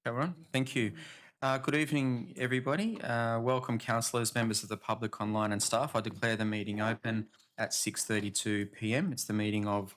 Everyone, thank you. Good evening, everybody. Welcome, councillors, members of the public online and staff. I declare the meeting open at 6:32 p.m. It's the meeting of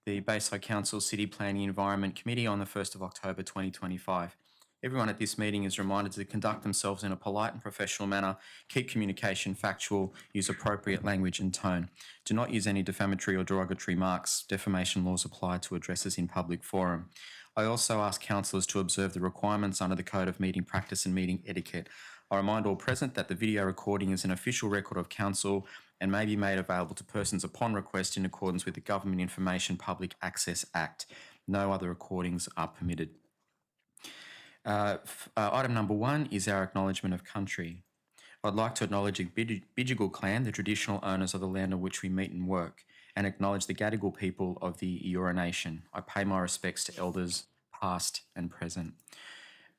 the Bayside Council City Planning Environment Committee on the 1st of October 2025. Everyone at this meeting is reminded to conduct themselves in a polite and professional manner, keep communication factual, use appropriate language and tone. Do not use any defamatory or derogatory marks. Defamation laws apply to addresses in public forum. I also ask councillors to observe the requirements under the Code of Meeting Practice and Meeting Etiquette. I remind all present that the video recording is an official record of council and may be made available to persons upon request in accordance with the Government Information Public Access Act. No other recordings are permitted. Item number 1 is our acknowledgement of country. I'd like to acknowledge the Bidjigal clan, the traditional owners of the land on which we meet and work, and acknowledge the Gadigal people of the Eora Nation. I pay my respects to elders past and present.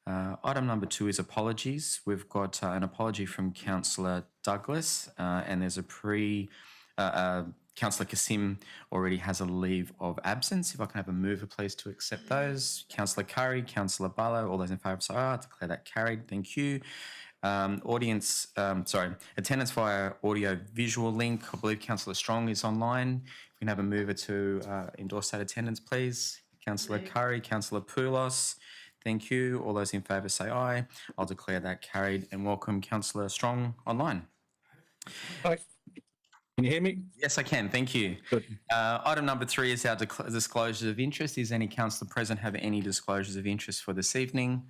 Item number 2 is apologies. We've got an apology from Councillor Douglas, and there's Councillor Kasim already has a leave of absence. If I can have a mover, please, to accept those. Councillor Curry, Councillor Barlow, all those in favour say aye. I declare that carried. Thank you. Attendance via audio-visual link. I believe Councillor Strong is online. If we can have a mover to endorse that attendance, please. Councillor Curry, Councillor Poulos. Thank you. All those in favour say aye. I'll declare that carried and welcome Councillor Strong online. Hi. Can you hear me? Yes, I can. Thank you. Good. Item number 3 is our disclosures of interest. Is any councillor present have any disclosures of interest for this evening?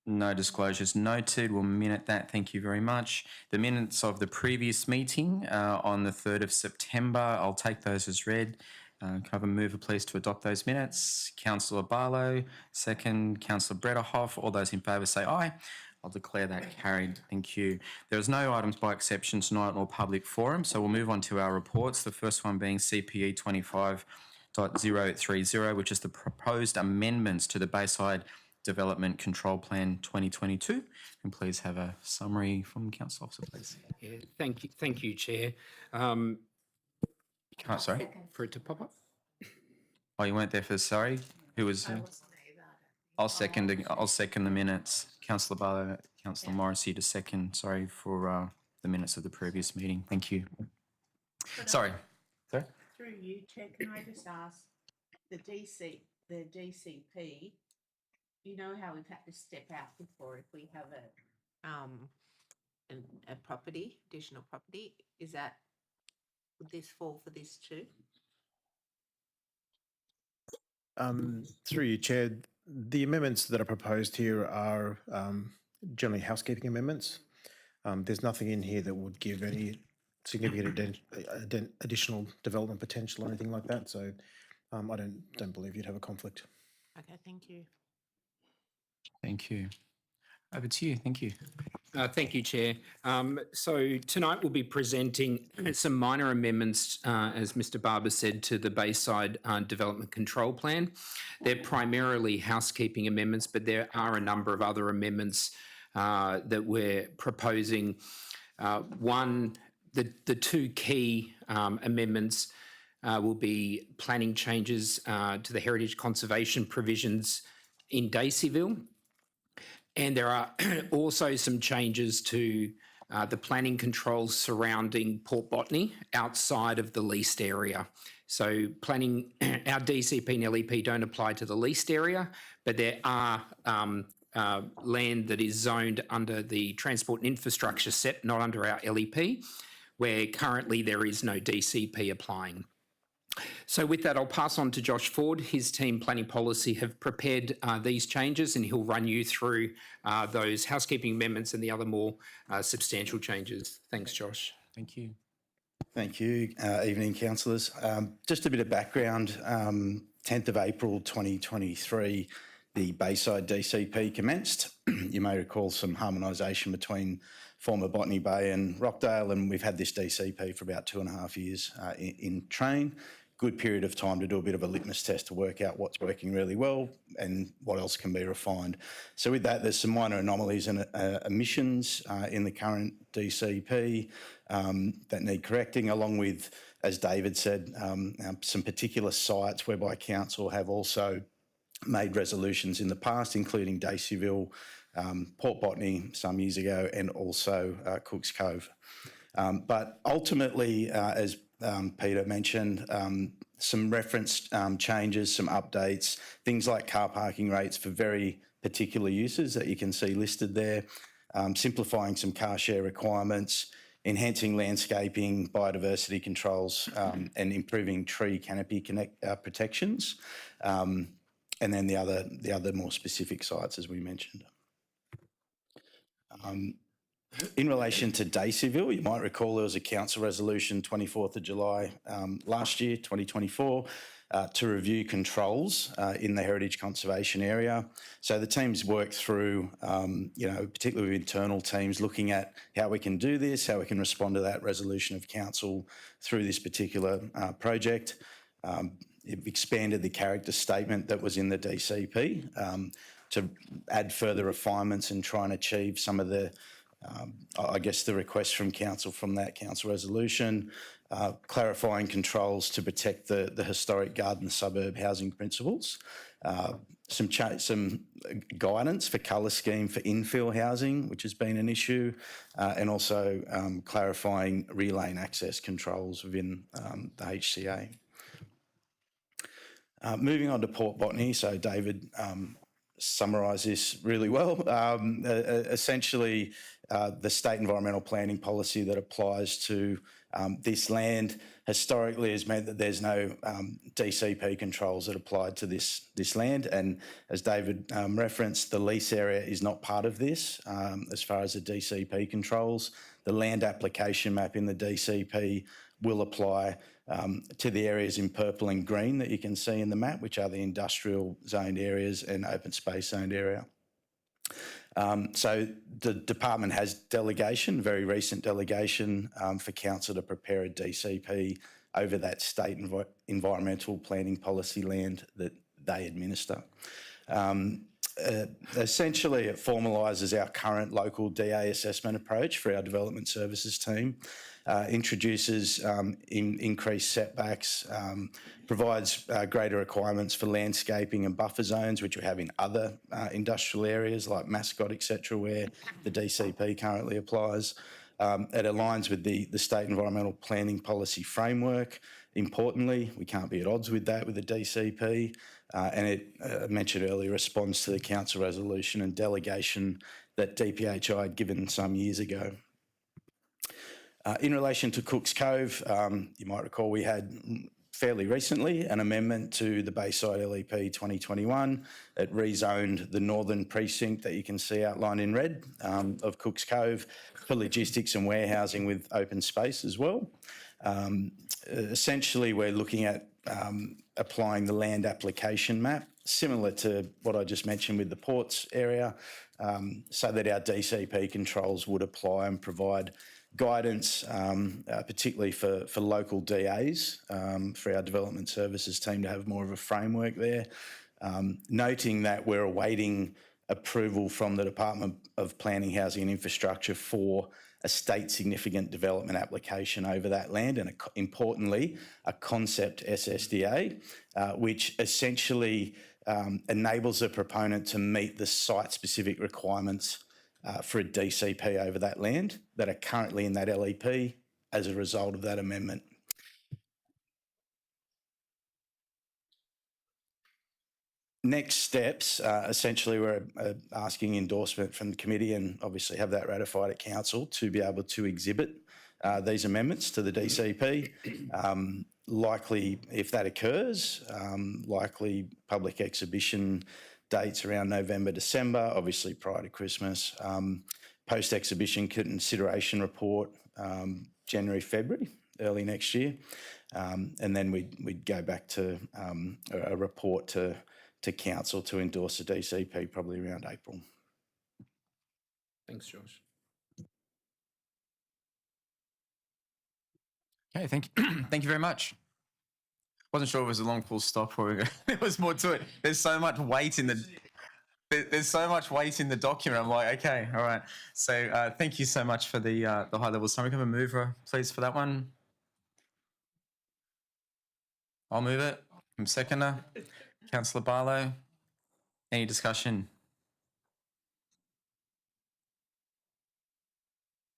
No disclosures noted. We'll minute that. Thank you very much. The minutes of the previous meeting on the 3rd of September, I'll take those as read. Can I have a mover, please, to adopt those minutes? Councillor Barlow, second. Councillor Bretterhoff. All those in favour say aye. I'll declare that carried. Thank you. There is no items by exception tonight or public forum, so we'll move on to our reports. The first one being CPE 25.030, which is the proposed amendments to the Bayside Development Control Plan 2022. And please have a summary from Council Officer, please. Yeah, thank you, Chair. Sorry? For it to pop up. Oh, you weren't there for sorry? Who was? I'll second the minutes. Councillor Barlow, Councillor Morrissey to second. Sorry for the minutes of the previous meeting. Thank you. Sorry. Through you, Chair, can I just ask the DCP? You know how we've had to step out before if we have a property, additional property. Would this fall for this too? Through you, Chair, the amendments that are proposed here are generally housekeeping amendments. There's nothing in here that would give any significant additional development potential or anything like that. So I don't believe you'd have a conflict. Okay, thank you. Thank you. Over to you. Thank you. Thank you, Chair. So tonight we'll be presenting some minor amendments, as Mr. Barber said, to the Bayside Development Control Plan. They're primarily housekeeping amendments, but there are a number of other amendments that we're proposing. The two key amendments will be planning changes to the heritage conservation provisions in Daceyville. And there are also some changes to the planning controls surrounding Port Botany outside of the leased area. So planning, our DCP and LEP don't apply to the leased area, but there are land that is zoned under the Transport and Infrastructure SEP, not under our LEP, where currently there is no DCP applying. So with that, I'll pass on to Josh Ford. His team, Planning Policy, have prepared these changes and he'll run you through those housekeeping amendments and the other more substantial changes. Thanks, Josh. Thank you. Thank you. Evening, councillors. Just a bit of background. 10th of April 2023, the Bayside DCP commenced. You may recall some harmonisation between former Botany Bay and Rockdale, and we've had this DCP for about 2.5 years in train. Good period of time to do a bit of a litmus test to work out what's working really well and what else can be refined. So with that, there's some minor anomalies and omissions in the current DCP that need correcting, along with, as David said, some particular sites whereby council have also made resolutions in the past, including Daceyville, Port Botany some years ago, and also Cooks Cove. But ultimately, as Peter mentioned, some referenced changes, some updates, things like car parking rates for very particular uses that you can see listed there, simplifying some car share requirements, enhancing landscaping, biodiversity controls, and improving tree canopy protections, and then the other more specific sites, as we mentioned. In relation to Daceyville, you might recall there was a council resolution 24th of July last year, 2024, to review controls in the heritage conservation area. So the teams worked through, particularly with internal teams, looking at how we can do this, how we can respond to that resolution of council through this particular project. It expanded the character statement that was in the DCP to add further refinements and try and achieve some of the the requests from council from that council resolution, clarifying controls to protect the historic garden suburb housing principles, some guidance for colour scheme for infill housing, which has been an issue, and also clarifying rear lane access controls within the HCA. Moving on to Port Botany, so David summarised this really well. Essentially, the state environmental planning policy that applies to this land historically has meant that there's no DCP controls that applied to this land. And as David referenced, the lease area is not part of this as far as the DCP controls. The land application map in the DCP will apply to the areas in purple and green that you can see in the map, which are the industrial zoned areas and open space zoned area. So the department has delegation, very recent delegation, for council to prepare a DCP over that state environmental planning policy land that they administer. Essentially, it formalises our current local DA assessment approach for our development services team, introduces increased setbacks, provides greater requirements for landscaping and buffer zones, which we have in other industrial areas like Mascot, etc., where the DCP currently applies. It aligns with the state environmental planning policy framework. Importantly, we can't be at odds with that with the DCP. And it, mentioned earlier, responds to the council resolution and delegation that DPHI had given some years ago. In relation to Cooks Cove, you might recall we had fairly recently an amendment to the Bayside LEP 2021. It rezoned the northern precinct that you can see outlined in red of Cooks Cove for logistics and warehousing with open space as well. Essentially, we're looking at applying the land application map, similar to what I just mentioned with the ports area, so that our DCP controls would apply and provide guidance, particularly for local DAs, for our development services team to have more of a framework there. Noting that we're awaiting approval from the Department of Planning, Housing and Infrastructure for a state significant development application over that land, and importantly, a concept SSDA, which essentially enables a proponent to meet the site-specific requirements for a DCP over that land that are currently in that LEP as a result of that amendment. Next steps, essentially we're asking endorsement from the committee and obviously have that ratified at council to be able to exhibit these amendments to the DCP. Likely, if that occurs, likely public exhibition dates around November, December, obviously prior to Christmas. Post-exhibition consideration report, January, February, early next year. And then we'd go back to a report to council to endorse the DCP probably around April. Thanks, Josh. Okay, thank you very much. Wasn't sure if it was a long full stop or there was more to it. There's so much weight in the document. I'm like, okay, all right. So thank you so much for the high level summary. Can we move, please, for that one? I'll move it. I'm seconder. Councillor Barlow. Any discussion?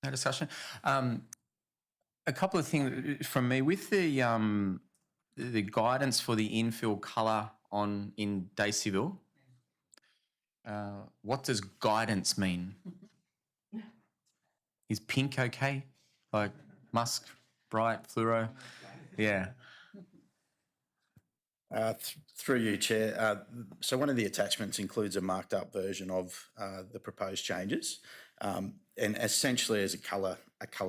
No discussion. A couple of things from me with the guidance for the infill colour in Daceyville. What does guidance mean? Is pink okay? Like musk, bright, fluoro? Yeah. Through you, Chair. So one of the attachments includes a marked up version of the proposed changes, and essentially as a colour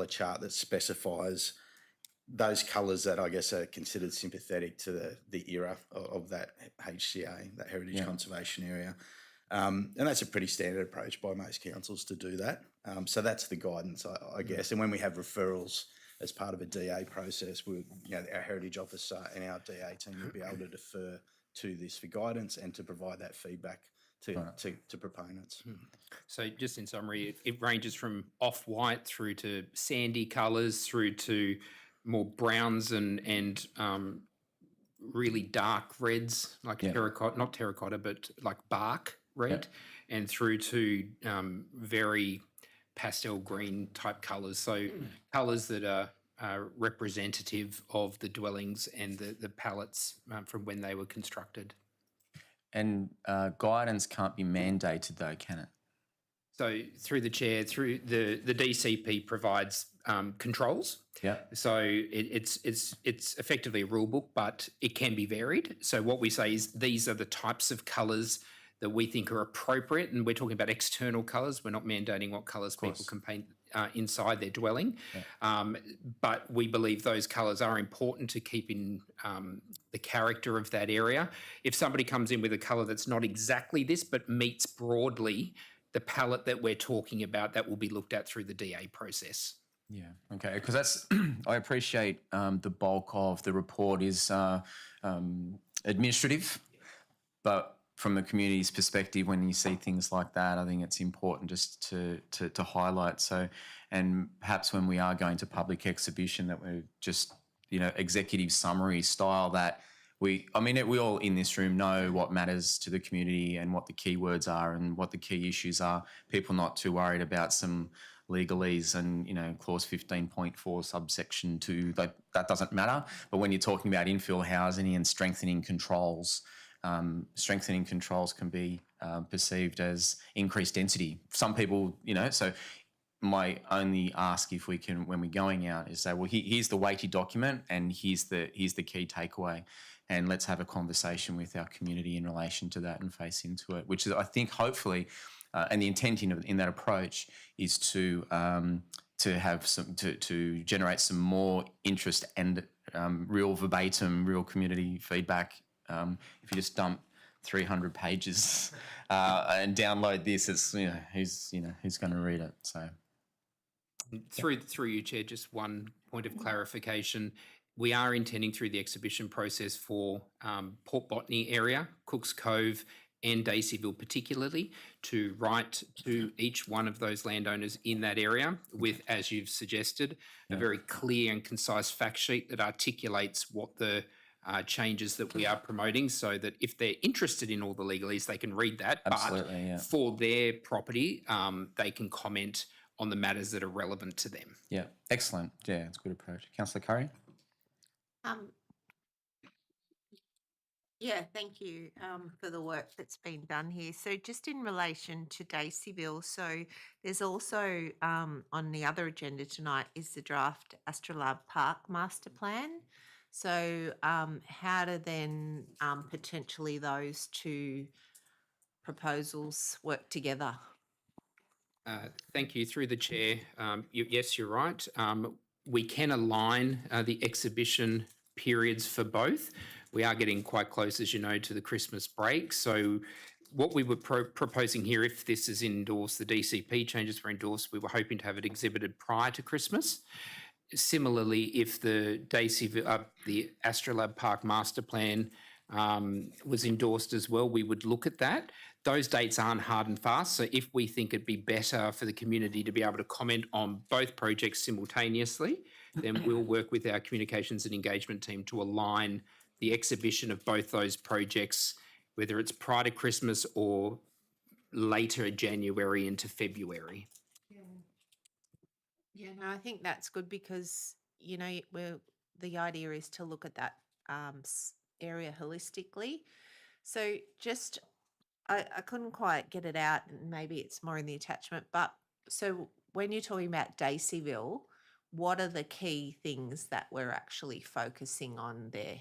chart that specifies those colours that I guess are considered sympathetic to the era of that HCA, that Heritage Conservation Area. And that's a pretty standard approach by most councils to do that. So that's the guidance, I guess. And when we have referrals as part of a DA process, our Heritage Officer and our DA team will be able to defer to this for guidance and to provide that feedback to proponents. So just in summary, it ranges from off-white through to sandy colours through to more browns and really dark reds, like terracotta, not terracotta, but like bark red, and through to very pastel green type colours. So colours that are representative of the dwellings and the palettes from when they were constructed. And guidance can't be mandated though, can it? So through the chair, through the DCP provides controls. Yeah. So it's effectively a rule book, but it can be varied. So what we say is these are the types of colours that we think are appropriate, and we're talking about external colours. We're not mandating what colours people can paint inside their dwelling, but we believe those colours are important to keep in the character of that area. If somebody comes in with a colour that's not exactly this, but meets broadly the palette that we're talking about, that will be looked at through the DA process. Yeah. Okay. Because that's I appreciate the bulk of the report is administrative, but from the community's perspective, when you see things like that, I think it's important just to highlight. So, and perhaps when we are going to public exhibition, that we're just executive summary style that. We all in this room know what matters to the community and what the keywords are and what the key issues are. People not too worried about some legalese and, clause 15.4 subsection 2, that doesn't matter. But when you're talking about infill housing and strengthening controls can be perceived as increased density. Some people, so my only ask if we can, when we're going out, is say, well, here's the weighty document and here's the key takeaway. And let's have a conversation with our community in relation to that and face into it, which is, I think, hopefully, and the intent in that approach is to have to generate some more interest and real verbatim, real community feedback. If you just dump 300 pages and download this, it's who's going to read it? So through you, Chair, just one point of clarification. We are intending through the exhibition process for Port Botany area, Cooks Cove and Daceyville particularly, to write to each one of those landowners in that area with, as you've suggested, a very clear and concise fact sheet that articulates what the changes that we are promoting, so that if they're interested in all the legalese, they can read that. Absolutely, but for their property, they can comment on the matters that are relevant to them. Yeah, excellent. Yeah, it's a good approach. Councillor Curry? Yeah, thank you for the work that's been done here. So just in relation to Daceyville, so there's also on the other agenda tonight is the draft Astrolabe Park Master Plan. So how do then potentially those two proposals work together? Thank you. Through the chair, yes, you're right. We can align the exhibition periods for both. We are getting quite close, as you know, to the Christmas break. So what we were proposing here, if this is endorsed, the DCP changes were endorsed, we were hoping to have it exhibited prior to Christmas. Similarly, if the the Astrolabe Park Master Plan was endorsed as well, we would look at that. Those dates aren't hard and fast, so if we think it'd be better for the community to be able to comment on both projects simultaneously, then we'll work with our communications and engagement team to align the exhibition of both those projects whether it's prior to Christmas or later January into February. Yeah, no, I think that's good because, the idea is to look at that area holistically. So just, I couldn't quite get it out, and maybe it's more in the attachment, but so when you're talking about Daceyville, what are the key things that we're actually focusing on there?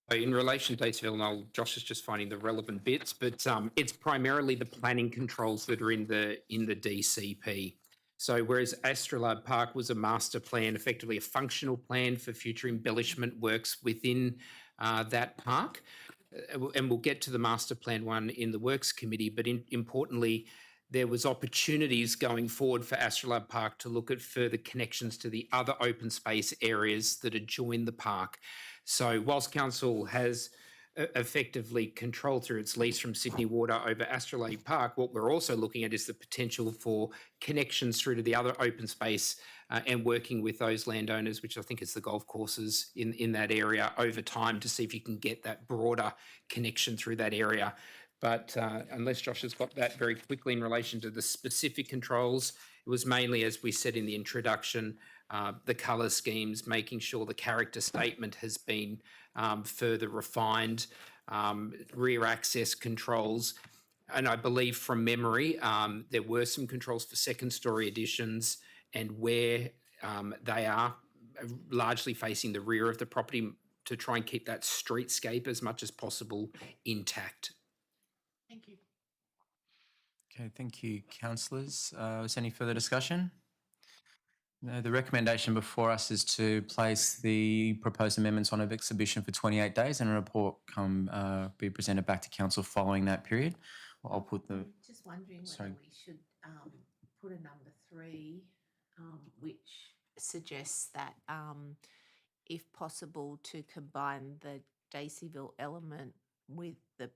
So in relation to Daceyville, Josh is just finding the relevant bits, but it's primarily the planning controls that are in the DCP. So whereas Astrolabe Park was a master plan, effectively a functional plan for future embellishment works within that park, and we'll get to the master plan one in the works committee, but importantly, there was opportunities going forward for Astrolabe Park to look at further connections to the other open space areas that adjoin the park. So whilst council has effectively control through its lease from Sydney Water over Astrolabe Park, what we're also looking at is the potential for connections through to the other open space and working with those landowners, which I think is the golf courses in that area over time, to see if you can get that broader connection through that area. But unless Josh has got that very quickly in relation to the specific controls, it was mainly, as we said in the introduction, the colour schemes, making sure the character statement has been further refined, rear access controls. And I believe from memory, there were some controls for second story additions, and where they are largely facing the rear of the property to try and keep that streetscape as much as possible intact. Thank you. Okay, thank you, councillors. Is there any further discussion? No, the recommendation before us is to place the proposed amendments on exhibition for 28 days and a report be presented back to council following that period. I'll put the... Just wondering whether Sorry. we should put a number 3, which suggests that if possible to combine the Daceyville element with the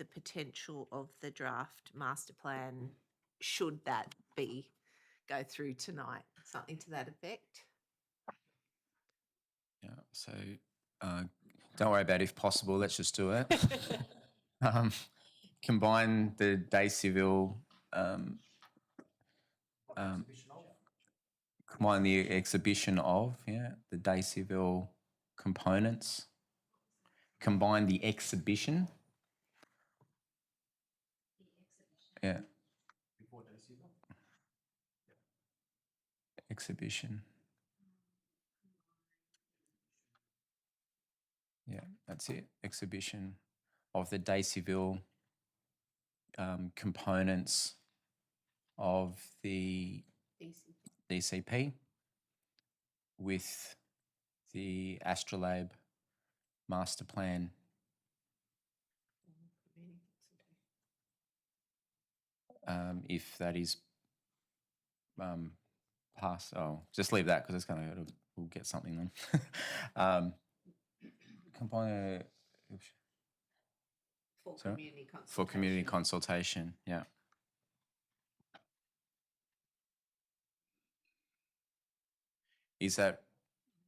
potential of the draft master plan, should that go through tonight, something to that effect. Yeah, so don't worry about if possible, let's just do it. Combine the Daceyville, combine the exhibition of, the Daceyville components. Combine the exhibition. Yeah. Exhibition. Yeah, that's it. Exhibition of the Daceyville components of the DCP with the Astrolabe master plan. If that is passed, just leave that because it's we'll get something then. Combine for community consultation. Yeah. Is that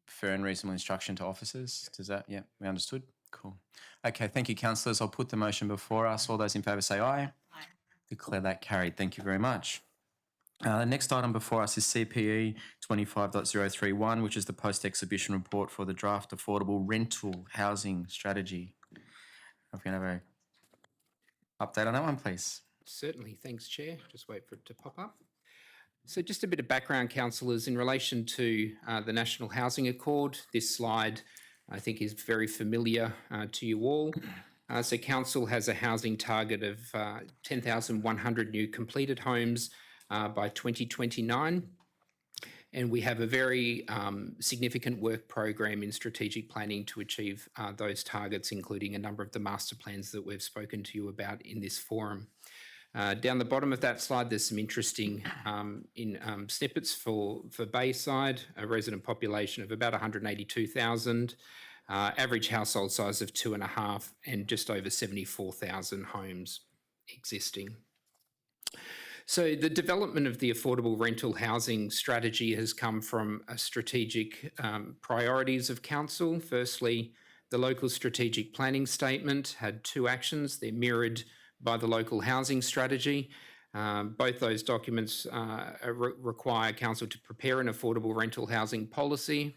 fair and reasonable instruction to officers? Does that, we understood? Cool. Okay, thank you, councillors. I'll put the motion before us. All those in favour say aye. Aye. Declare that carried. Thank you very much. The next item before us is CPE 25.031, which is the post-exhibition report for the draft affordable rental housing strategy. If we can have an update on that one, please. Certainly. Thanks, Chair. Just wait for it to pop up. So just a bit of background, councillors, in relation to the National Housing Accord. This slide, I think, is very familiar to you all. So council has a housing target of 10,100 new completed homes by 2029. And we have a very significant work program in strategic planning to achieve those targets, including a number of the master plans that we've spoken to you about in this forum. Down the bottom of that slide, there's some interesting snippets for Bayside, a resident population of about 182,000, average household size of 2.5, and just over 74,000 homes existing. So the development of the affordable rental housing strategy has come from a strategic priorities of council. Firstly, The local strategic planning statement had 2 actions. They're mirrored by the local housing strategy. Both those documents require council to prepare an affordable rental housing policy.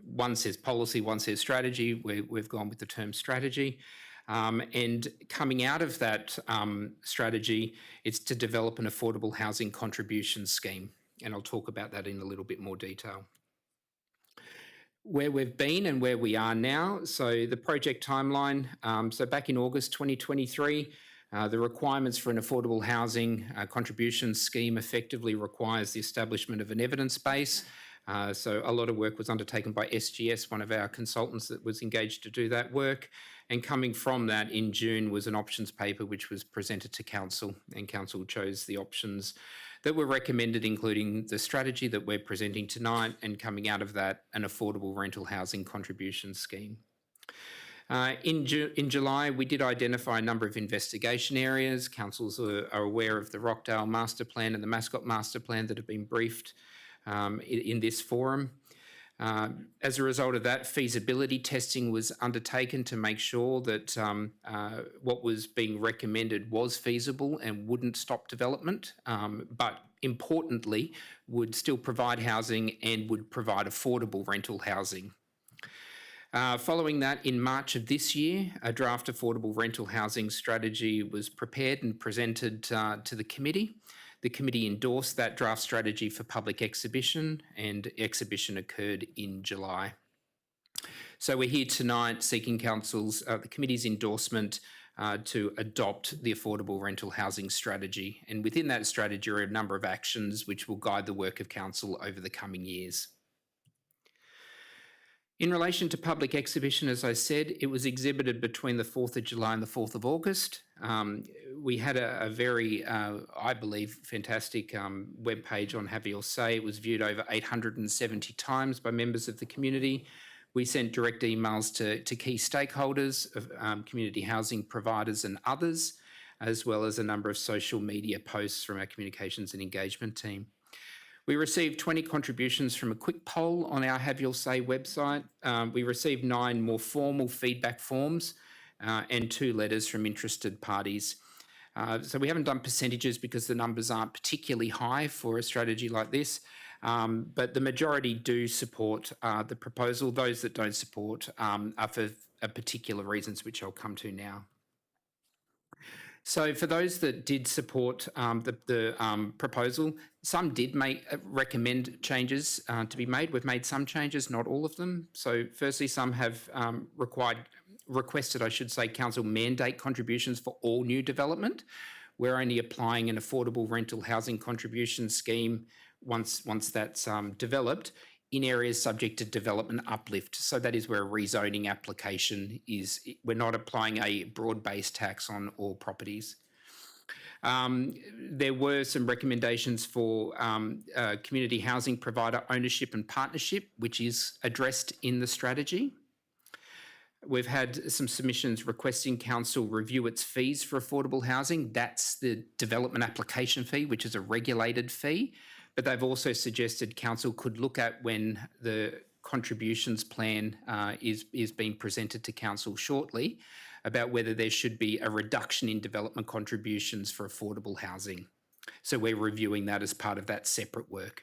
One says policy, one says strategy. We've gone with the term strategy. And coming out of that strategy, it's to develop an affordable housing contribution scheme. And I'll talk about that in a little bit more detail. Where we've been and where we are now. So the project timeline. So back in August 2023, the requirements for an affordable housing contribution scheme effectively requires the establishment of an evidence base. So a lot of work was undertaken by SGS, one of our consultants that was engaged to do that work. And coming from that in June was an options paper which was presented to council, and council chose the options that were recommended, including the strategy that we're presenting tonight, and coming out of that, an affordable rental housing contribution scheme. In July, we did identify a number of investigation areas. Councils are aware of the Rockdale Master Plan and the Mascot Master Plan that have been briefed in this forum. As a result of that, feasibility testing was undertaken to make sure that what was being recommended was feasible and wouldn't stop development, but importantly, would still provide housing and would provide affordable rental housing. Following that, in March of this year, a draft affordable rental housing strategy was prepared and presented to the committee. The committee endorsed that draft strategy for public exhibition, and exhibition occurred in July. So we're here tonight seeking council's, the committee's endorsement to adopt the affordable rental housing strategy. And within that strategy are a number of actions which will guide the work of council over the coming years. In relation to public exhibition, as I said, it was exhibited between the 4th of July and the 4th of August. We had a very, I believe, fantastic webpage on Have Your Say. It was viewed over 870 times by members of the community. We sent direct emails to key stakeholders, of community housing providers and others, as well as a number of social media posts from our communications and engagement team. We received 20 contributions from a quick poll on our Have Your Say website. We received 9 more formal feedback forms and 2 letters from interested parties. So we haven't done percentages because the numbers aren't particularly high for a strategy like this, but the majority do support the proposal. Those that don't support are for particular reasons, which I'll come to now. So for those that did support the proposal, some did recommend changes to be made. We've made some changes, not all of them. So firstly, some have requested, I should say, council mandate contributions for all new development. We're only applying an affordable rental housing contribution scheme once that's developed in areas subject to development uplift. So that is where a rezoning application is. We're not applying a broad-based tax on all properties. There were some recommendations for community housing provider ownership and partnership, which is addressed in the strategy. We've had some submissions requesting council review its fees for affordable housing. That's the development application fee, which is a regulated fee. But they've also suggested council could look at when the contributions plan is being presented to council shortly about whether there should be a reduction in development contributions for affordable housing. So we're reviewing that as part of that separate work.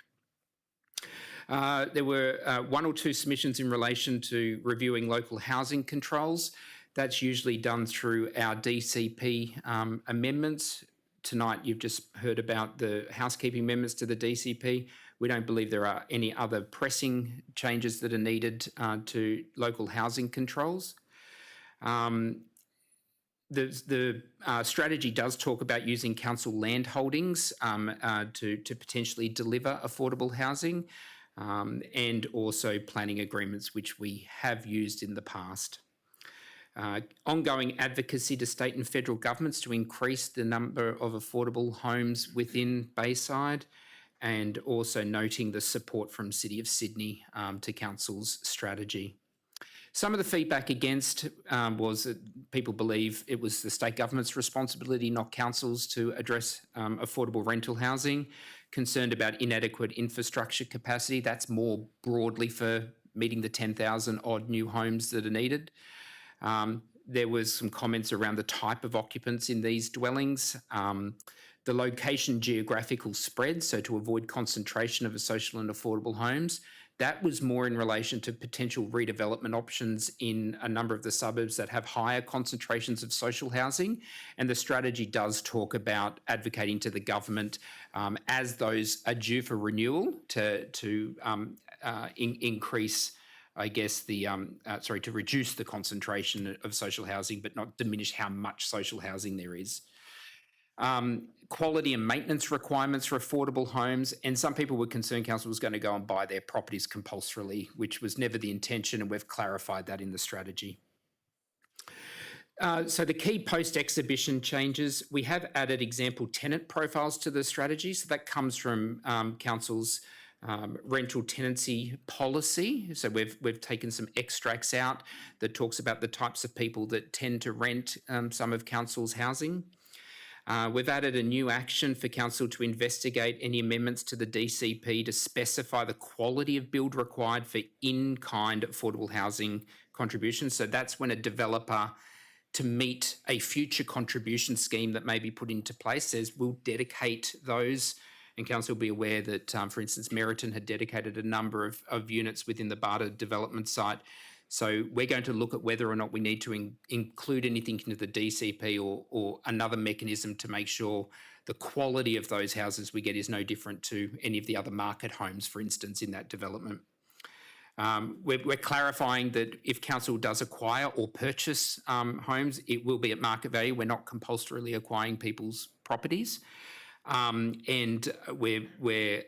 There were 1 or 2 submissions in relation to reviewing local housing controls. That's usually done through our DCP amendments. Tonight, you've just heard about the housekeeping amendments to the DCP. We don't believe there are any other pressing changes that are needed to local housing controls. The strategy does talk about using council land holdings to potentially deliver affordable housing and also planning agreements, which we have used in the past. Ongoing advocacy to state and federal governments to increase the number of affordable homes within Bayside, and also noting the support from City of Sydney to Council's strategy. Some of the feedback against was that people believe it was the state government's responsibility, not council's, to address affordable rental housing, concerned about inadequate infrastructure capacity. That's more broadly for meeting the 10,000 odd new homes that are needed. There was some comments around the type of occupants in these dwellings, the location geographical spread, so to avoid concentration of social and affordable homes. That was more in relation to potential redevelopment options in a number of the suburbs that have higher concentrations of social housing. And the strategy does talk about advocating to the government as those are due for renewal to increase, I guess, to reduce the concentration of social housing, but not diminish how much social housing there is. Quality and maintenance requirements for affordable homes, and some people were concerned council was going to go and buy their properties compulsorily, which was never the intention, and we've clarified that in the strategy. So the key post-exhibition changes, we have added example tenant profiles to the strategy. So that comes from council's rental tenancy policy. So we've taken some extracts out that talks about the types of people that tend to rent some of council's housing. We've added a new action for council to investigate any amendments to the DCP to specify the quality of build required for in-kind affordable housing contributions. So that's when a developer, to meet a future contribution scheme that may be put into place, says we'll dedicate those. And council will be aware that, for instance, Meriton had dedicated a number of units within the Barter development site. So we're going to look at whether or not we need to include anything into the DCP or another mechanism to make sure the quality of those houses we get is no different to any of the other market homes, for instance, in that development. We're clarifying that if council does acquire or purchase homes, it will be at market value. We're not compulsorily acquiring people's properties. And we're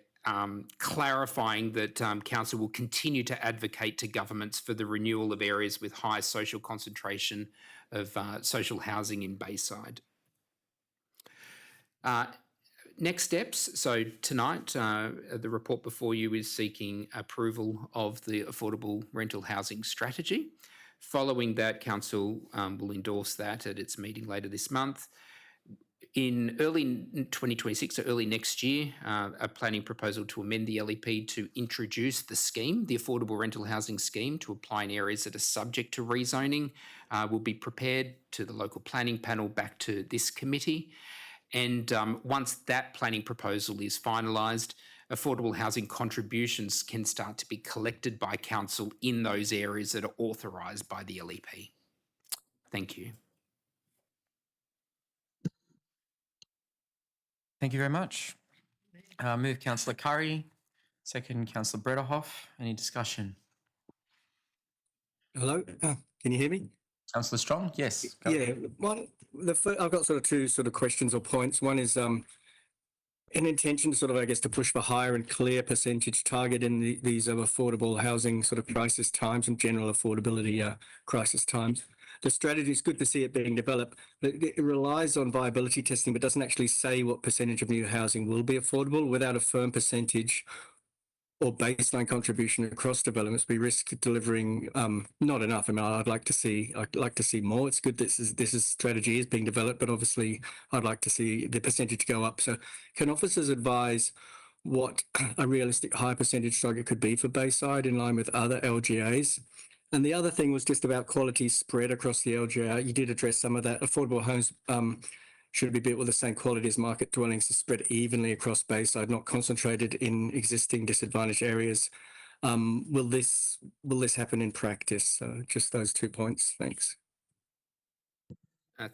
clarifying that council will continue to advocate to governments for the renewal of areas with high social concentration of social housing in Bayside. Next steps. So tonight, the report before you is seeking approval of the affordable rental housing strategy. Following that, council will endorse that at its meeting later this month. In early 2026, or early next year, a planning proposal to amend the LEP to introduce the scheme, the affordable rental housing scheme, to apply in areas that are subject to rezoning, will be prepared to the local planning panel, back to this committee. And once that planning proposal is finalised, affordable housing contributions can start to be collected by council in those areas that are authorised by the LEP. Thank you. Thank you very much. Move Councillor Curry, second Councillor Brederhoff. Any discussion? Hello, can you hear me? Councillor Strong? Yes. Go. Yeah, I've got sort of two sort of questions or points. One is an intention to sort of, I guess, to push for higher and clear percentage target in these affordable housing sort of crisis times and general affordability crisis times. The strategy is good to see it being developed, but it relies on viability testing, but doesn't actually say what percentage of new housing will be affordable. Without a firm percentage or baseline contribution across developments, we risk delivering not enough. I mean, I'd like to see more. It's good that this strategy is being developed, but obviously I'd like to see the percentage go up. So can officers advise what a realistic high percentage target could be for Bayside in line with other LGAs? And the other thing was just about quality spread across the LGA. You did address some of that. Affordable homes should be built with the same quality as market dwellings to spread evenly across Bayside, not concentrated in existing disadvantaged areas. Will this happen in practice? Just those 2 points. Thanks.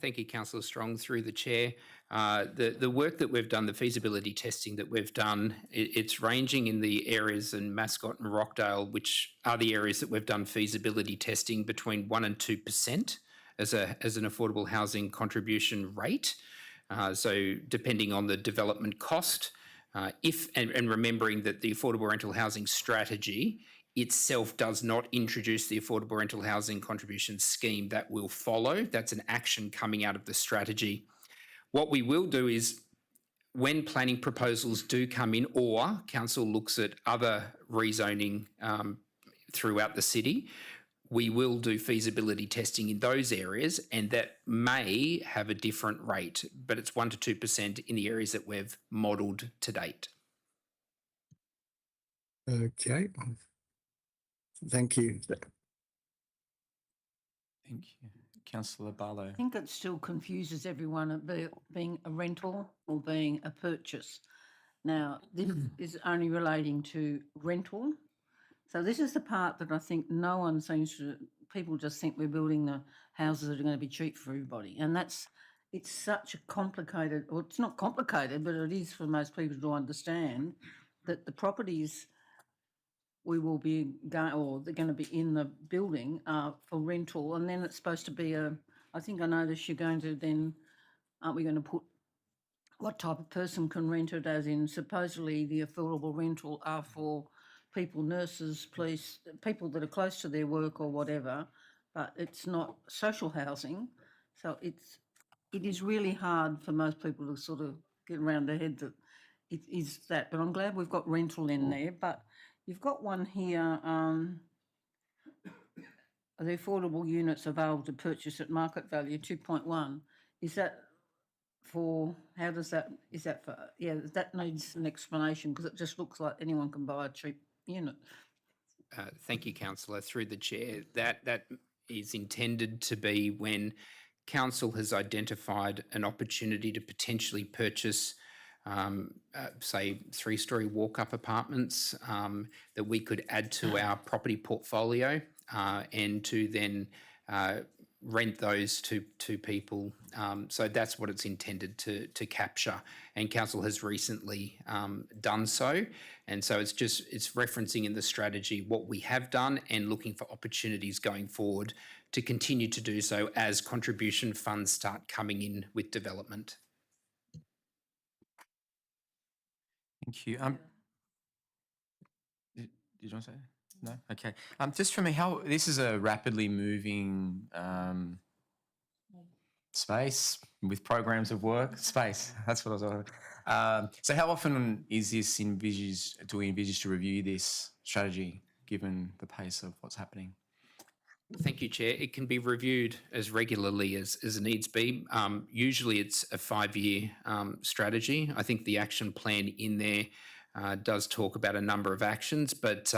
Thank you, Councillor Strong, through the chair. The work that we've done, the feasibility testing that we've done, it's ranging in the areas in Mascot and Rockdale, which are the areas that we've done feasibility testing, between 1% and 2% as an affordable housing contribution rate. So depending on the development cost, and remembering that the affordable rental housing strategy itself does not introduce the affordable rental housing contribution scheme, that will follow. That's an action coming out of the strategy. What we will do is, when planning proposals do come in, or council looks at other rezoning throughout the city, we will do feasibility testing in those areas, and that may have a different rate, but it's 1% to 2% in the areas that we've modelled to date. Okay. Thank you. Thank you. Councillor Barlow. I think it still confuses everyone at being a rental or being a purchase. Now, this is only relating to rental. So this is the part that I think no one seems to, people just think we're building the houses that are going to be cheap for everybody. And it's such a complicated, or it's not complicated, but it is for most people to understand that the properties we will be going, or they're going to be in the building for rental, and then it's supposed to be I think I noticed you're going to then, aren't we going to put what type of person can rent it, as in supposedly the affordable rental are for people, nurses, police, people that are close to their work or whatever, but it's not social housing. So it is really hard for most people to sort of get around their head that it is that. But I'm glad we've got rental in there. But you've got one here, the affordable units available to purchase at market value, 2.1. Is that for, how does that, is that for, yeah, that needs an explanation because it just looks like anyone can buy a cheap unit. Thank you, councillor. Through the chair, that is intended to be when council has identified an opportunity to potentially purchase, say, 3-story walk-up apartments that we could add to our property portfolio and to then rent those to people. So that's what it's intended to capture. And council has recently done so. And so it's referencing in the strategy what we have done and looking for opportunities going forward to continue to do so as contribution funds start coming in with development. Thank you. Did you want to say? No? Okay. Just for me, how this is a rapidly moving space with programs of work. Space. That's what I was. So how often is this envisaged? Do we envisage to review this strategy given the pace of what's happening? Thank you, Chair. It can be reviewed as regularly as needs be. Usually it's a 5-year strategy. I think the action plan in there does talk about a number of actions, but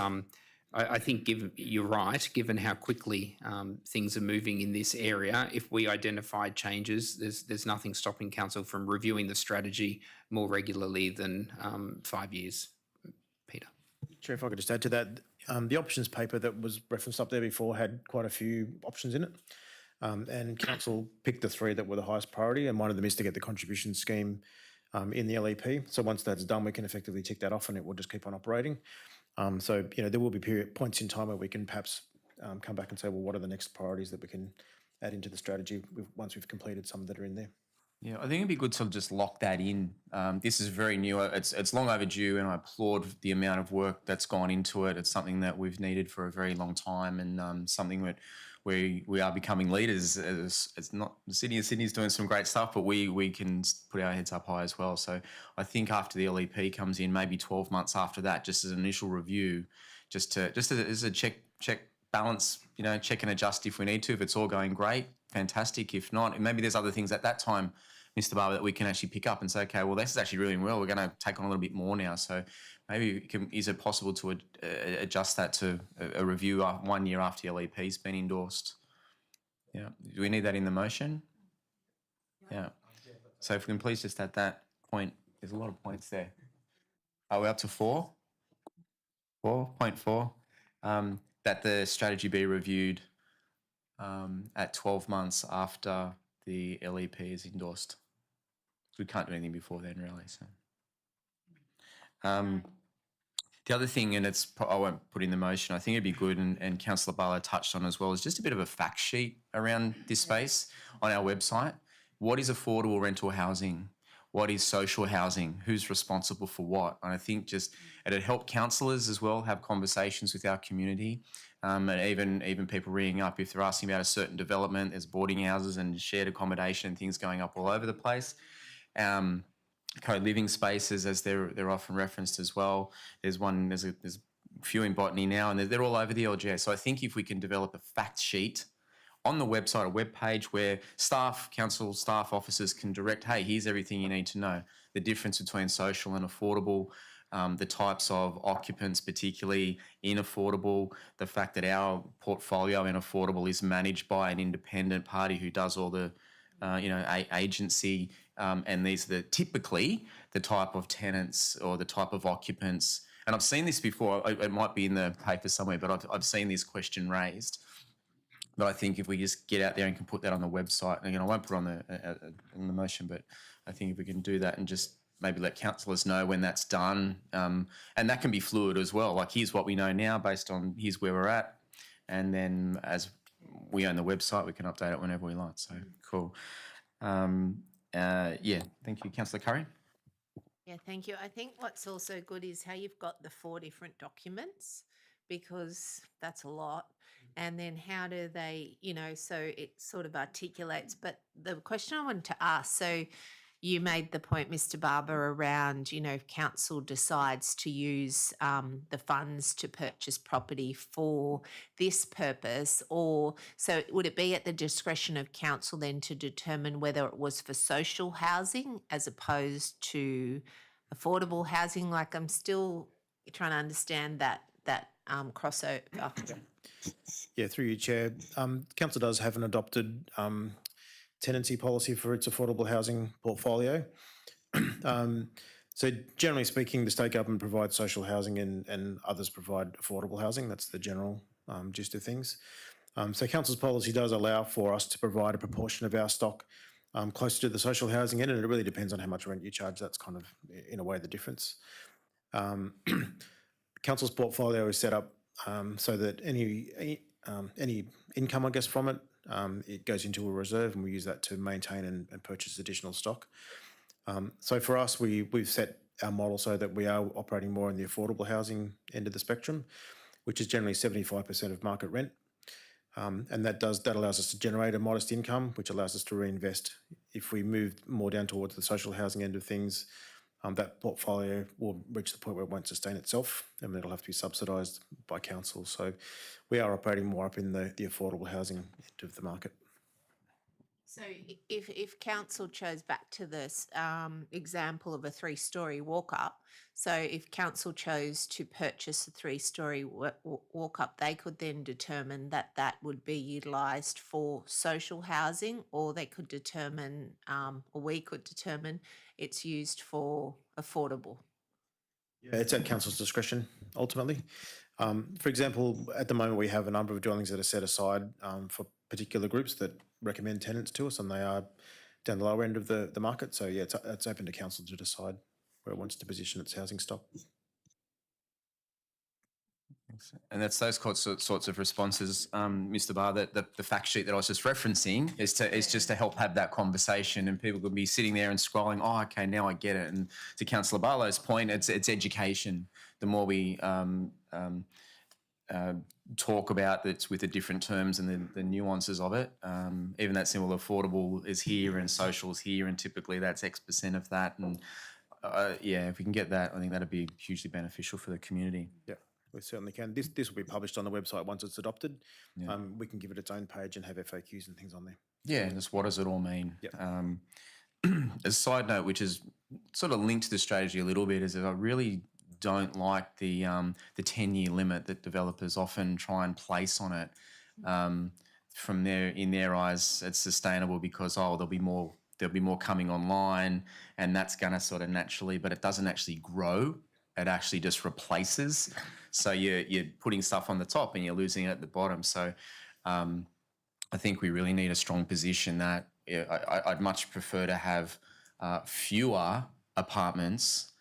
I think you're right, given how quickly things are moving in this area, if we identify changes, there's nothing stopping council from reviewing the strategy more regularly than 5 years. Peter. Chair, if I could just add to that, the options paper that was referenced up there before had quite a few options in it. And council picked the 3 that were the highest priority, and one of them is to get the contribution scheme in the LEP. So once that's done, we can effectively tick that off and it will just keep on operating. So, there will be points in time where we can perhaps come back and say, well, what are the next priorities that we can add into the strategy once we've completed some that are in there. Yeah, I think it'd be good to just lock that in. This is very new. It's long overdue, and I applaud the amount of work that's gone into it. It's something that we've needed for a very long time, and something that we are becoming leaders. It's not the city of Sydney's doing some great stuff, but we can put our heads up high as well. So I think after the LEP comes in, maybe 12 months after that, just as an initial review, just as a check balance, check and adjust if we need to. If it's all going great, fantastic. If not, maybe there's other things at that time, Mr. Barber, that we can actually pick up and say, okay, well, this is actually really well. We're going to take on a little bit more now. So maybe is it possible to adjust that to a review 1 year after the LEP's been endorsed? Yeah. Do we need that in the motion? Yeah. So if we can please just add that point. There's a lot of points there. Are we up to 4? 4.4? That the strategy be reviewed at 12 months after the LEP is endorsed. We can't do anything before then, really. So, the other thing, and I won't put in the motion, I think it'd be good, and Councillor Barlow touched on as well, is just a bit of a fact sheet around this space on our website. What is affordable rental housing? What is social housing? Who's responsible for what? And I think it'd help councillors as well have conversations with our community, and even people ringing up if they're asking about a certain development. There's boarding houses and shared accommodation and things going up all over the place. Co-living spaces, as they're often referenced as well. There's a few in Botany now, and they're all over the LGA. So I think if we can develop a fact sheet on the website, a web page where council staff officers can direct, hey, here's everything you need to know. The difference between social and affordable, the types of occupants, particularly in affordable, the fact that our portfolio in affordable is managed by an independent party who does all the agency, and these are typically the type of tenants or the type of occupants. And I've seen this before. It might be in the paper somewhere, but I've seen this question raised. But I think if we just get out there and can put that on the website, and again, I won't put it on the motion, but I think if we can do that and just maybe let councillors know when that's done, and that can be fluid as well. Like, here's what we know now based on here's where we're at, and then as we own the website, we can update it whenever we like. So cool. Thank you, Councillor Curry. Yeah, thank you. I think what's also good is how you've got the 4 different documents, because that's a lot. And then how do they, so it sort of articulates. But the question I wanted to ask, so you made the point, Mr. Barber, around, if council decides to use the funds to purchase property for this purpose, or so would it be at the discretion of council then to determine whether it was for social housing as opposed to affordable housing? Like, I'm still trying to understand that crossover. Yeah, through you, Chair. Council does have an adopted tenancy policy for its affordable housing portfolio. So generally speaking, the state government provides social housing and others provide affordable housing. That's the general gist of things. So council's policy does allow for us to provide a proportion of our stock closer to the social housing end, and it really depends on how much rent you charge. That's kind of, in a way, the difference. Council's portfolio is set up so that any income, I guess, from it, it goes into a reserve, and we use that to maintain and purchase additional stock. So for us, we've set our model so that we are operating more in the affordable housing end of the spectrum, which is generally 75% of market rent. And that allows us to generate a modest income, which allows us to reinvest. If we move more down towards the social housing end of things, that portfolio will reach the point where it won't sustain itself, and it'll have to be subsidised by council. So we are operating more up in the affordable housing end of the market. So if council chose, back to this example of a 3-storey walk-up, so if council chose to purchase a 3-storey walk-up, they could then determine that would be utilised for social housing, or they could determine, or we could determine it's used for affordable. Yeah, it's at council's discretion, ultimately. For example, at the moment we have a number of dwellings that are set aside for particular groups that recommend tenants to us, and they are down the lower end of the market. So yeah, it's open to council to decide where it wants to position its housing stock. And that's those sorts of responses, Mr. Barr, that the fact sheet that I was just referencing is just to help have that conversation, and people could be sitting there and scrolling, oh, okay, now I get it. And to Councillor Barlow's point, it's education. The more we talk about it with the different terms and the nuances of it, even that simple affordable is here and social is here, and typically that's X% of that. And if we can get that, I think that'd be hugely beneficial for the community. Yeah. We certainly can. This will be published on the website once it's adopted. Yeah. We can give it its own page and have FAQs and things on there. Yeah, just what does it all mean? Yep. A side note, which is sort of linked to the strategy a little bit, is that I really don't like the 10-year limit that developers often try and place on it. From in their eyes, it's sustainable because there'll be more coming online, and that's going to sort of naturally, but it doesn't actually grow. It actually just replaces. So you're putting stuff on the top and you're losing it at the bottom. So I think we really need a strong position that I'd much prefer to have fewer apartments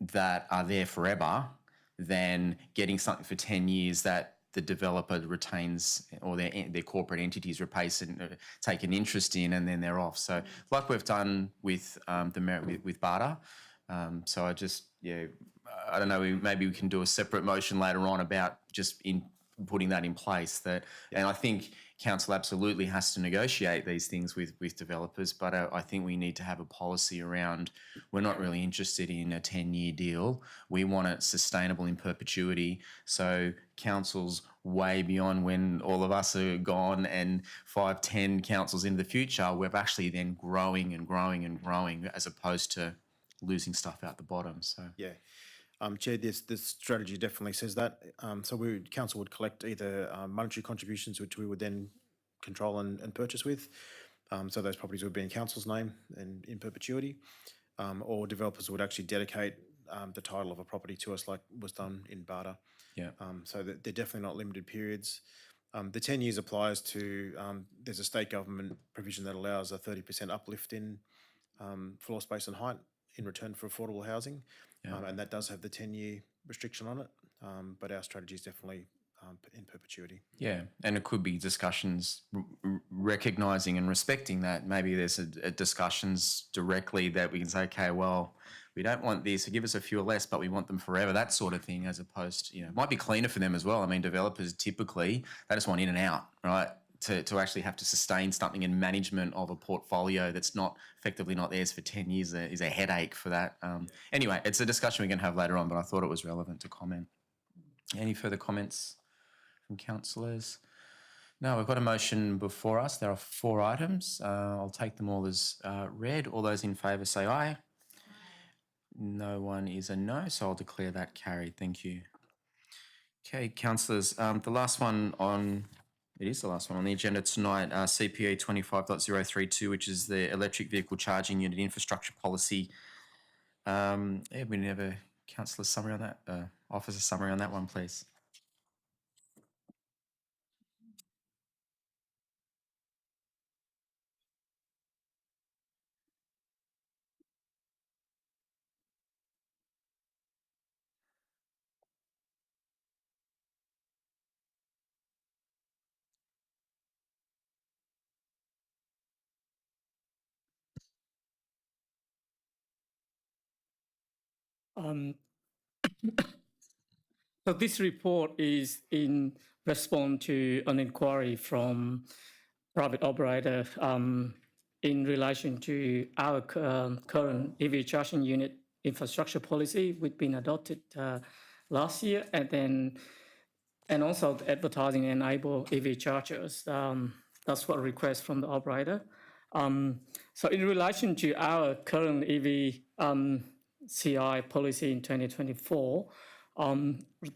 that are there forever than getting something for 10 years that the developer retains, or their corporate entities take an interest in, and then they're off. So like we've done with with Barter. So I don't know, maybe we can do a separate motion later on about just putting that in place. And I think council absolutely has to negotiate these things with developers, but I think we need to have a policy around, we're not really interested in a 10-year deal. We want it sustainable in perpetuity. So councils way beyond when all of us are gone, and 5, 10 councils in the future, we're actually then growing and growing and growing, as opposed to losing stuff out the bottom. So yeah. Chair, this strategy definitely says that. So council would collect either monetary contributions, which we would then control and purchase with. So those properties would be in council's name and in perpetuity, or developers would actually dedicate the title of a property to us, like was done in Barter. Yeah. So that they're definitely not limited periods. The 10 years applies to, there's a state government provision that allows a 30% uplift in floor space and height in return for affordable housing. And that does have the 10-year restriction on it. But our strategy is definitely in perpetuity. Yeah, and it could be discussions recognising and respecting that. Maybe there's a discussions directly that we can say, okay, well, we don't want this, so give us a few less, but we want them forever, that sort of thing, as opposed to, it might be cleaner for them as well. I mean, developers typically, they just want in and out, right? To actually have to sustain something in management of a portfolio that's not effectively not theirs for 10 years is a headache for that. Anyway, it's a discussion we can have later on, but I thought it was relevant to comment. Any further comments from councillors? No, we've got a motion before us. There are 4 items. I'll take them all as read. All those in favour say aye. No one is a no, so I'll declare that carried. Thank you. Okay, councillors, the last one on... It is the last one on the agenda tonight, CPA 25.032, which is the electric vehicle charging unit infrastructure policy. We have a councillor summary on that, officer summary on that one, please. So this report is in response to an inquiry from private operator in relation to our current EV charging unit infrastructure policy, which been adopted last year, and also the advertising enable EV chargers. That's what request from the operator. So in relation to our current EV CI policy in 2024,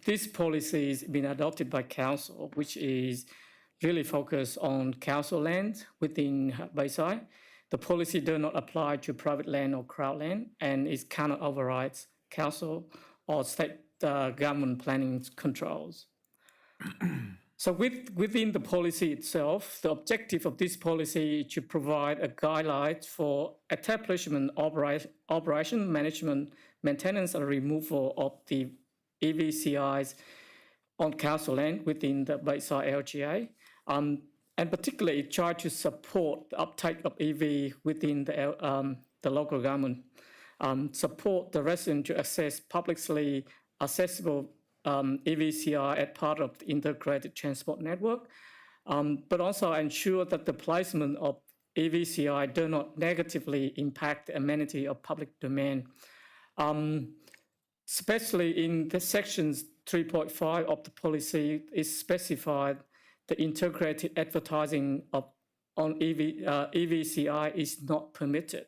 this policy has been adopted by council, which is really focused on council land within Bayside. The policy does not apply to private land or crowd land, and it cannot override council or state government planning controls. So within the policy itself, the objective of this policy is to provide a guideline for establishment, operation, management, maintenance, and removal of the EVCIs on council land within the Bayside LGA. And particularly try to support the uptake of EV within the local government, support the resident to access publicly accessible EVCI as part of the integrated transport network, but also ensure that the placement of EVCI do not negatively impact the amenity of public domain. Especially in the sections 3.5 of the policy is specified the integrated advertising on EVCI is not permitted.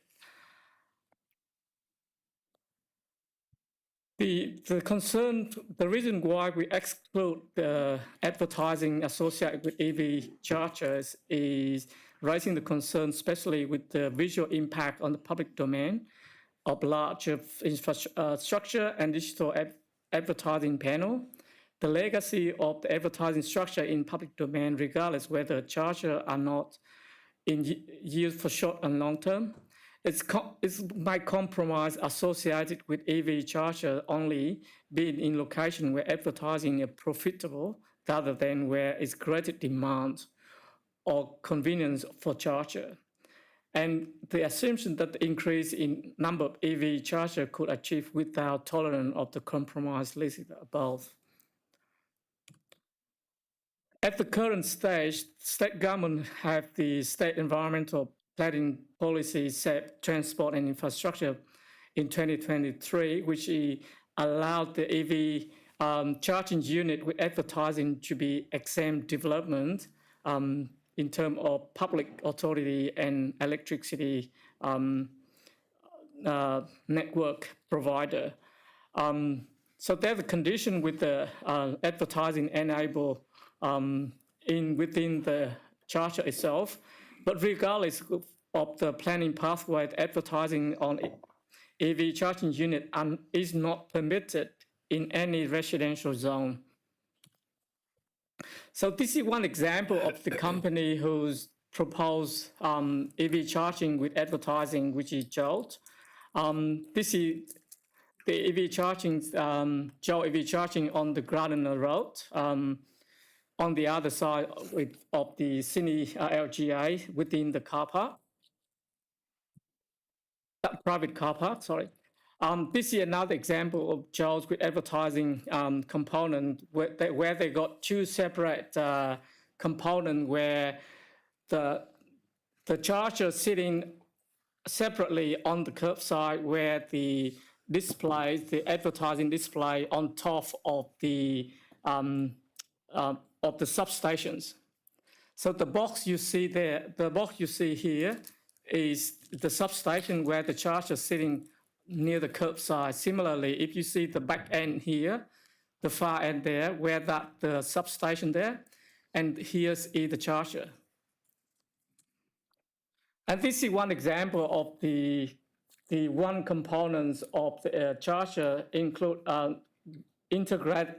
The reason why we exclude the advertising associated with EV chargers is raising the concern, especially with the visual impact on the public domain of larger infrastructure and digital advertising panel. The legacy of the advertising structure in public domain, regardless whether chargers are not in use for short and long term, it's by compromise associated with EV charger only being in location where advertising is profitable rather than where it's greater demand or convenience for charger. And the assumption that the increase in number of EV charger could achieve without tolerance of the compromise listed above. At the current stage, state government have the state environmental planning policy set transport and infrastructure in 2023, which allowed the EV charging unit with advertising to be exempt development in terms of public authority and electricity network provider. So there's a condition with the advertising enable within the charter itself, but regardless of the planning pathway, advertising on EV charging unit is not permitted in any residential zone. So this is one example of the company who's proposed EV charging with advertising, which is Jolt. This is the EV charging, Jolt EV charging on the Gardiner Road. On the other side of the Sydney LGA within the car park, private car park, sorry. This is another example of Joel's with advertising component where they got two separate components where the charger sitting separately on the curbside where the advertising display on top of the substations. So the box you see there, the box you see here is the substation where the charger is sitting near the curbside. Similarly, if you see the back end here, the far end there, where the substation there, and here's the charger. And this is one example of the one components of the charger integrate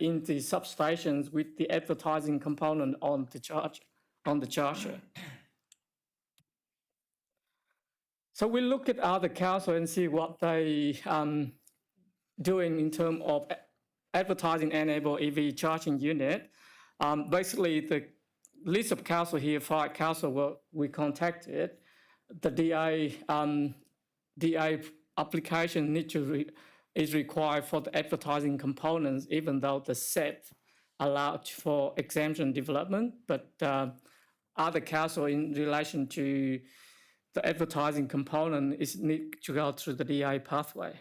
in the substations with the advertising component on the charger. So we look at other council and see what they doing in terms of advertising enable EV charging unit. Basically, the list of council here, 5 council we contacted, the DA application is required for the advertising components, even though the set allowed for exemption development, but other council in relation to the advertising component is need to go through the DA pathway.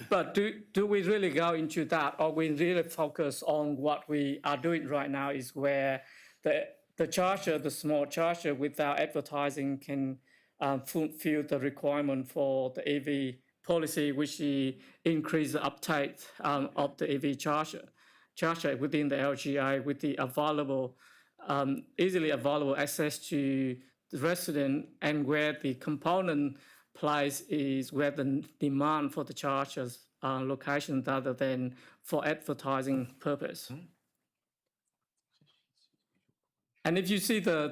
But do we really go into that, or we really focus on what we are doing right now is where the charger, the small charger without advertising can fulfill the requirement for the EV policy, which increase the uptake of the EV charger within the LGA with the easily available access to the resident, and where the component place is where the demand for the chargers location rather than for advertising purpose. And if you see the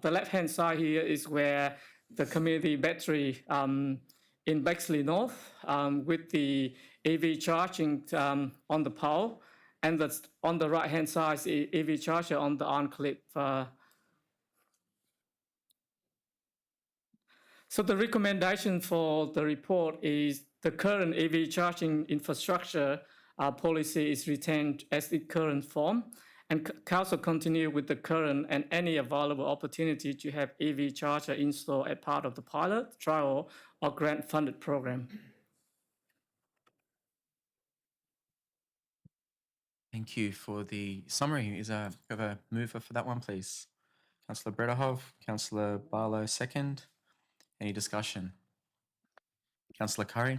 left-hand side here is where the community battery in Bexley North with the EV charging on the pole, and that's on the right-hand side is EV charger on the on-clip. So the recommendation for the report is the current EV charging infrastructure policy is retained as the current form, and council continue with the current and any available opportunity to have EV charger installed as part of the pilot, trial, or grant-funded program. Thank you for the summary. Is a mover for that one, please? Councillor Bredahov, Councillor Barlow, second. Any discussion? Councillor Curry?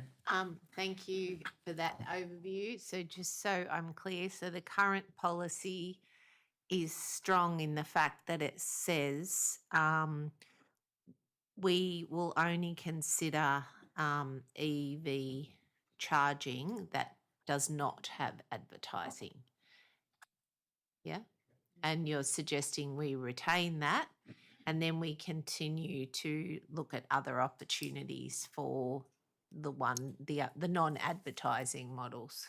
Thank you for that overview. So just so I'm clear, so the current policy is strong in the fact that it says we will only consider EV charging that does not have advertising. Yeah? And you're suggesting we retain that, and then we continue to look at other opportunities for the non-advertising models.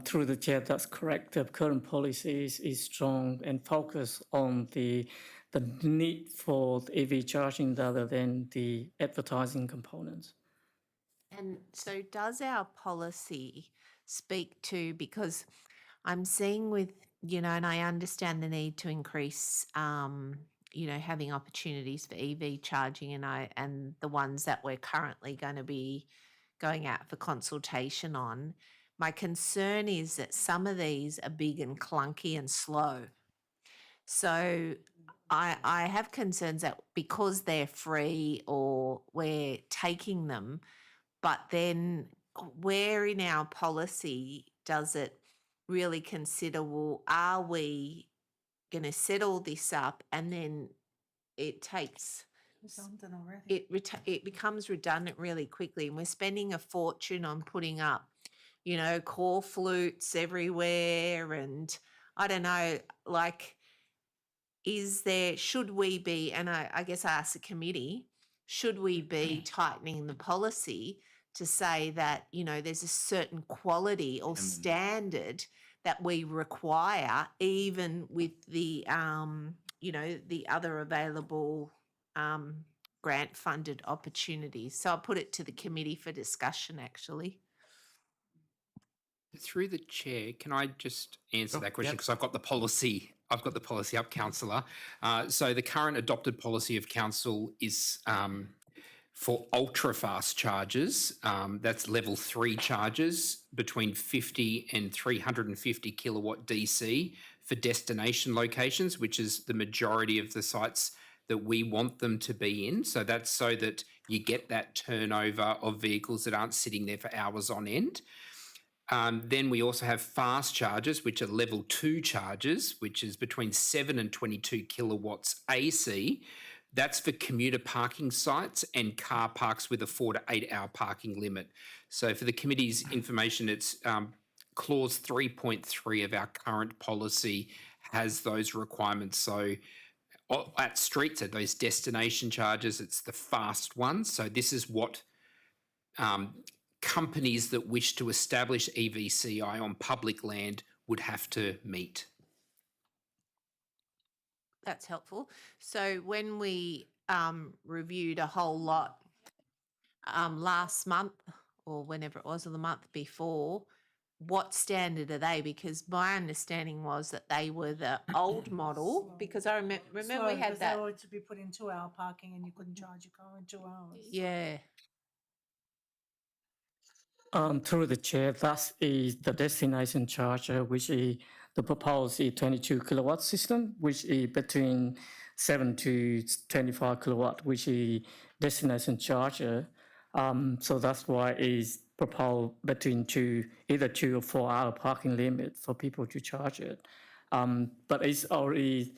Through the chair, that's correct. The current policy is strong and focused on the need for the EV charging rather than the advertising components. And so does our policy speak to, because I'm seeing with, and I understand the need to increase, having opportunities for EV charging, and the ones that we're currently going to be going out for consultation on. My concern is that some of these are big and clunky and slow. So I have concerns that because they're free or we're taking them, but then where in our policy does it really consider, well, are we going to set all this up and then it takes Something already. it becomes redundant really quickly, and we're spending a fortune on putting up, call flutes everywhere, and I don't know, like, should we be, and I guess I ask the committee, should we be tightening the policy to say that, there's a certain quality or standard that we require, even with the, the other available grant funded opportunities? So I'll put it to the committee for discussion, actually. Through the chair, can I just answer that question? Because I've got the policy up, councillor. So the current adopted policy of council is for ultra fast charges. That's level 3 charges between 50 and 350 kilowatt DC for destination locations, which is the majority of the sites that we want them to be in. So that's so that you get that turnover of vehicles that aren't sitting there for hours on end. Then we also have fast charges, which are level 2 charges, which is between 7 and 22 kilowatts AC. That's for commuter parking sites and car parks with a 4 to 8 hour parking limit. So for the committee's information, it's clause 3.3 of our current policy has those requirements. So at streets, at those destination charges, it's the fast ones. So this is what companies that wish to establish EVCI on public land would have to meet. That's helpful. So when we reviewed a whole lot last month, or whenever it was, or the month before, what standard are they? Because my understanding was that they were the old model, because I remember we had that. They were to be put in 2 hour parking and you couldn't charge your car in 2 hours. Yeah. Through the chair, that is the destination charger, which is the proposed 22 kilowatt system, which is between 7 to 25 kilowatt, which is destination charger. So that's why it's proposed between either 2 or 4 hour parking limit for people to charge it. But it's already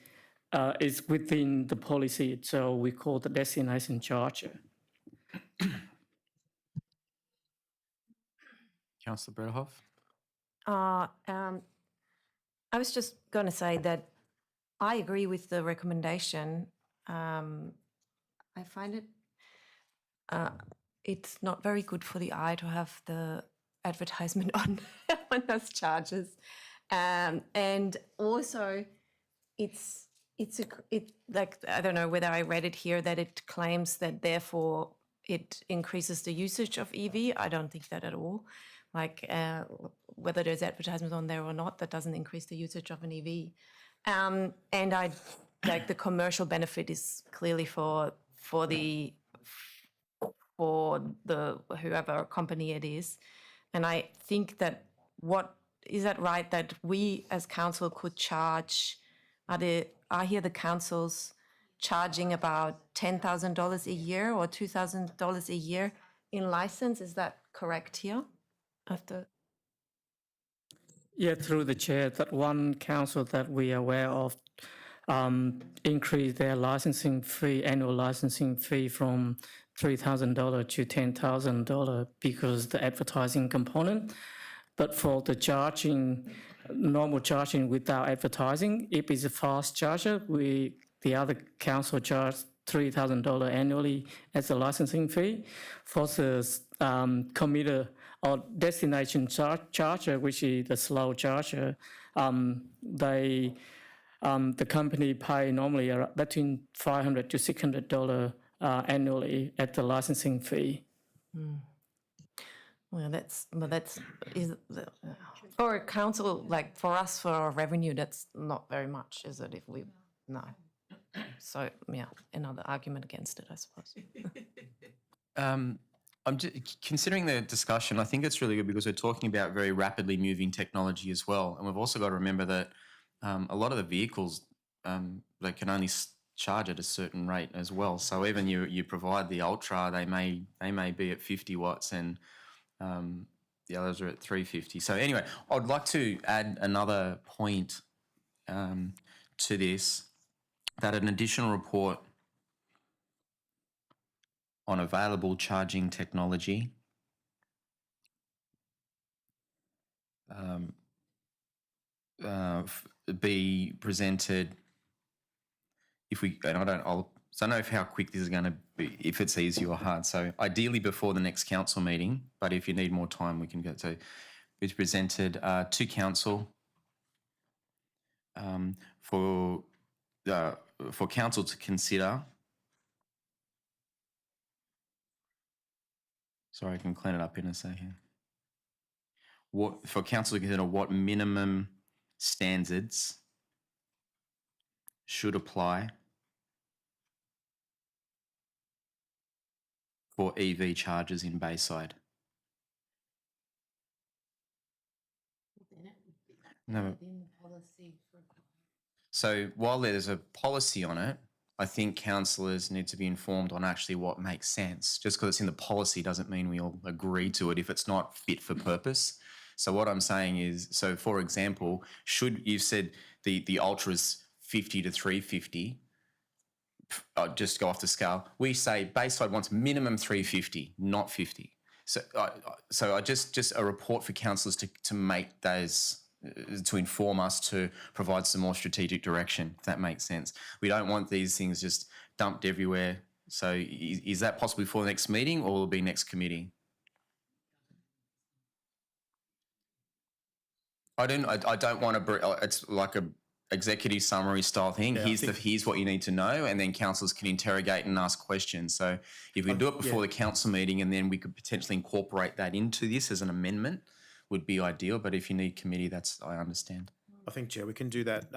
it's within the policy, so we call the destination charger. Councillor Brederhoff? I was just going to say that I agree with the recommendation. I find it it's not very good for the eye to have the advertisement on those charges, and also it's like, I don't know whether I read it here that it claims that therefore it increases the usage of EV. I don't think that at all. Like whether there's advertisements on there or not, that doesn't increase the usage of an EV. And I like the commercial benefit is clearly for the whoever company it is. And I think that is that right that we as council could charge, are here the councils charging about $10,000 a year or $2,000 a year in license? Is that correct here? Yeah, through the chair, that one council that we are aware of increased their annual licensing fee from $3,000 to $10,000 because the advertising component. But for the normal charging without advertising, if it's a fast charger, the other council charged $3,000 annually as a licensing fee. For the commuter or destination charger, which is the slow charger, the company pay normally between $500 to $600 annually at the licensing fee. Well, that's for a council, like for us, for our revenue, that's not very much, is it? No. So yeah, another argument against it, I suppose. I'm just considering the discussion. I think it's really good because we're talking about very rapidly moving technology as well, and we've also got to remember that a lot of the vehicles they can only charge at a certain rate as well. So even you provide the Ultra, they may be at 50 watts, and The others are at 350. So anyway, I'd like to add another point to this, that an additional report on available charging technology be presented if we, and I don't know how quick this is going to be, if it's easy or hard. So ideally before the next council meeting, but if you need more time, we can go to, it's presented to council for council to consider. Sorry, I can clean it up in a second. For council to consider what minimum standards should apply for EV chargers in Bayside. No. So while there's a policy on it, I think councillors need to be informed on actually what makes sense. Just because it's in the policy doesn't mean we all agree to it if it's not fit for purpose. So what I'm saying is, so for example, you've said the Ultra's 50 to 350, I'll just go off the scale. We say Bayside wants minimum 350, not 50. So I just a report for councillors to make those, to inform us, to provide some more strategic direction, if that makes sense. We don't want these things just dumped everywhere. So is that possible before the next meeting, or will it be next committee? I don't want to, it's like a executive summary style thing. Yeah, Here's what you need to know, and then councillors can interrogate and ask questions. So if we do it before the council meeting, and then we could potentially incorporate that into this as an amendment, would be ideal. But if you need committee, I understand. I think, Chair, we can do that,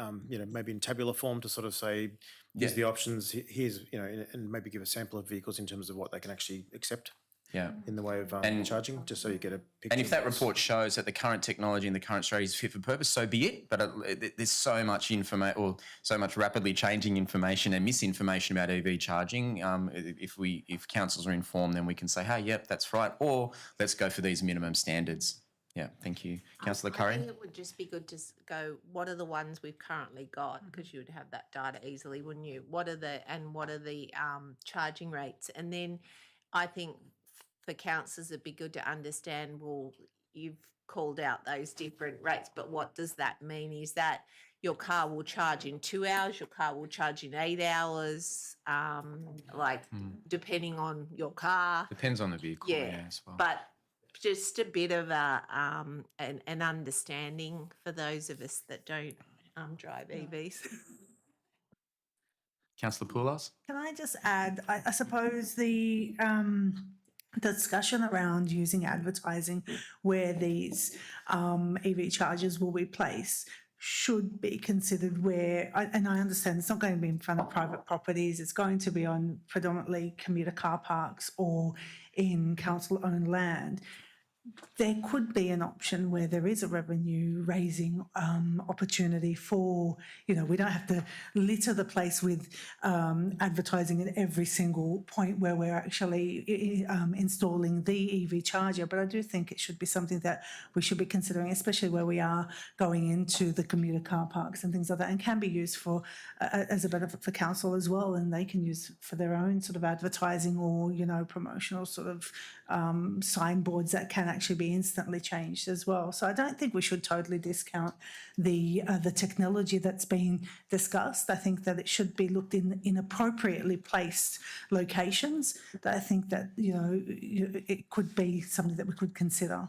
maybe in tabular form to sort of say, here's the options, here's, and maybe give a sample of vehicles in terms of what they can actually accept. Yeah. In the way of charging, just so you get a picture. And if that report shows that the current technology and the current strategy is fit for purpose, so be it. But there's so much information, or so much rapidly changing information and misinformation about EV charging. If councils are informed, then we can say, hey, yep, that's right. Or let's go for these minimum standards. Yeah, thank you. Councillor Curry? I think it would just be good to go, what are the ones we've currently got? Because you would have that data easily, wouldn't you? What are the charging rates? And then I think for councillors, it'd be good to understand, well, you've called out those different rates, but what does that mean? Is that your car will charge in 2 hours, your car will charge in 8 hours, depending on your car? Depends on the vehicle, yeah, as well. But just a bit of an understanding for those of us that don't drive EVs. Councillor Poulos? Can I just add, I suppose the discussion around using advertising where these EV chargers will be placed should be considered where, and I understand it's not going to be in front of private properties, it's going to be on predominantly commuter car parks or in council-owned land. There could be an option where there is a revenue raising opportunity for, we don't have to litter the place with advertising at every single point where we're actually installing the EV charger. But I do think it should be something that we should be considering, especially where we are going into the commuter car parks and things like that, and can be used for as a benefit for council as well, and they can use for their own sort of advertising or, promotional sort of signboards that can actually be instantly changed as well. So I don't think we should totally discount the technology that's been discussed. I think that it should be looked in appropriately placed locations. That I think that it could be something that we could consider.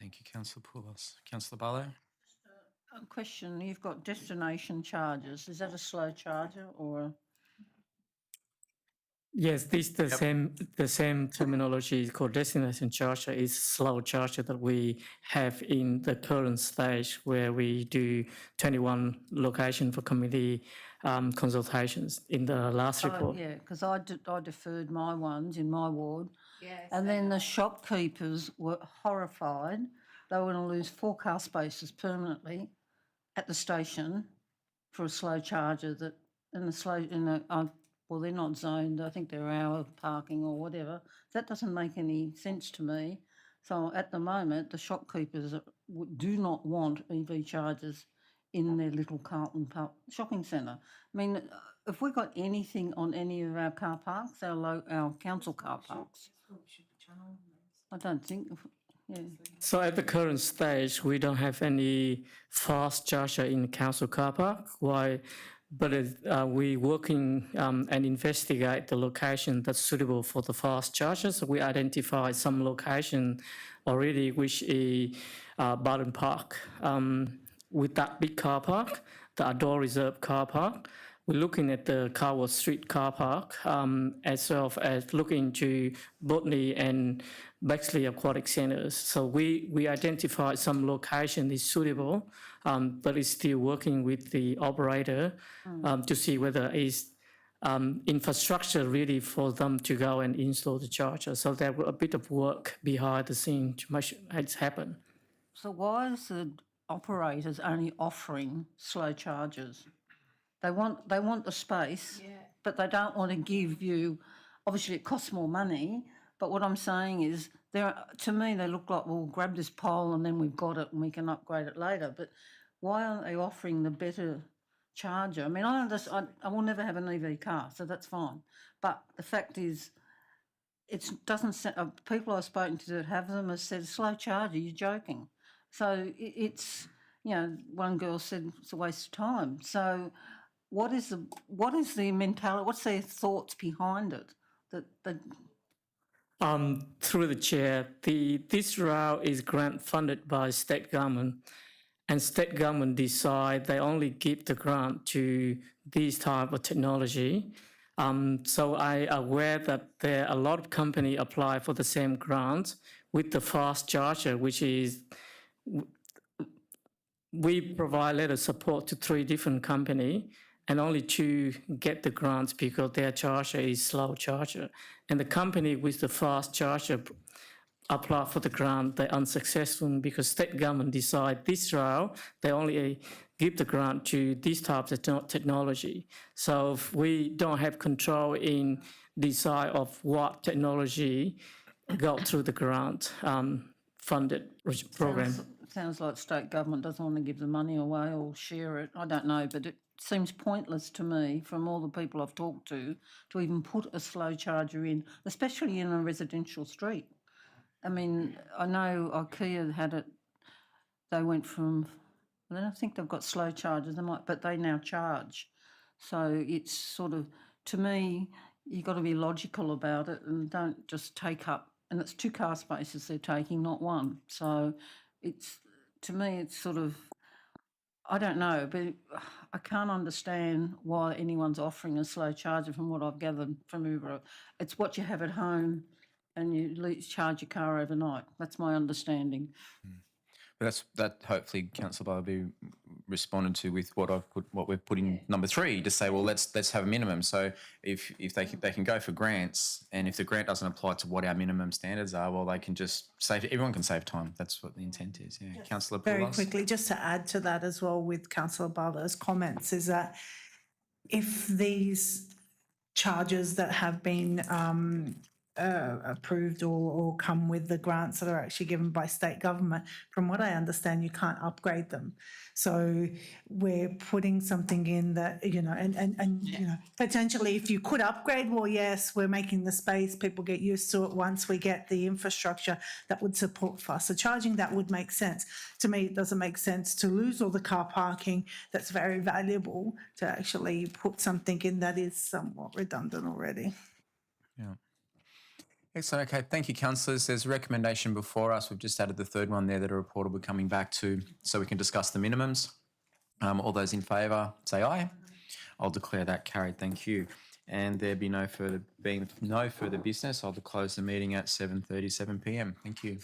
Thank you, Councillor Poulos. Councillor Barlow? A question, you've got destination charges. Is that a slow charger or? Yes, this the same terminology called destination charger is slow charger that we have in the current stage where we do 21 location for committee consultations in the last report. Yeah, because I deferred my ones in my ward. Yes. And then the shopkeepers were horrified. They were going to lose 4 car spaces permanently at the station for a slow charger I've well, they're not zoned, I think they're hour parking or whatever. That doesn't make any sense to me. So at the moment, the shopkeepers do not want EV chargers in their little Carlton Park shopping centre. I mean, if we got anything on any of our car parks, our council car parks, I don't think, yeah. So at the current stage, we don't have any fast charger in the council car park. Why? But we working and investigate the location that's suitable for the fast chargers. So we identify some location already, which is Barton Park. With that big car park, the outdoor reserve car park, we're looking at the Carwell Street car park, as well as looking to Botany and Bexley Aquatic Centres. So we identified some location is suitable, but it's still working with the operator to see whether it's infrastructure ready for them to go and install the charger. So there was a bit of work behind the scene to make it happen. So why is the operators only offering slow chargers? They want the space, but they don't want to give you. Obviously, it costs more money. But what I'm saying is, to me, they look like, we'll grab this pole and then we've got it and we can upgrade it later. But why aren't they offering the better charger? I mean, I will never have an EV car, so that's fine. But the fact is, it doesn't. People I've spoken to that have them have said, slow charger, you're joking. So it's, one girl said it's a waste of time. So what is the mentality? What's their thoughts behind it? Through the chair, this route is grant funded by state government, and state government decide they only give the grant to this type of technology. So I aware that there are a lot of companies apply for the same grant with the fast charger, which is we provide letter support to 3 different companies, and only 2 get the grants because their charger is slow charger. And the company with the fast charger apply for the grant, they're unsuccessful because state government decide this route, they only give the grant to these types of technology. So if we don't have control in decide of what technology go through the grant funded program. Sounds like state government doesn't want to give the money away or share it. I don't know, but it seems pointless to me from all the people I've talked to even put a slow charger in, especially in a residential street. I mean, I know IKEA had it, they went from, I don't think they've got slow chargers, but they now charge. So it's sort of, to me, you've got to be logical about it and don't just take up, and it's 2 car spaces they're taking, not 1. So it's, to me, it's sort of, I don't know, but I can't understand why anyone's offering a slow charger from what I've gathered from Uber. It's what you have at home and you charge your car overnight. That's my understanding. But that hopefully Councillor Barbie responded to with what we've put in number 3 to say, well, let's have a minimum. So if they can go for grants, and if the grant doesn't apply to what our minimum standards are, well, they can just save. Everyone can save time. That's what the intent is. Yeah, yes. Councillor Very Poulos. quickly, just to add to that as well with Councillor Barlow's comments, is that if these charges that have been approved or come with the grants that are actually given by state government, from what I understand, you can't upgrade them. So we're putting something in that, and potentially if you could upgrade, well, yes, we're making the space, people get used to it. Once we get the infrastructure that would support faster charging, that would make sense. To me, it doesn't make sense to lose all the car parking that's very valuable to actually put something in that is somewhat redundant already. Yeah. Excellent. Okay. Thank you, councillors. There's a recommendation before us. We've just added the 3rd one there that a reporter will be coming back to so we can discuss the minimums. All those in favour, say aye. I'll declare that carried. Thank you. And there being no further business, I'll close the meeting at 7:37 p.m. Thank you.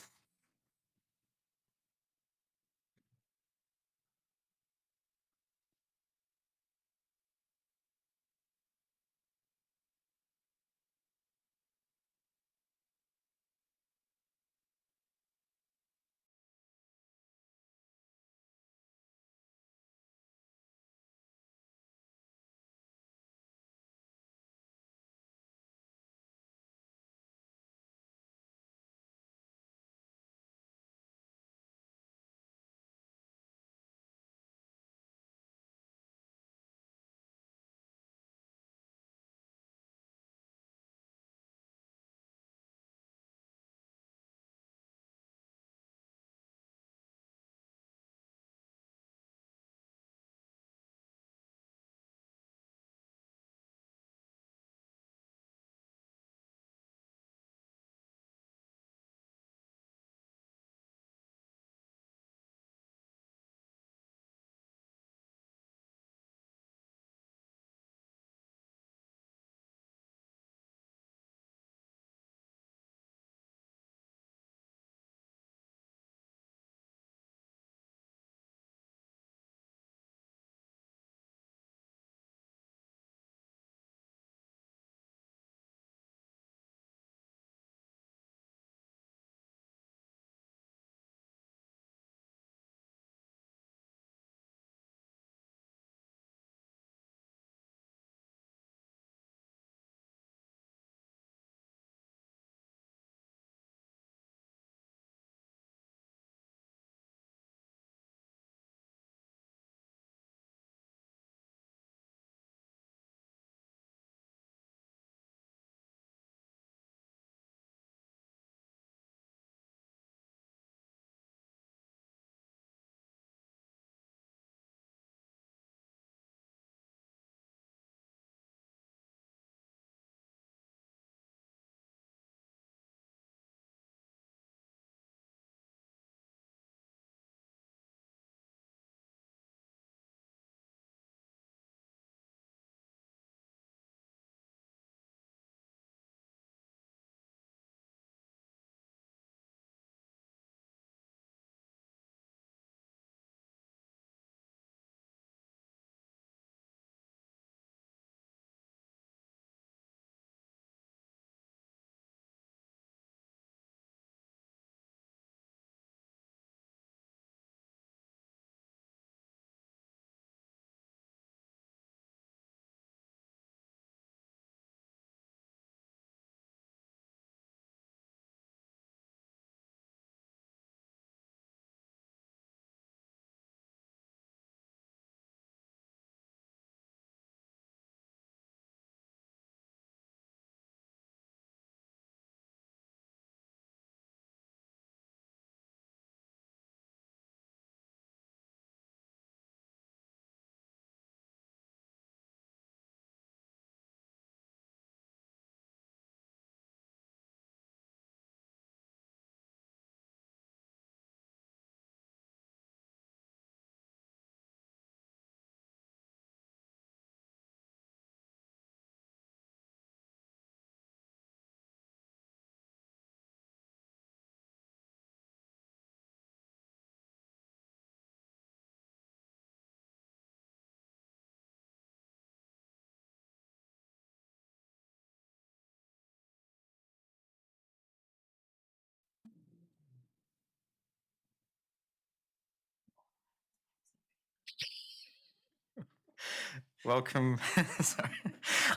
Welcome, sorry.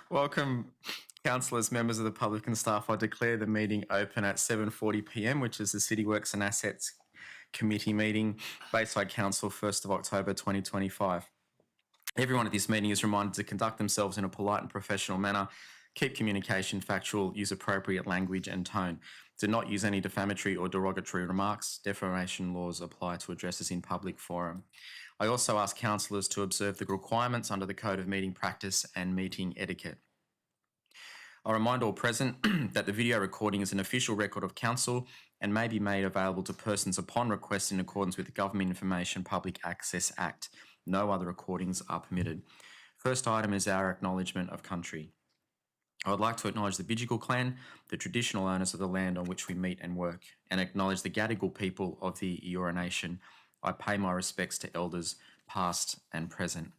Welcome, councillors, members of the public and staff. I declare the meeting open at 7:40 p.m, which is the City Works and Assets Committee meeting, Bayside Council, 1st of October 2025. Everyone at this meeting is reminded to conduct themselves in a polite and professional manner, keep communication factual, use appropriate language and tone. Do not use any defamatory or derogatory remarks. Defamation laws apply to addresses in public forum. I also ask councillors to observe the requirements under the Code of Meeting Practice and Meeting Etiquette. I remind all present that the video recording is an official record of council and may be made available to persons upon request in accordance with the Government Information Public Access Act. No other recordings are permitted. First item is our acknowledgement of country. I would like to acknowledge the Bidjigal clan, the traditional owners of the land on which we meet and work, and acknowledge the Gadigal people of the Eora Nation. I pay my respects to elders past and present.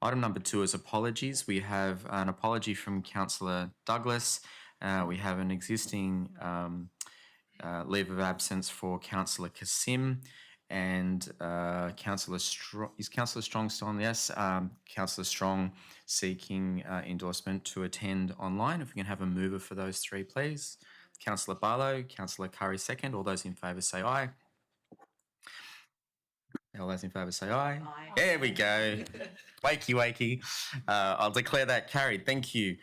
Item number 2 is apologies. We have an apology from Councillor Douglas. We have an existing leave of absence for Councillor Kasim, and Councillor Strong. Is Councillor Strong still on? Yes. Councillor Strong seeking endorsement to attend online. If we can have a mover for those 3, please. Councillor Barlow, Councillor Curry second. All those in favour say aye. All those in favour say aye. Aye. There we go. Wakey, wakey. I'll declare that carried. Thank you.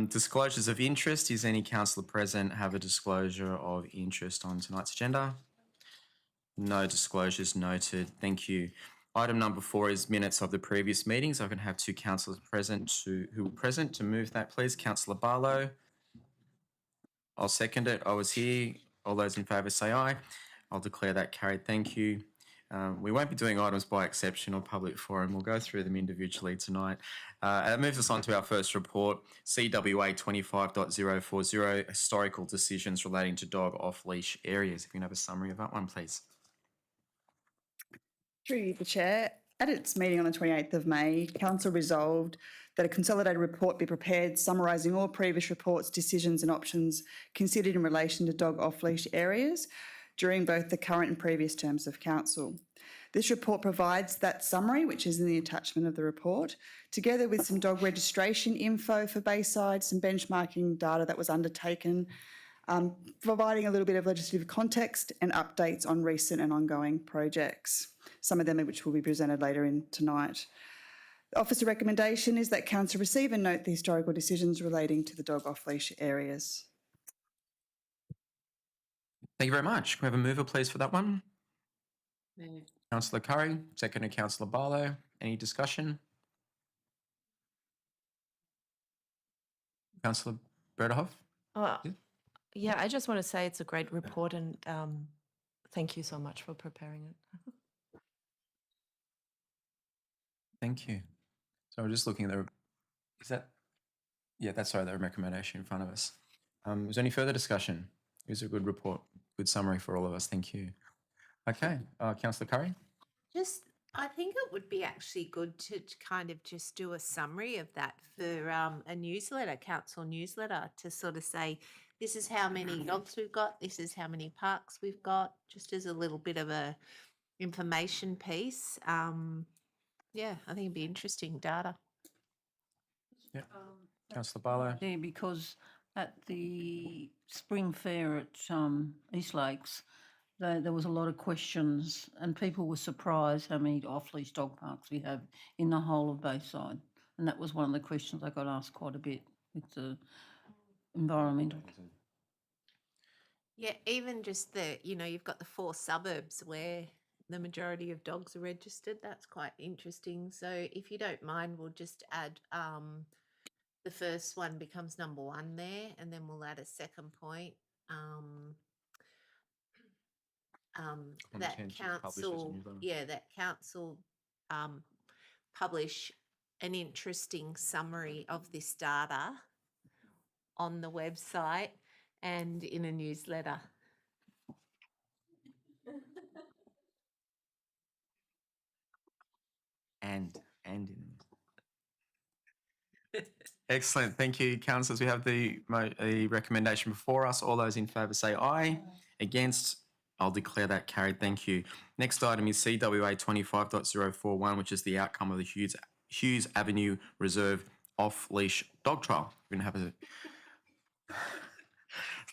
Disclosures of interest. Is any councillor present have a disclosure of interest on tonight's agenda? No disclosures noted. Thank you. Item number 4 is minutes of the previous meetings. I can have 2 councillors present who were present to move that, please. Councillor Barlow. I'll second it. I was here. All those in favour say aye. I'll declare that carried. Thank you. We won't be doing items by exception or public forum. We'll go through them individually tonight. And that moves us on to our first report, CWA 25.040, historical decisions relating to dog off-leash areas. If you can have a summary of that one, please. Through the Chair, at its meeting on the 28th of May, Council resolved that a consolidated report be prepared summarising all previous reports, decisions and options considered in relation to dog off-leash areas during both the current and previous terms of Council. This report provides that summary, which is in the attachment of the report, together with some dog registration info for Bayside, some benchmarking data that was undertaken, providing a little bit of legislative context and updates on recent and ongoing projects, some of them which will be presented later in tonight. The Officer recommendation is that Council receive and note the historical decisions relating to the dog off-leash areas. Thank you very much. Can we have a mover, please, for that one? Move. Councillor Curry, second Councillor Barlow. Any discussion? Councillor Berderhoff? Yeah, I just want to say it's a great report and thank you so much for preparing it. Thank you. So we're just looking at the, is that, yeah, that's sorry, the recommendation in front of us. Is there any further discussion? It was a good report, good summary for all of us. Thank you. Okay, Councillor Curry. I think it would be actually good to kind of just do a summary of that for a newsletter, council newsletter, to sort of say, this is how many dogs we've got, this is how many parks we've got, just as a little bit of a information piece. Yeah, I think it'd be interesting data. Yeah, Councillor Barlow. Yeah, because at the spring fair at East Lakes, there was a lot of questions and people were surprised how many off-leash dog parks we have in the whole of Bayside. And that was one of the questions I got asked quite a bit with the environmental. Yeah, even just you've got the 4 suburbs where the majority of dogs are registered. That's quite interesting. So if you don't mind, we'll just add the first one becomes number 1 there, and then we'll add a second point. That council publish an interesting summary of this data on the website and in a newsletter. And excellent. Thank you, councillors. We have the recommendation before us. All those in favour say aye. Against? I'll declare that carried. Thank you. Next item is CWA 25.041, which is the outcome of the Hughes Hughes Avenue Reserve off-leash dog trial. We're going to have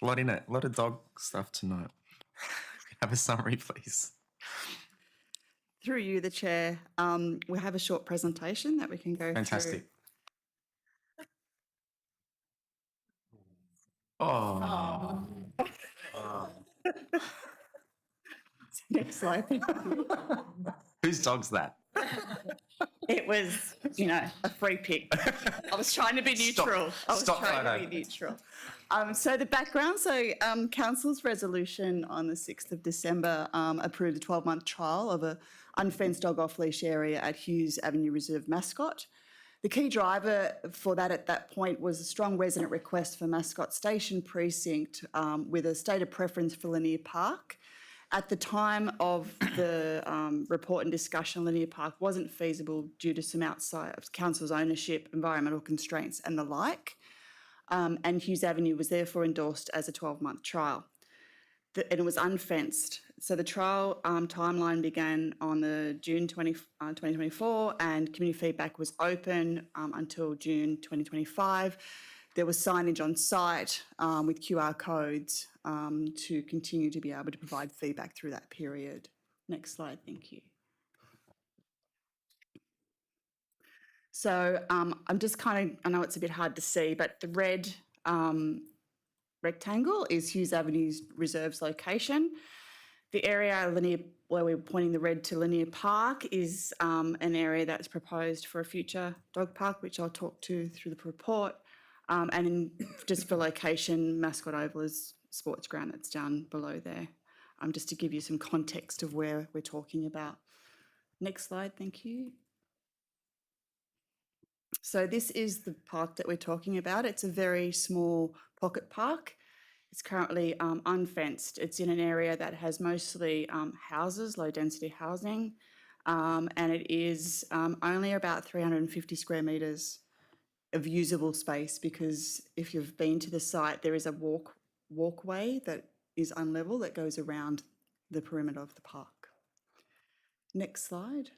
a lot in it, a lot of dog stuff tonight. Have a summary, please. Through you, the chair, we have a short presentation that we can go Fantastic. through. Oh. Next slide. Whose dog's that? It was, a free pick. I was trying to be neutral. Stop trying photo. to be neutral. So the background, Council's resolution on the 6th of December approved a 12-month trial of a unfenced dog off-leash area at Hughes Avenue Reserve Mascot. The key driver for that at that point was a strong resident request for Mascot Station Precinct with a stated preference for Linear Park. At the time of the report and discussion, Linear Park wasn't feasible due to some outside of council's ownership, environmental constraints and the like. And Hughes Avenue was therefore endorsed as a 12-month trial. And it was unfenced. So the trial timeline began on the June 2024 and community feedback was open until June 2025. There was signage on site with QR codes to continue to be able to provide feedback through that period. Next slide, thank you. So I'm just I know it's a bit hard to see, but the red rectangle is Hughes Avenue's reserves location. The area where we're pointing the red to Linear Park is an area that's proposed for a future dog park, which I'll talk to through the report. Just for location, Mascot Oval is sports ground that's down below there, just to give you some context of where we're talking about. Next slide, thank you. So this is the park that we're talking about. It's a very small pocket park. It's currently unfenced. It's in an area that has mostly houses, low density housing, and it is only about 350 square metres of usable space, because if you've been to the site, there is a walkway that is unlevel that goes around the perimeter of the park. Next slide.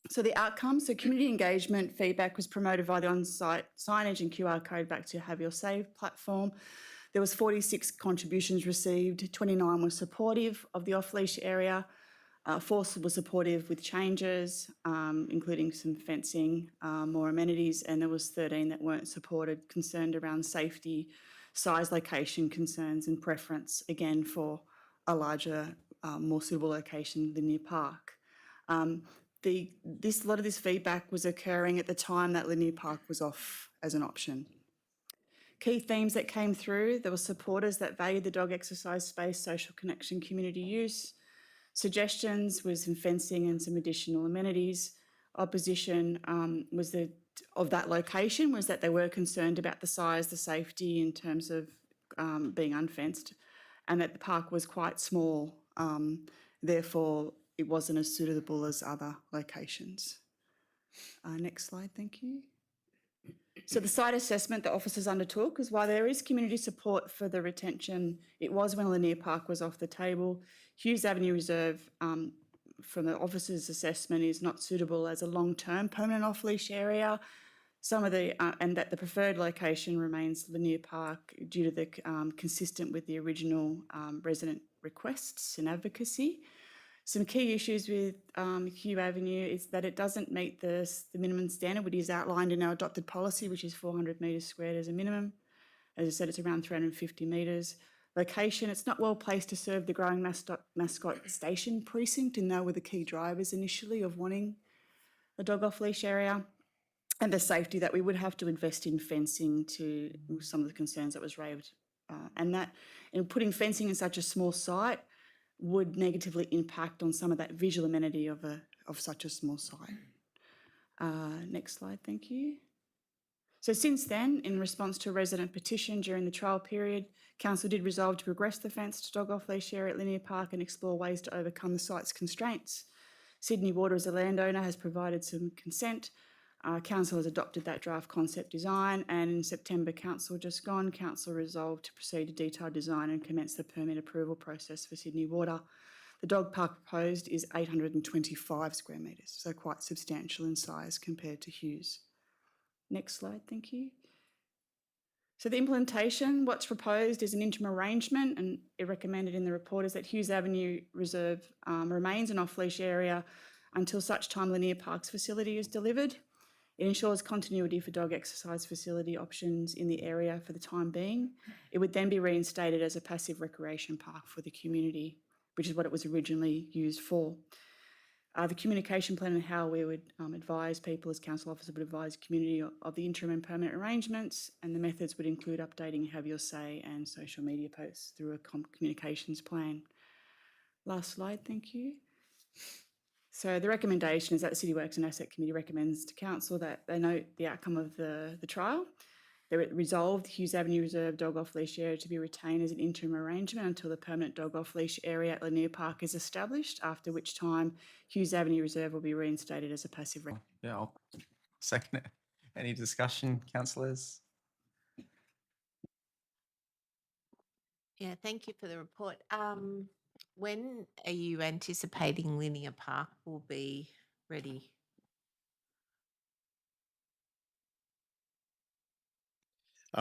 So the outcomes, community engagement feedback was promoted via the on-site signage and QR code back to Have Your Save platform. There was 46 contributions received, 29 were supportive of the off-leash area, 4 were supportive with changes, including some fencing, more amenities, and there was 13 that weren't supported, concerned around safety, size, location concerns and preference, again for a larger, more suitable location, Linear Park. A lot of this feedback was occurring at the time that Linear Park was off as an option. Key themes that came through, there were supporters that valued the dog exercise space, social connection, community use. Suggestions was some fencing and some additional amenities. Opposition of that location was that they were concerned about the size, the safety in terms of being unfenced, and that the park was quite small, therefore it wasn't as suitable as other locations. Next slide, thank you. So the site assessment that officers undertook is while there is community support for the retention, it was when Linear Park was off the table. Hughes Avenue Reserve, from the officers' assessment, is not suitable as a long-term permanent off-leash area. And that the preferred location remains Linear Park due to the consistent with the original resident requests and advocacy. Some key issues with Hughes Avenue is that it doesn't meet the minimum standard, which is outlined in our adopted policy, which is 400 metres squared as a minimum. As I said, it's around 350 metres. Location, it's not well placed to serve the growing Mascot Station Precinct, and they were the key drivers initially of wanting a dog off-leash area. And the safety, that we would have to invest in fencing to some of the concerns that was raised. And that in putting fencing in such a small site would negatively impact on some of that visual amenity of such a small site. Next slide, thank you. So since then, in response to a resident petition during the trial period, Council did resolve to progress the fenced dog off-leash area at Linear Park and explore ways to overcome the site's constraints. Sydney Water, as a landowner, has provided some consent. Council has adopted that draft concept design, and in September, Council resolved to proceed to detailed design and commence the permit approval process for Sydney Water. The dog park proposed is 825 square metres, so quite substantial in size compared to Hughes. Next slide, thank you. So the implementation, what's proposed is an interim arrangement, and it recommended in the report is that Hughes Avenue Reserve remains an off-leash area until such time Linear Park's facility is delivered. It ensures continuity for dog exercise facility options in the area for the time being. It would then be reinstated as a passive recreation park for the community, which is what it was originally used for. The communication plan and how we would advise people as council officer would advise community of the interim and permanent arrangements, and the methods would include updating Have Your Say and social media posts through a communications plan. Last slide, thank you. So the recommendation is that the City Works and Asset Committee recommends to council that they note the outcome of the trial. They resolved Hughes Avenue Reserve dog off-leash area to be retained as an interim arrangement until the permanent dog off-leash area at Lanier Park is established, after which time Hughes Avenue Reserve will be reinstated as a passive. Yeah, I'll second it. Any discussion, councillors? Yeah, thank you for the report. When are you anticipating Linear Park will be ready?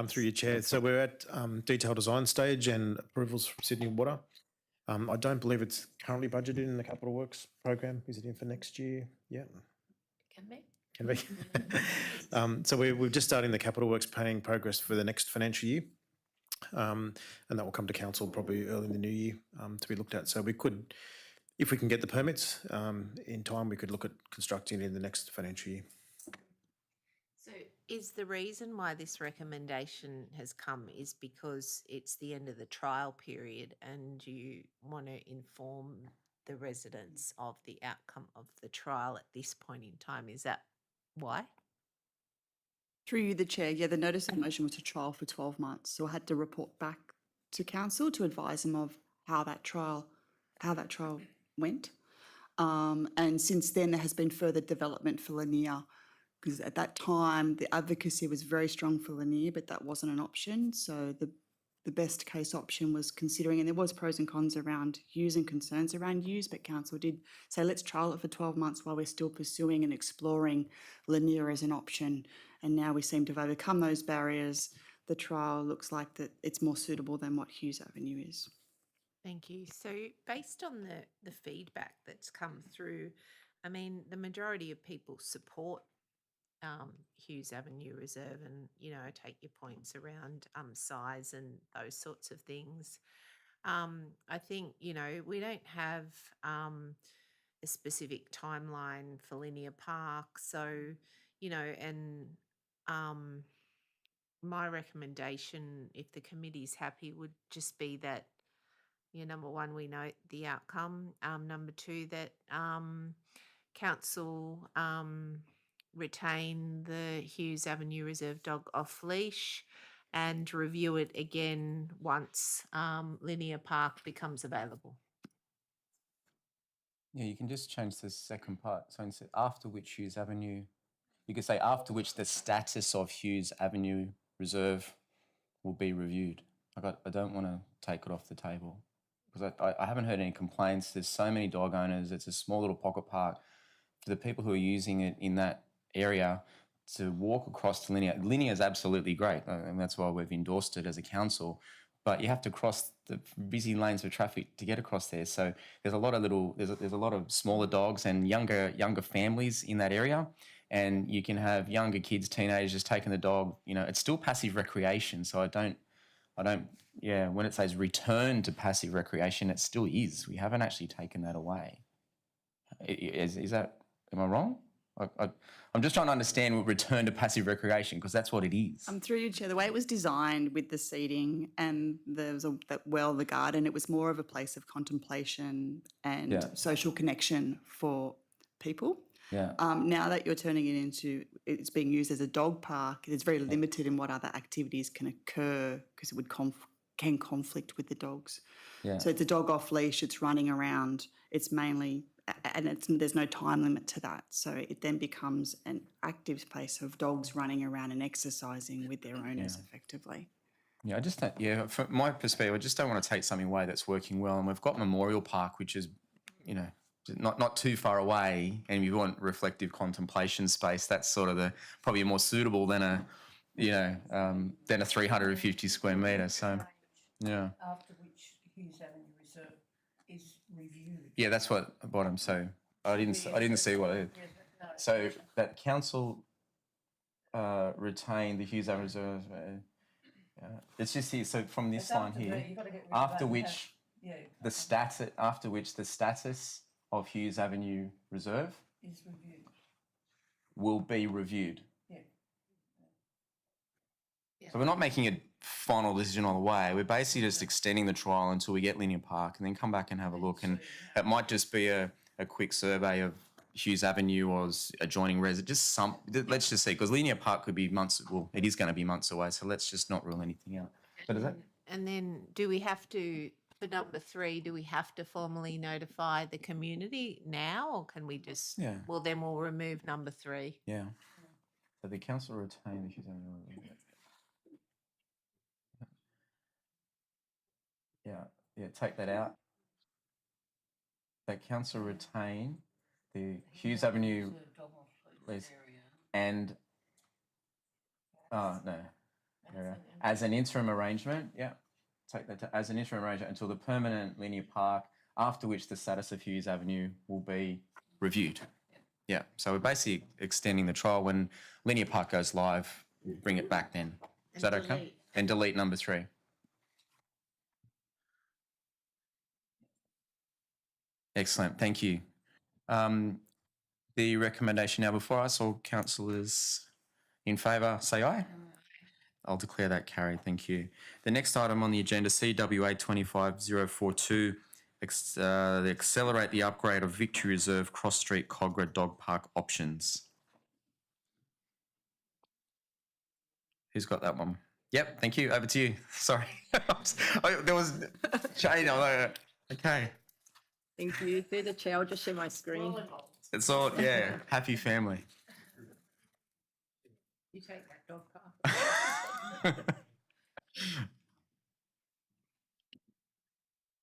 Through your chair. So we're at detailed design stage and approvals from Sydney Water. I don't believe it's currently budgeted in the capital works program. Is it in for next year? Yeah. Can be. Can be. So we're just starting the capital works planning progress for the next financial year. And that will come to council probably early in the new year to be looked at. So we could, if we can get the permits in time, we could look at constructing it in the next financial year. So is the reason why this recommendation has come is because it's the end of the trial period and you want to inform the residents of the outcome of the trial at this point in time? Is that why? Through you, the chair, yeah, the notice of motion was to trial for 12 months. So I had to report back to council to advise them of how that trial went. And since then, there has been further development for Lanier, because at that time, the advocacy was very strong for Lanier, but that wasn't an option. So the best case option was considering, and there was pros and cons around use and concerns around use, but council did say, let's trial it for 12 months while we're still pursuing and exploring Lanier as an option. And now we seem to have overcome those barriers. The trial looks like that it's more suitable than what Hughes Avenue is. Thank you. So based on the feedback that's come through, I mean, the majority of people support Hughes Avenue Reserve, and I take your points around size and those sorts of things. I think we don't have a specific timeline for Linear Park, so and my recommendation, if the committee's happy, would just be that number one, we note the outcome. Number two, that council retain the Hughes Avenue Reserve dog off leash and review it again once Linear Park becomes available. Yeah, you can just change the second part. So instead, after which Hughes Avenue, you could say after which the status of Hughes Avenue Reserve will be reviewed. I don't want to take it off the table because I haven't heard any complaints. There's so many dog owners. It's a small little pocket park. For the people who are using it in that area, to walk across to Linear. Linear is absolutely great, and that's why we've endorsed it as a council. But you have to cross the busy lanes of traffic to get across there. So there's a lot of there's a lot of smaller dogs and younger families in that area, and you can have younger kids, teenagers taking the dog. It's still passive recreation. So I don't. Yeah, when it says return to passive recreation, it still is. We haven't actually taken that away. Is that? Am I wrong? I'm just trying to understand return to passive recreation because that's what it is. Through you, Chair, the way it was designed with the seating and there was the garden, it was more of a place of contemplation and social connection for people. Yeah. Now that you're turning it into, it's being used as a dog park, it's very limited in what other activities can occur because it would can conflict with the dogs. Yeah. So it's a dog off leash, it's running around, it's mainly, and there's no time limit to that. So it then becomes an active place of dogs running around and exercising with their owners effectively. Yeah, I just don't, from my perspective, I just don't want to take something away that's working well. And we've got Memorial Park, which is not too far away, and you want reflective contemplation space, that's sort of probably more suitable than a 350 square metre. So, yeah. After which Hughes Avenue Reserve is reviewed. Yeah, that's what bottom. So I didn't see what it is. So that council retain the Hughes Avenue Reserve. It's just here. So from this line here, after which the status of Hughes Avenue Reserve is reviewed. will be reviewed. Yeah. So we're not making a final decision on the way. We're basically just extending the trial until we get Linear Park, and then come back and have a look. And it might just be a quick survey of Hughes Avenue or adjoining let's just see, because Linear Park could be months. Well, it is going to be months away, so let's just not rule anything out. But is that? And then do we have to, for number 3, do we have to formally notify the community now, or can we just, well, then we'll remove number 3. Yeah. So the council retain the Hughes Avenue. Yeah, take that out. The council retain the Hughes Avenue lease and as an interim arrangement. Yeah, take that as an interim arrangement until the permanent Linear Park, after which the status of Hughes Avenue will be reviewed. Yeah, so we're basically extending the trial. When Linear Park goes live, we'll bring it back then. Is that okay? And delete number 3. Excellent, thank you. The recommendation now before us, all councillors in favour say aye. I'll declare that carried, thank you. The next item on the agenda, CWA 25042, accelerate the upgrade of Victory Reserve Cross Street Cogra Dog Park options. Who's got that one? Yep, thank you, over to you. Sorry, there was Jane, okay. Thank you. Through the chair, I'll just share my screen. It's all, happy family. You take that dog car.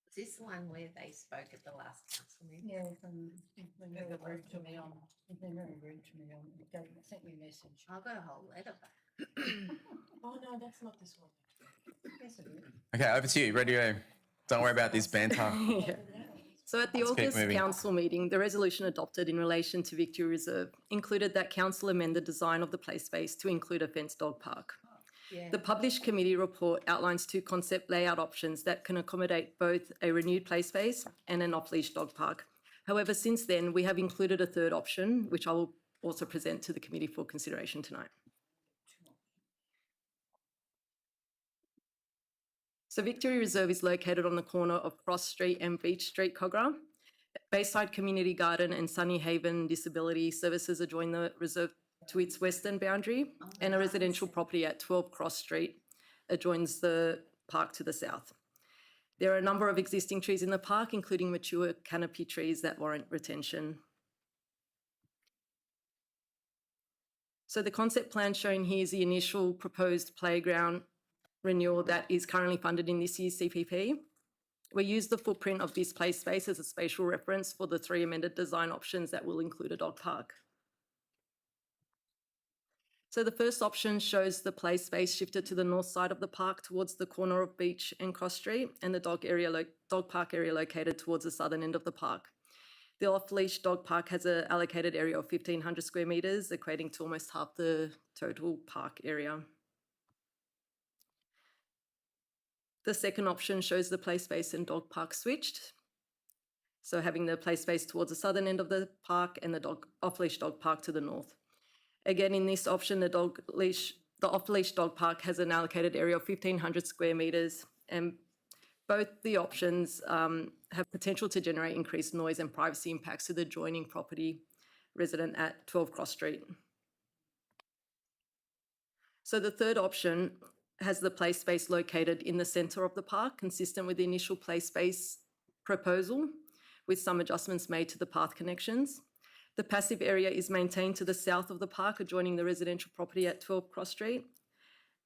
Is this the one where they spoke at the last council meeting? Yeah, when they were rude to me they're very rude to me sent me a message. I've got a whole letter back. Oh no, that's not this one. Yes, it is. Okay, over to you, ready to go. Don't worry about this banter. So at the August council meeting, the resolution adopted in relation to Victory Reserve included that council amend the design of the play space to include a fenced dog park. Yeah. The published committee report outlines 2 concept layout options that can accommodate both a renewed play space and an off-leash dog park. However, since then, we have included a 3rd option, which I will also present to the committee for consideration tonight. So Victory Reserve is located on the corner of Cross Street and Beach Street, Cogra. Bayside Community Garden and Sunny Haven Disability Services adjoin the reserve to its western boundary, and a residential property at 12 Cross Street adjoins the park to the south. There are a number of existing trees in the park, including mature canopy trees that warrant retention. So the concept plan shown here is the initial proposed playground renewal that is currently funded in this year's CPP. We use the footprint of this play space as a spatial reference for the 3 amended design options that will include a dog park. So the first option shows the play space shifted to the north side of the park towards the corner of Beach and Cross Street, and the dog park area located towards the southern end of the park. The off-leash dog park has an allocated area of 1,500 square metres, equating to almost half the total park area. The second option shows the play space and dog park switched. So having the play space towards the southern end of the park and the off-leash dog park to the north. Again, in this option, the off-leash dog park has an allocated area of 1,500 square metres, and both the options have potential to generate increased noise and privacy impacts to the adjoining property resident at 12 Cross Street. So the third option has the play space located in the centre of the park, consistent with the initial play space proposal, with some adjustments made to the path connections. The passive area is maintained to the south of the park, adjoining the residential property at 12 Cross Street,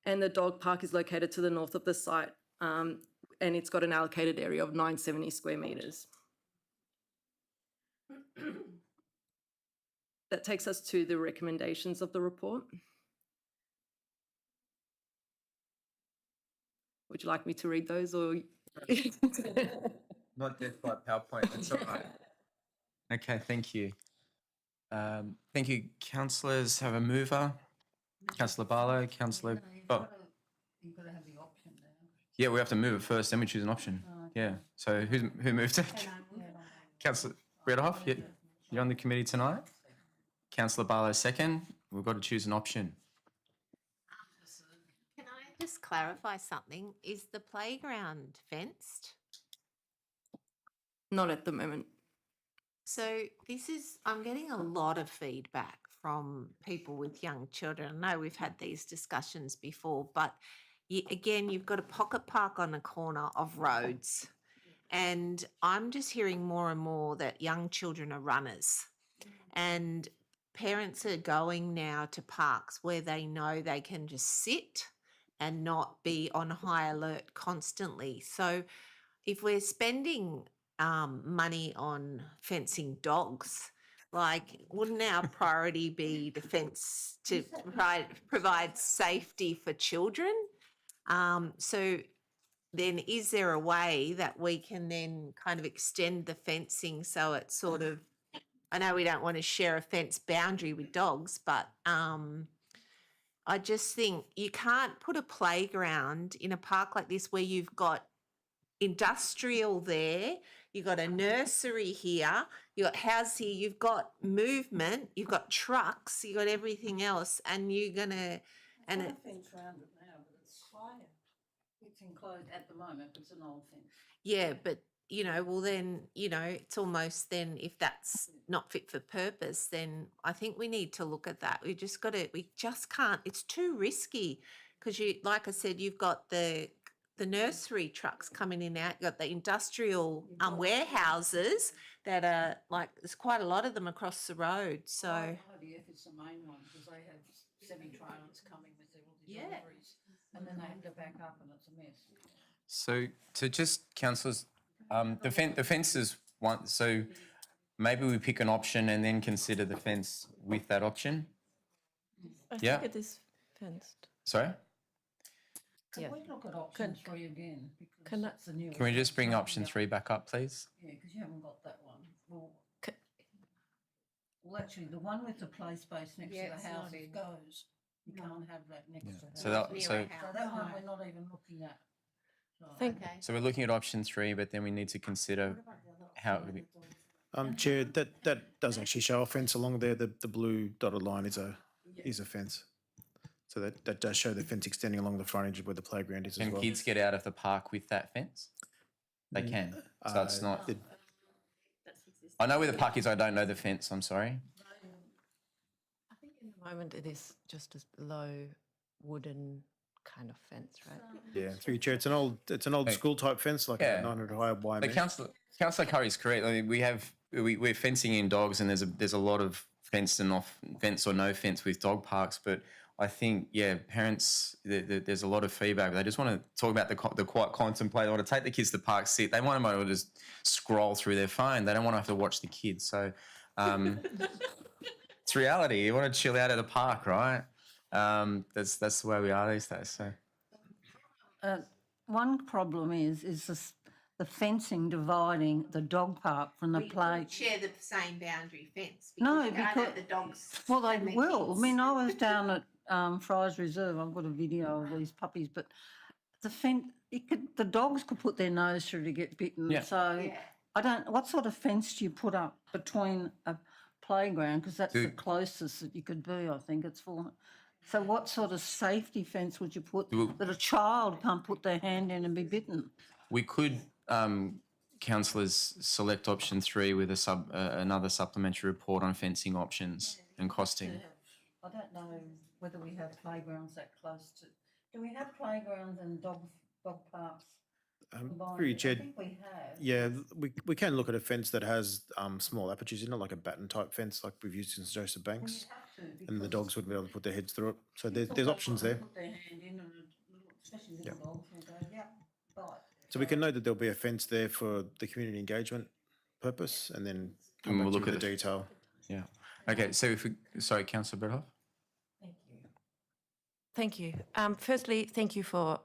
and the dog park is located to the north of the site, and it's got an allocated area of 970 square metres. That takes us to the recommendations of the report. Would you like me to read those or? Not death by PowerPoint, that's all right. Okay, thank you. Thank you. Councillors have a mover. Councillor Barlow, Councillor... Oh, You've got to have the option there. yeah, we have to move it first, then we choose an option. Yeah, so who moved it? Councillor Redhoff, you're on the committee tonight. Councillor Barlow second. We've got to choose an option. Can I just clarify something? Is the playground fenced? Not at the moment. So I'm getting a lot of feedback from people with young children. I know we've had these discussions before, but again, you've got a pocket park on the corner of roads. And I'm just hearing more and more that young children are runners. And parents are going now to parks where they know they can just sit and not be on high alert constantly. So if we're spending money on fencing dogs, like, wouldn't our priority be the fence to provide safety for children? So then is there a way that we can then kind of extend the fencing so it's sort of, I know we don't want to share a fence boundary with dogs, but I just think you can't put a playground in a park like this where you've got industrial there, you've got a nursery here, you've got house here, you've got movement, you've got trucks, you've got everything else, and you're gonna and it, Fence around it now, but it's higher. It's enclosed at the moment, but it's an old fence. yeah, but well then, it's almost then if that's not fit for purpose, then I think we need to look at that. We just can't, it's too risky because like I said, you've got the nursery trucks coming in and out, you've got the industrial warehouses that are like, there's quite a lot of them across the road. So IDF is the main one because they have semi-trailers coming with all the deliveries and then they have to back up and it's a mess. So to just councillors, the fence is one, so maybe we pick an option and then consider the fence with that option. I Yeah. think it is fenced. Sorry? Can we look at option 3 again? Because can I- that's the new. Can we just bring option 3 back up, please? Yeah, because you haven't got that one. Well, actually, the one with the play space next to the house goes. You can't have that next to the So house. that, So that one we're not even looking at. so we're looking at option 3, but then we need to consider how it would be. Chair, that does actually show a fence along there. The blue dotted line is a fence. So that does show the fence extending along the frontage where the playground is as Can well. kids get out of the park with that fence? They can. So it's not. I know where the park is. I don't know the fence. I'm sorry. I think in the moment it is just a low wooden kind of fence, right? Yeah, through your chair. It's an old school type fence, like Yeah. a 900 high wire But mesh. Councillor Curry's correct. I mean, we're fencing in dogs, and there's a lot of fence or no fence with dog parks. But I think parents, there's a lot of feedback. They just want to talk about the quiet contemplate. They want to take the kids to the park, sit. They want to be able to just scroll through their phone. They don't want to have to watch the kids. So it's reality. You want to chill out at the park, right? That's the way we are these days. So One problem is the fencing dividing the dog park from the play. share the same boundary fence. No, you can't because have the dogs. well, they and the will. kids. I mean, I was down at Fry's Reserve. I've got a video of these puppies, but the dogs could put their nose through to get bitten. Yeah. So I don't. What sort of fence do you put up between a playground? Because that's the closest that you could be. I think it's for. So what sort of safety fence would you put that a child can't put their hand in and be bitten? we could, councillors, select option 3 with another supplementary report on fencing options and costing. I don't know whether we have playgrounds that close to. Do we have playgrounds and dog parks? Through your chair. I think we have. Yeah, we can look at a fence that has small apertures in it, like a batten type fence, like we've used in St Joseph Banks, and the dogs wouldn't be able to put their heads through it. So there's options there. Put their hand in, and especially little dogs will go, bite. So we can note that there'll be a fence there for the community engagement purpose, and then come And back we'll to look you at with the the- detail. Yeah. Okay, so if we, sorry, Councillor Bredhoff? Thank you. Firstly, thank you for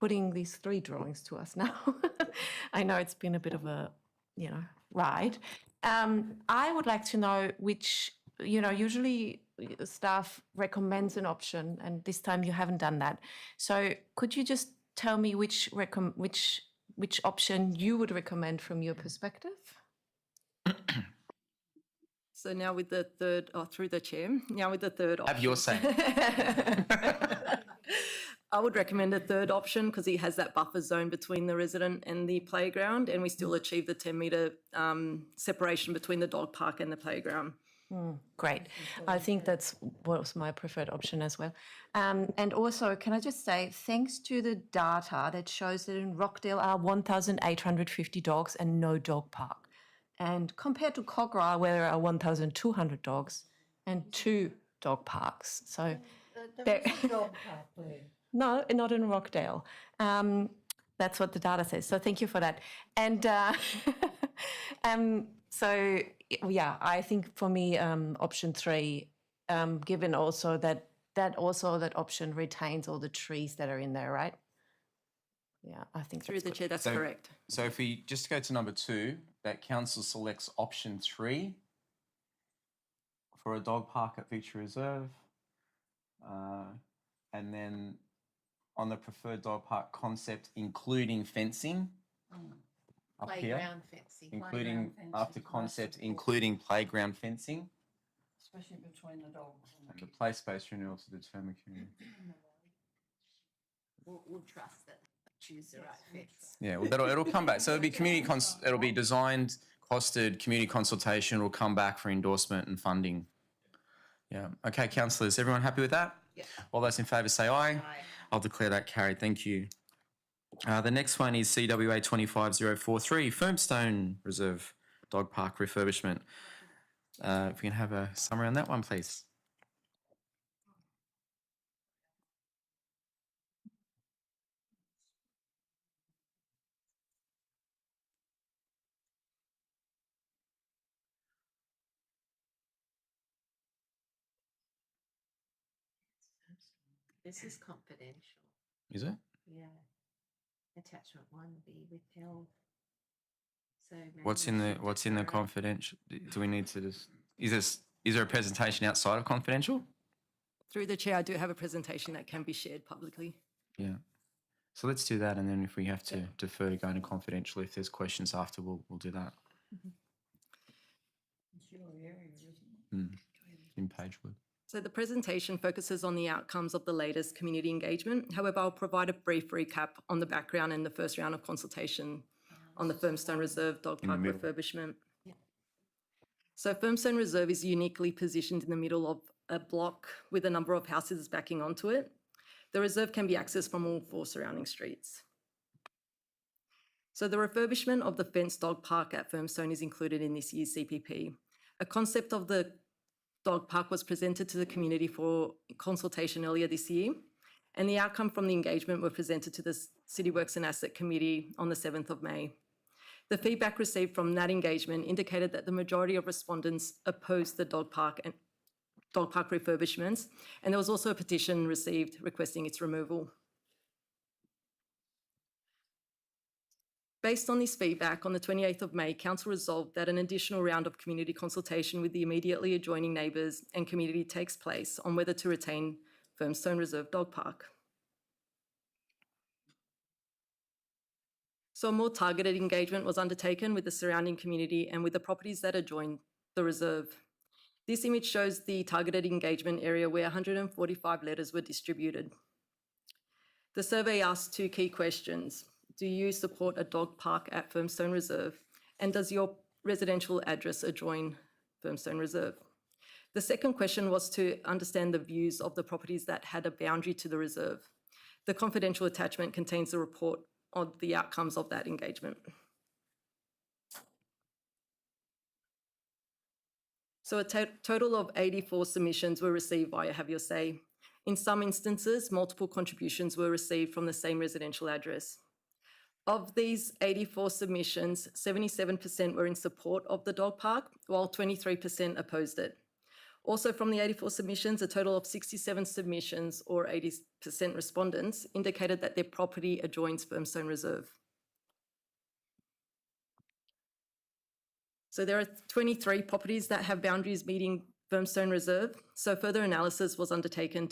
putting these 3 drawings to us now. I know it's been a bit of a, ride. I would like to know which, usually staff recommends an option, and this time you haven't done that. So could you just tell me which option you would recommend from your perspective? So now with the third, through the chair, now with the third option. Have your say. I would recommend a third option because it has that buffer zone between the resident and the playground, and we still achieve the 10-metre separation between the dog park and the playground. Great. I think that's was my preferred option as well. And also, can I just say, thanks to the data that shows that in Rockdale are 1,850 dogs and no dog park. And compared to Cogra, where there are 1,200 dogs and 2 dog parks. So There is a dog park there. no, not in Rockdale. That's what the data says. So thank you for that. And so, yeah, I think for me, option 3, given also that option retains all the trees that are in there, right? Yeah, I think Through that's the good. chair, that's So- correct. So if we just go to number 2, that council selects option 3 for a dog park at Victoria Reserve. And then on the preferred dog park concept, including fencing. Up here, fencing. including Playground fencing, after nice concept, support. including playground fencing. Especially between the dogs. And the play space renewal to determine community. We'll trust that. Choose the right fence. Yeah, well, it'll come back. So it'll be it'll be designed, costed, community consultation will come back for endorsement and funding. Yeah. Okay, councillors, everyone happy with that? Yeah. All those in favour say aye. Aye. I'll declare that carried. Thank you. The next one is CWA 25043, Firmstone Reserve Dog Park refurbishment. If we can have a summary on that one, please. This is confidential. Is it? Yeah. Attachment 1 be withheld. So What's maybe in we the should defer it. confidential? Do we need to just? Is there a presentation outside of confidential? Through the chair, I do have a presentation that can be shared publicly. Yeah. So let's do that, and then if we have to defer to going to confidential, if there's questions after, we'll do that. It's your area, isn't it? In Pagewood. So the presentation focuses on the outcomes of the latest community engagement. However, I'll provide a brief recap on the background and the first round of consultation on the Firmstone Reserve Dog In the Park middle. refurbishment. So Firmstone Reserve is uniquely positioned in the middle of a block with a number of houses backing onto it. The reserve can be accessed from all 4 surrounding streets. So the refurbishment of the fenced dog park at Firmstone is included in this year's CPP. A concept of the dog park was presented to the community for consultation earlier this year, and the outcome from the engagement were presented to the City Works and Asset Committee on the 7th of May. The feedback received from that engagement indicated that the majority of respondents opposed the dog park refurbishments, and there was also a petition received requesting its removal. Based on this feedback, on the 28th of May, Council resolved that an additional round of community consultation with the immediately adjoining neighbours and community takes place on whether to retain Firmstone Reserve Dog Park. So a more targeted engagement was undertaken with the surrounding community and with the properties that adjoin the reserve. This image shows the targeted engagement area where 145 letters were distributed. The survey asked 2 key questions. Do you support a dog park at Firmstone Reserve? And does your residential address adjoin Firmstone Reserve? The second question was to understand the views of the properties that had a boundary to the reserve. The confidential attachment contains a report of the outcomes of that engagement. So a total of 84 submissions were received via Have Your Say. In some instances, multiple contributions were received from the same residential address. Of these 84 submissions, 77% were in support of the dog park, while 23% opposed it. Also from the 84 submissions, a total of 67 submissions, or 80% respondents, indicated that their property adjoins Firmstone Reserve. So there are 23 properties that have boundaries meeting Firmstone Reserve. So further analysis was undertaken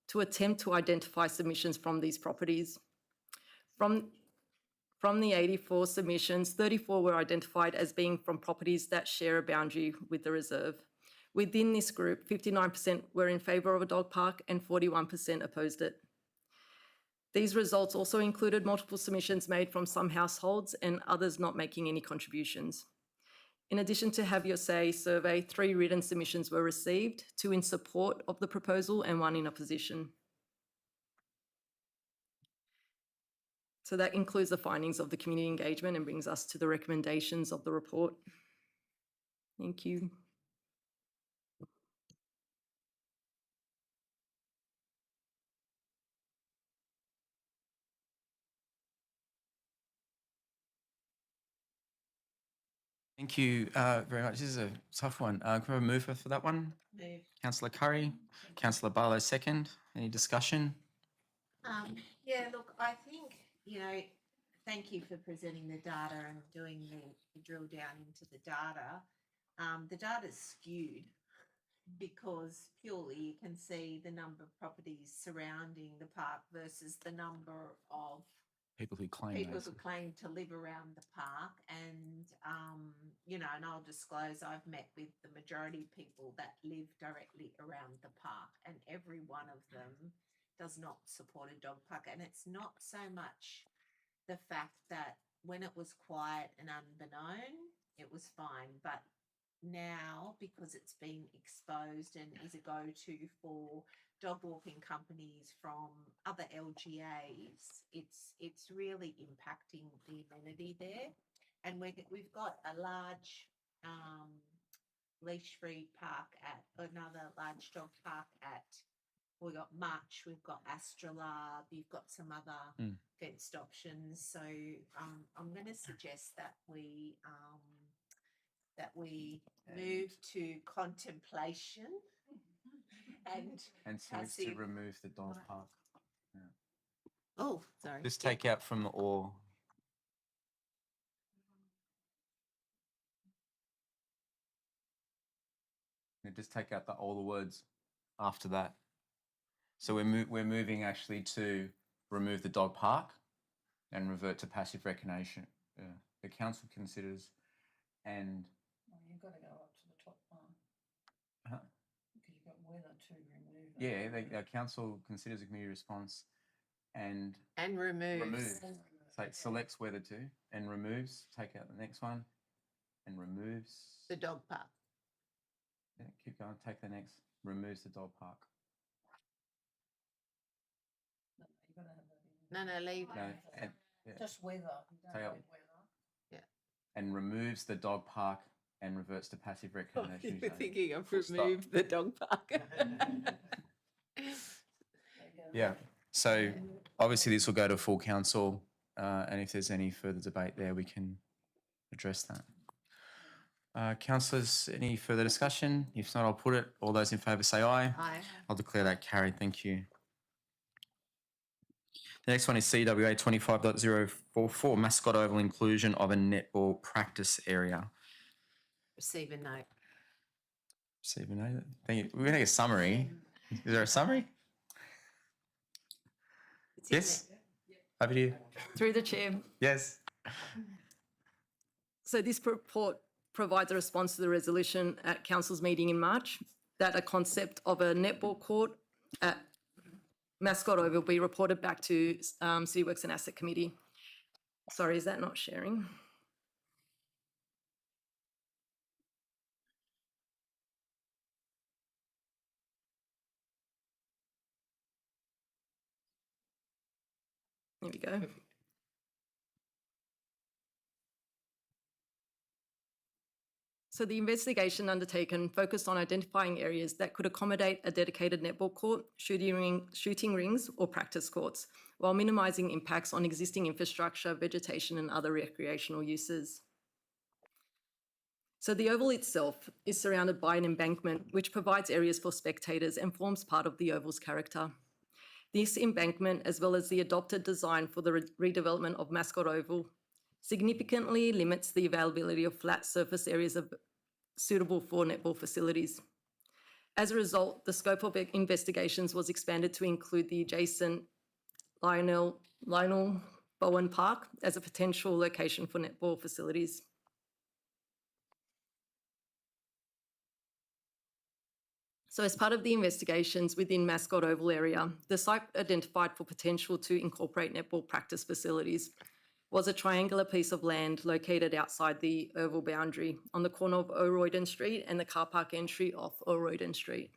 to attempt to identify submissions from these properties. From the 84 submissions, 34 were identified as being from properties that share a boundary with the reserve. Within this group, 59% were in favour of a dog park and 41% opposed it. These results also included multiple submissions made from some households and others not making any contributions. In addition to Have Your Say survey, 3 written submissions were received, 2 in support of the proposal and 1 in opposition. So that includes the findings of the community engagement and brings us to the recommendations of the report. Thank you. Thank you very much. This is a tough one. Can I have a mover for that one? Move. Councillor Curry, Councillor Barlow second. Any discussion? Yeah, look, I think, thank you for presenting the data and doing the drill down into the data. The data's skewed because purely you can see the number of properties surrounding the park versus the number of People who claim people those. who claim to live around the park. And, and I'll disclose I've met with the majority of people that live directly around the park, and every one of them does not support a dog park. And it's not so much the fact that when it was quiet and unbeknown, it was fine. But now, because it's been exposed and is a go-to for dog walking companies from other LGAs, it's really impacting the amenity there. And we've got a large leash-free park at another large dog park at. We've got Much, we've got Astrolabe, you've got some other fenced options. So I'm going to suggest that we move to contemplation and so to remove the dog park. Oh, sorry. Just take out from or. And just take out all the words after that. So we're moving actually to remove the dog park and revert to passive recreation. The council considers and. Well, you've got to go up to the top one. Huh? Because you've got whether to remove it. Yeah, the council considers a community response and removes. So it selects whether to and removes. Take out the next one and removes The dog park. Yeah, keep going. Take the next. Removes the dog park. No, you've got to have that in. No, leave. No, and, Just whether. You don't Take have out. whether. And removes the dog park and reverts to passive recreation. You're thinking of remove the dog park. Yeah. So obviously this will go to full council, and if there's any further debate there, we can address that. Councillors, any further discussion? If not, I'll put it. All those in favour say aye. Aye. I'll declare that carried. Thank you. The next one is CWA 25.044, Mascot Oval inclusion of a netball practice area. Receive a note. Receive a note. Thank you. We're going to get a summary. Is there a summary? It's in Yes. Over to you. Through the chair. Yes. So this report provides a response to the resolution at council's meeting in March that a concept of a netball court at Mascot Oval will be reported back to City Works and Asset Committee. Sorry, is that not sharing? There we go. So the investigation undertaken focused on identifying areas that could accommodate a dedicated netball court, shooting rings or practice courts, while minimising impacts on existing infrastructure, vegetation and other recreational uses. So the oval itself is surrounded by an embankment which provides areas for spectators and forms part of the oval's character. This embankment, as well as the adopted design for the redevelopment of Mascot Oval, significantly limits the availability of flat surface areas suitable for netball facilities. As a result, the scope of investigations was expanded to include the adjacent Lionel Bowen Park as a potential location for netball facilities. So as part of the investigations within Mascot Oval area, the site identified for potential to incorporate netball practice facilities was a triangular piece of land located outside the oval boundary on the corner of O'Royden Street and the car park entry off O'Royden Street.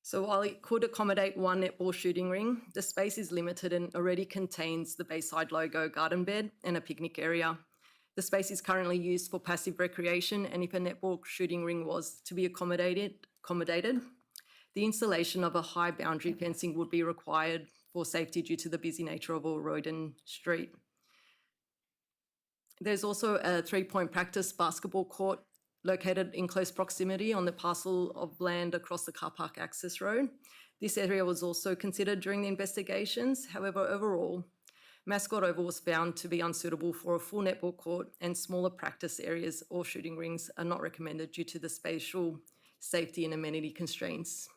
So while it could accommodate one netball shooting ring, the space is limited and already contains the Bayside logo garden bed and a picnic area. The space is currently used for passive recreation, and if a netball shooting ring was to be accommodated, the installation of a high boundary fencing would be required for safety due to the busy nature of O'Royden Street. There's also a 3-point practice basketball court located in close proximity on the parcel of land across the car park access road. This area was also considered during the investigations. However, overall, Mascot Oval was found to be unsuitable for a full netball court, and smaller practice areas or shooting rings are not recommended due to the spatial, safety and amenity constraints.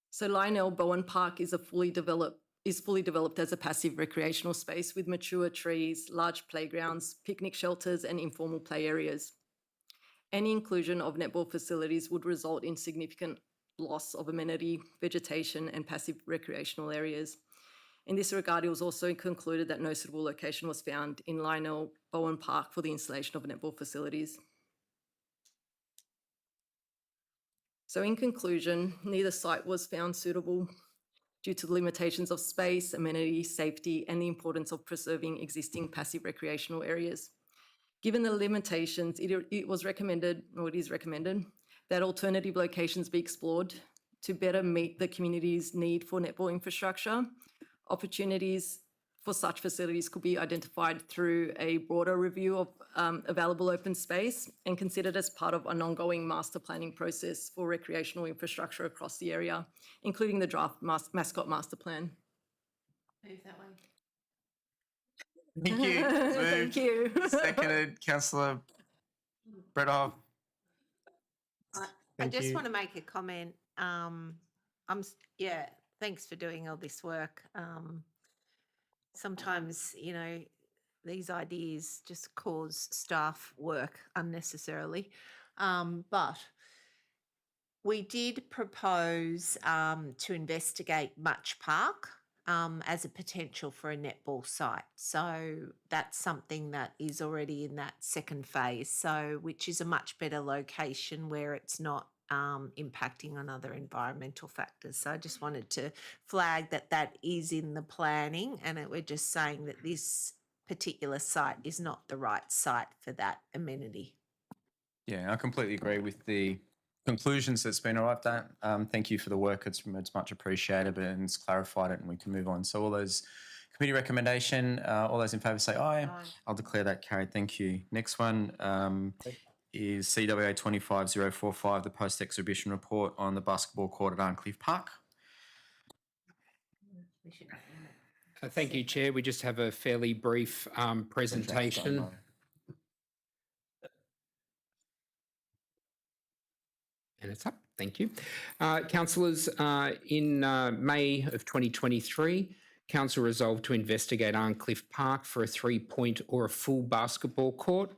So Lionel Bowen Park is fully developed as a passive recreational space with mature trees, large playgrounds, picnic shelters and informal play areas. Any inclusion of netball facilities would result in significant loss of amenity, vegetation and passive recreational areas. In this regard, it was also concluded that no suitable location was found in Lionel Bowen Park for the installation of netball facilities. So in conclusion, neither site was found suitable due to the limitations of space, amenity, safety, and the importance of preserving existing passive recreational areas. Given the limitations, it was recommended, or it is recommended, that alternative locations be explored to better meet the community's need for netball infrastructure. Opportunities for such facilities could be identified through a broader review of available open space and considered as part of an ongoing master planning process for recreational infrastructure across the area, including the draft Mascot Master Plan. Move that way. Thank you. Thank you. Seconded, Councillor Bredoff. I just want to make a comment. Thanks for doing all this work. Sometimes, these ideas just cause staff work unnecessarily. But we did propose to investigate Much Park as a potential for a netball site. So that's something that is already in that second phase, which is a much better location where it's not impacting on other environmental factors. So I just wanted to flag that is in the planning, and we're just saying that this particular site is not the right site for that amenity. Yeah, I completely agree with the conclusions that's been arrived at. Thank you for the work. It's much appreciated, and it's clarified it, and we can move on. So all those committee recommendation, all those in favour say aye. Aye. I'll declare that carried. Thank you. Next one is CWA 25045, the post-exhibition report on the basketball court at Arncliffe Park. Thank you, Chair. We just have a fairly brief presentation. And it's up. Thank you. Councillors, in May of 2023, Council resolved to investigate Arncliffe Park for a 3-point or a full basketball court.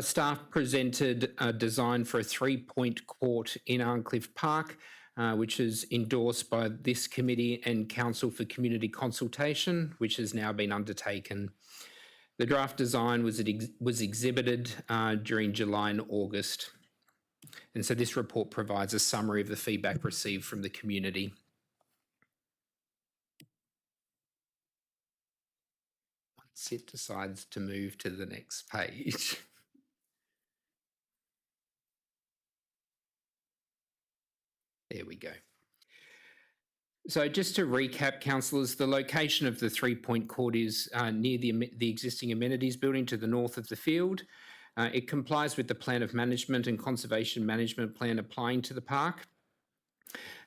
Staff presented a design for a 3-point court in Arncliffe Park, which is endorsed by this committee and Council for Community Consultation, which has now been undertaken. The draft design was exhibited during July and August. And so this report provides a summary of the feedback received from the community. Once it decides to move to the next page. There we go. So just to recap, councillors, the location of the three-point court is near the existing amenities building to the north of the field. It complies with the plan of management and conservation management plan applying to the park.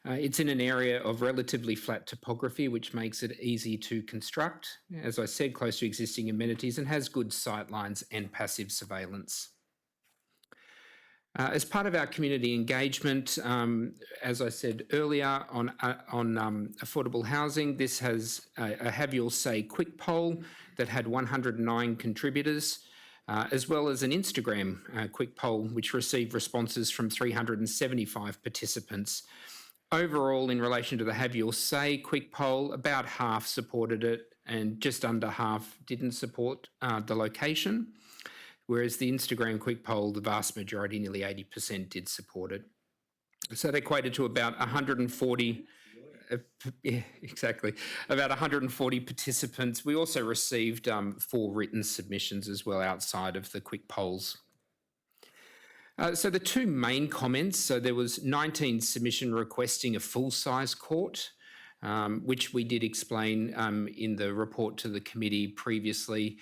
It's in an area of relatively flat topography, which makes it easy to construct, as I said, close to existing amenities, and has good sight lines and passive surveillance. As part of our community engagement, as I said earlier, on affordable housing, this has a Have Your Say quick poll that had 109 contributors, as well as an Instagram quick poll, which received responses from 375 participants. Overall, in relation to the Have Your Say quick poll, about half supported it and just under half didn't support the location. Whereas the Instagram quick poll, the vast majority, nearly 80%, did support it. So that equated to about 140, about 140 participants. We also received 4 written submissions as well outside of the quick polls. So the 2 main comments, so there was 19 submission requesting a full-size court, which we did explain in the report to the committee previously,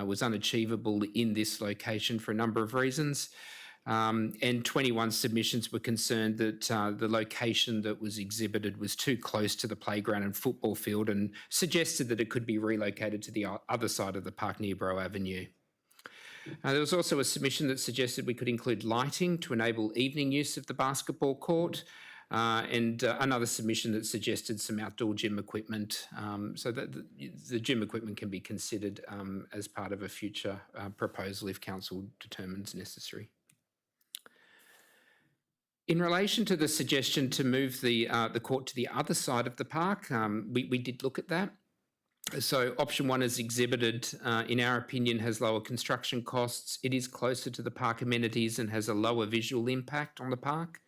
was unachievable in this location for a number of reasons. And 21 submissions were concerned that the location that was exhibited was too close to the playground and football field, and suggested that it could be relocated to the other side of the park near Bro Avenue. There was also a submission that suggested we could include lighting to enable evening use of the basketball court, and another submission that suggested some outdoor gym equipment, so that the gym equipment can be considered as part of a future proposal if council determines necessary. In relation to the suggestion to move the court to the other side of the park, we did look at that. So option 1 is exhibited, in our opinion, has lower construction costs. It is closer to the park amenities and has a lower visual impact on the park.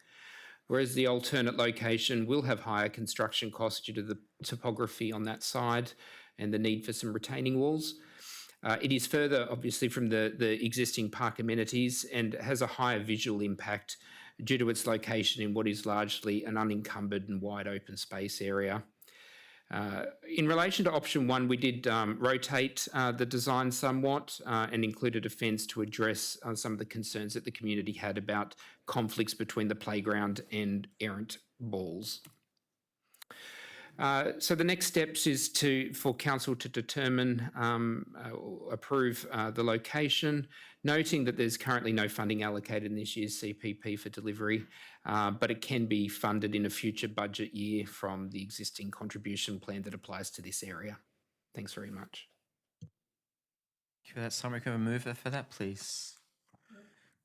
Whereas the alternate location will have higher construction costs due to the topography on that side and the need for some retaining walls. It is further, obviously, from the existing park amenities and has a higher visual impact due to its location in what is largely an unencumbered and wide open space area. In relation to option 1, we did rotate the design somewhat and included a fence to address some of the concerns that the community had about conflicts between the playground and errant balls. So the next steps is for council to determine or approve the location, noting that there's currently no funding allocated in this year's CPP for delivery, but it can be funded in a future budget year from the existing contribution plan that applies to this area. Thanks very much. Thank you for that summary. Can we move for that, please?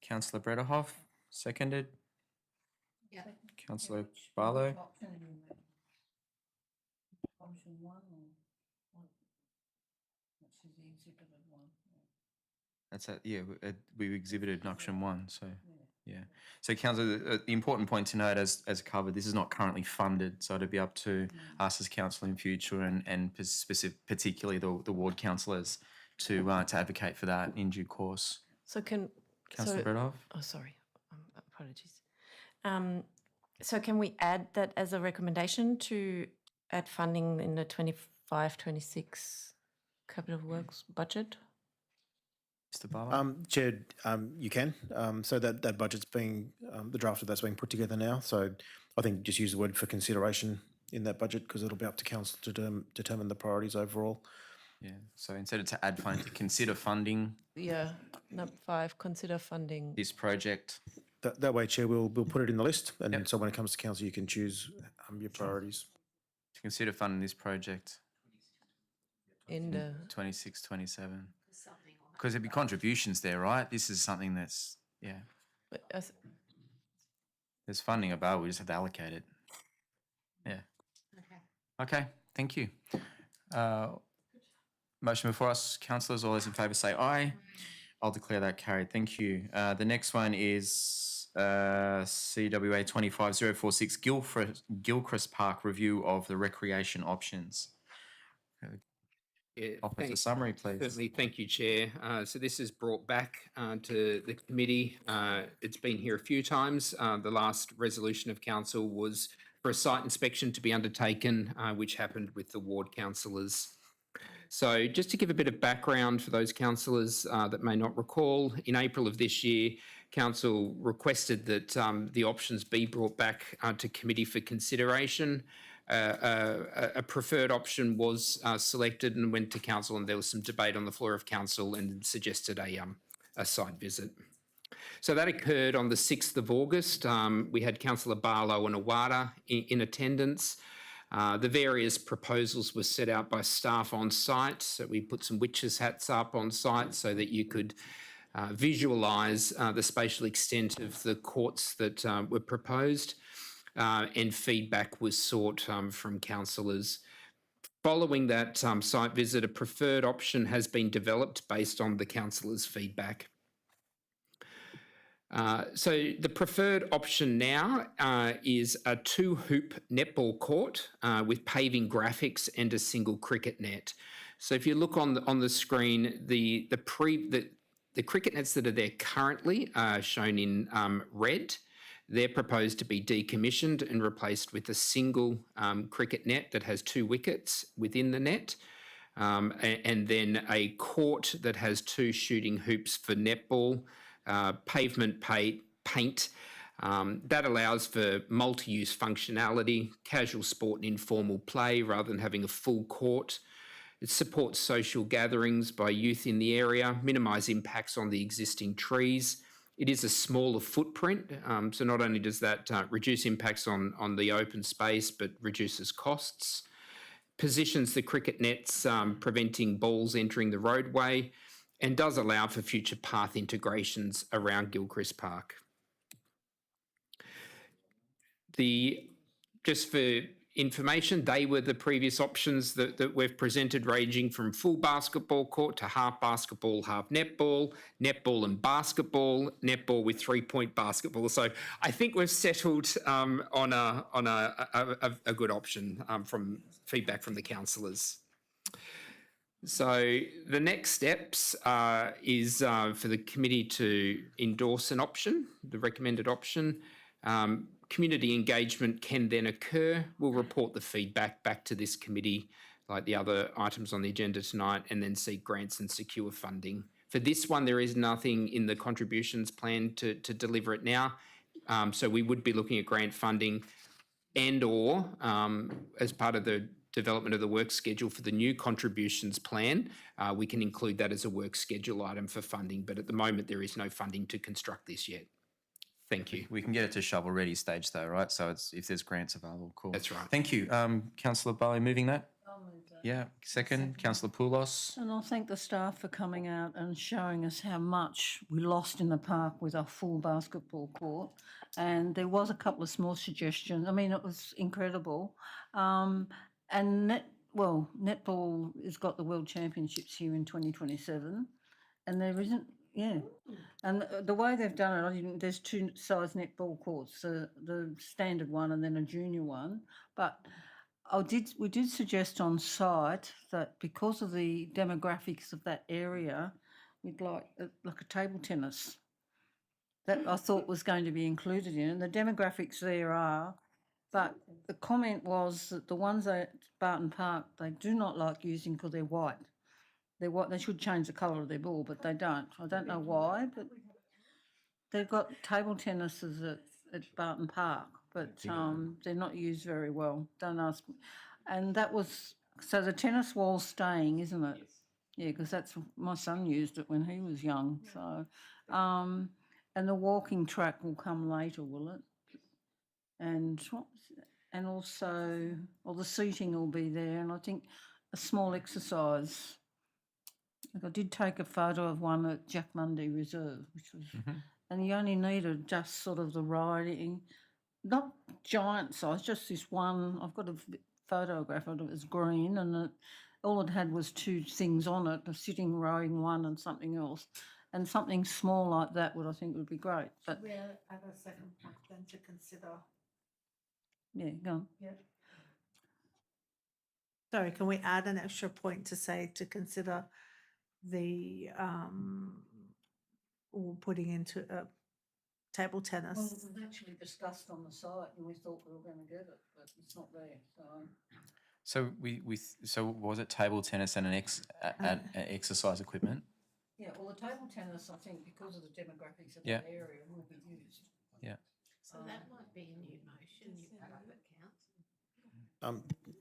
Councillor Brederhoff, seconded. Yeah. Councillor Barlow. Option 1 or which is the exhibited one? That's it. Yeah, we exhibited option 1. So yeah. So councillor, the important point to note, as covered, this is not currently funded, so it'll be up to us as council in future and particularly the ward councillors to advocate for that in due course. So Councillor Brederhoff. Oh, sorry. Apologies. So can we add that as a recommendation to add funding in the 25-26 capital works budget? Mr. Barlow? Chair, you can. So that budget's being, the draft of that's being put together now. So I think just use the word for consideration in that budget because it'll be up to council to determine the priorities overall. Yeah. So instead of to add funding, to consider funding. Yeah. Number 5, consider funding this project. That way, Chair, we'll put it in the list, and so when it comes to council, you can choose your priorities. To consider funding this project in the 26, 27. Because there'd be contributions there, right? This is something that's, there's funding above, we just have to allocate it. Yeah. Okay, thank you. Motion before us, councillors, all those in favour say aye. I'll declare that carried. Thank you. The next one is CWA 25046 Gilchrist Park review of the recreation options. Yeah, Officer summary, please. Certainly, thank you, Chair. So this is brought back to the committee. It's been here a few times. The last resolution of council was for a site inspection to be undertaken, which happened with the ward councillors. So just to give a bit of background for those councillors that may not recall, in April of this year, council requested that the options be brought back to committee for consideration. A preferred option was selected and went to council, and there was some debate on the floor of council and suggested a site visit. So that occurred on the 6th of August. We had Councillor Barlow and Awada in attendance. The various proposals were set out by staff on site. So we put some witches' hats up on site so that you could visualise the spatial extent of the courts that were proposed. And feedback was sought from councillors. Following that site visit, a preferred option has been developed based on the councillors' feedback. So the preferred option now is a 2-hoop netball court with paving graphics and a single cricket net. So if you look on the screen, the cricket nets that are there currently are shown in red. They're proposed to be decommissioned and replaced with a single cricket net that has 2 wickets within the net, and then a court that has 2 shooting hoops for netball, pavement paint. That allows for multi-use functionality, casual sport and informal play rather than having a full court. It supports social gatherings by youth in the area, minimise impacts on the existing trees. It is a smaller footprint, so not only does that reduce impacts on the open space, but reduces costs. Positions the cricket nets, preventing balls entering the roadway, and does allow for future path integrations around Gilchrist Park. Just for information, they were the previous options that we've presented, ranging from full basketball court to half basketball, half netball, netball and basketball, netball with 3-point basketball. So I think we've settled on a good option from feedback from the councillors. So the next steps is for the committee to endorse an option, the recommended option. Community engagement can then occur. We'll report the feedback back to this committee, like the other items on the agenda tonight, and then seek grants and secure funding. For this one, there is nothing in the contributions plan to deliver it now. So we would be looking at grant funding and or as part of the development of the work schedule for the new contributions plan, we can include that as a work schedule item for funding. But at the moment, there is no funding to construct this yet. Thank you. We can get it to shovel-ready stage though, right? So it's if there's grants available, cool. That's right. Thank you. Councillor Barley, moving that? I'll move that. Yeah. Second, Councillor Poulos. And I'll thank the staff for coming out and showing us how much we lost in the park with our full basketball court. And there was a couple of small suggestions. I mean, it was incredible. And netball has got the World Championships here in 2027, and there isn't. Yeah, and the way they've done it, there's 2 size netball courts, the standard one and then a junior one. But we did suggest on site that because of the demographics of that area, we'd like a table tennis. That I thought was going to be included in, and the demographics there are. But the comment was that the ones at Barton Park, they do not like using because they're white. They're white. They should change the colour of their ball, but they don't. I don't know why, but they've got table tennises at Barton Park, but they're not used very well. Don't ask me. And that was, so the tennis wall's staying, isn't it? Yeah, because that's, my son used it when he was young. So, and the walking track will come later, will it? And also, the seating will be there, and I think a small exercise. I did take a photo of one at Jack Mundy Reserve, which was, and you only needed just sort of the riding, not giant size, just this one. I've got a photograph of it. It was green, and all it had was 2 things on it: a sitting rowing one and something else. And something small like that I think would be great. But we add a second point then to consider. Yeah, go on. Yeah. Sorry, can we add an extra point to say to consider the, or putting into table Well, tennis? it was actually discussed on the site and we thought we were going to get it, but it's not there, so. So was it table tennis and an exercise equipment? Yeah, well, the table tennis, I think, because of the demographics of Yeah. that area, will be used. Yeah. So that might be a new motion you put up at council.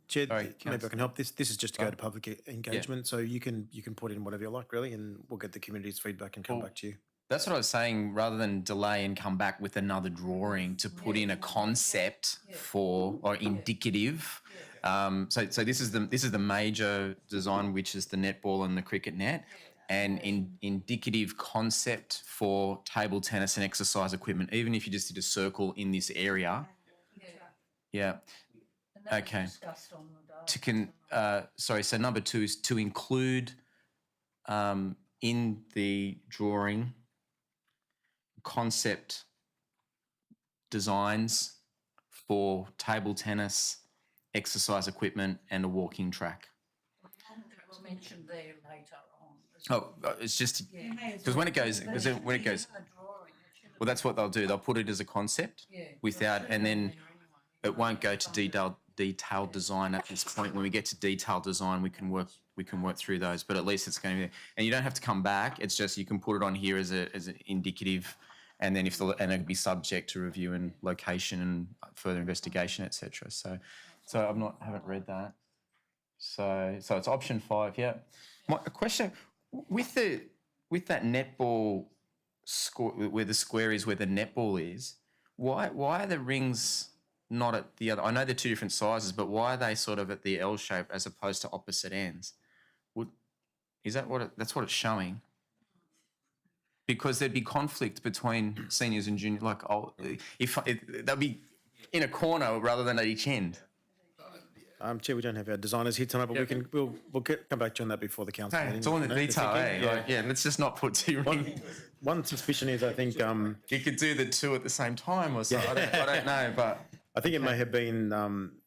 Chair, Sorry, maybe I Councillor. can help. This is just to go to public engagement, so you can put in whatever you like, really, and we'll get the community's feedback and come back to you. That's what I was saying. Rather than delay and come back with another drawing, to put in a concept for or indicative. So this is the major design, which is the netball and the cricket net, and indicative concept for table tennis and exercise equipment. Even if you just did a circle in this area. Yeah. And that was Okay. discussed on the day. So number 2 is to include in the drawing concept designs for table tennis, exercise equipment, and a walking track. That was mentioned there later on. It's just because when it goes, well, that's what they'll do. They'll put it as a concept without, and then it won't go to detailed design at this point. When we get to detailed design, we can work through those. But at least it's going to be, and you don't have to come back. It's just you can put it on here as an indicative, and then and it'll be subject to review and location and further investigation, etc. So haven't read that. So it's option 5. Yeah. My question with that netball score, where the square is where the netball is, why are the rings not at the other? I know they're 2 different sizes, but why are they sort of at the L shape as opposed to opposite ends? That's what it's showing? Because there'd be conflict between seniors and junior. Like, they'll be in a corner rather than at each end. Chair, we don't have our designers here tonight, but we'll come back to you on that before the council meeting. It's all in the detail, eh? Yeah. Let's just not put 2 rings. One suspicion is, I think, You could do the 2 at the same time or something. I don't know, but I think it may have been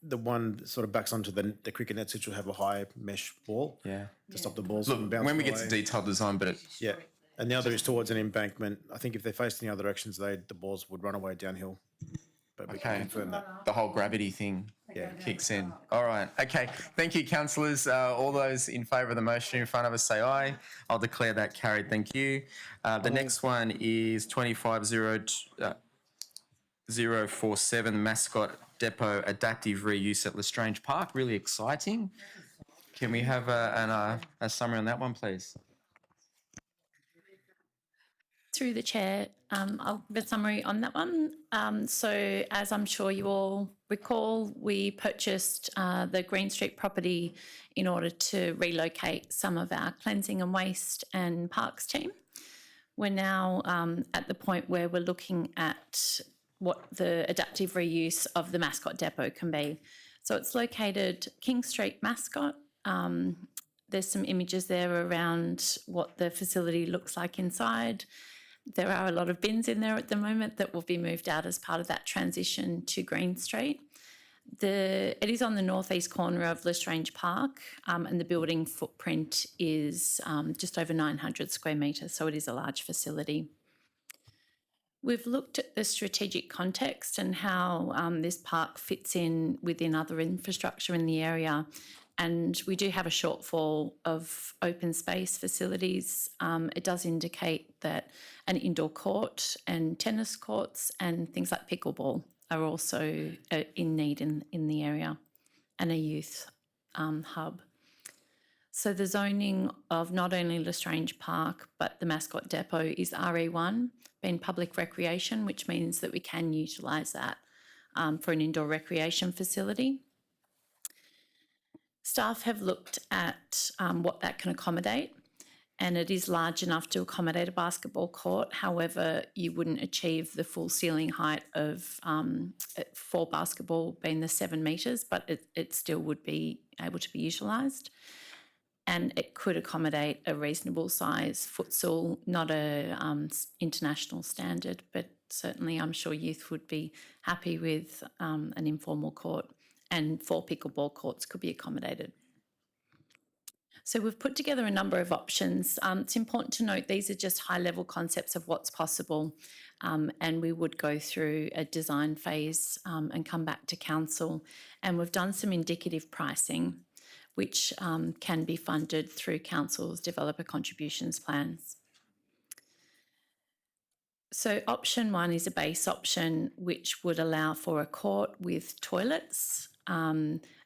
the one that sort of backs onto the cricket nets, which will have a high mesh ball. Yeah. To stop the balls Look, from bouncing when we get away. to detailed design, but Yeah. And the other is towards an embankment. I think if they faced in the other directions, the balls would run away downhill. But we can confirm that. the whole gravity thing kicks in. All right. Okay. Thank you, councillors. All those in favour of the motion in front of us say aye. I'll declare that carried. Thank you. The next one is 25047 Mascot Depot Adaptive Reuse at Lestrange Park. Really exciting. Can we have a summary on that one, please? Through the chair, I'll give a summary on that one. So as I'm sure you all recall, we purchased the Green Street property in order to relocate some of our cleansing and waste and parks team. We're now at the point where we're looking at what the adaptive reuse of the Mascot Depot can be. So it's located King Street, Mascot. There's some images there around what the facility looks like inside. There are a lot of bins in there at the moment that will be moved out as part of that transition to Green Street. It is on the northeast corner of Lestrange Park, and the building footprint is just over 900 square metres, so it is a large facility. We've looked at the strategic context and how this park fits in within other infrastructure in the area. And we do have a shortfall of open space facilities. It does indicate that an indoor court and tennis courts and things like pickleball are also in need in the area, and a youth hub. So the zoning of not only Lestrange Park but the Mascot Depot is RE1, being public recreation, which means that we can utilise that for an indoor recreation facility. Staff have looked at what that can accommodate, and it is large enough to accommodate a basketball court. However, you wouldn't achieve the full ceiling height of for basketball being the 7 metres, but it still would be able to be utilised. And it could accommodate a reasonable size futsal, not a international standard, but certainly I'm sure youth would be happy with an informal court, and 4 pickleball courts could be accommodated. So we've put together a number of options. It's important to note these are just high-level concepts of what's possible, and we would go through a design phase and come back to council. And we've done some indicative pricing, which can be funded through council's developer contributions plans. So option 1 is a base option, which would allow for a court with toilets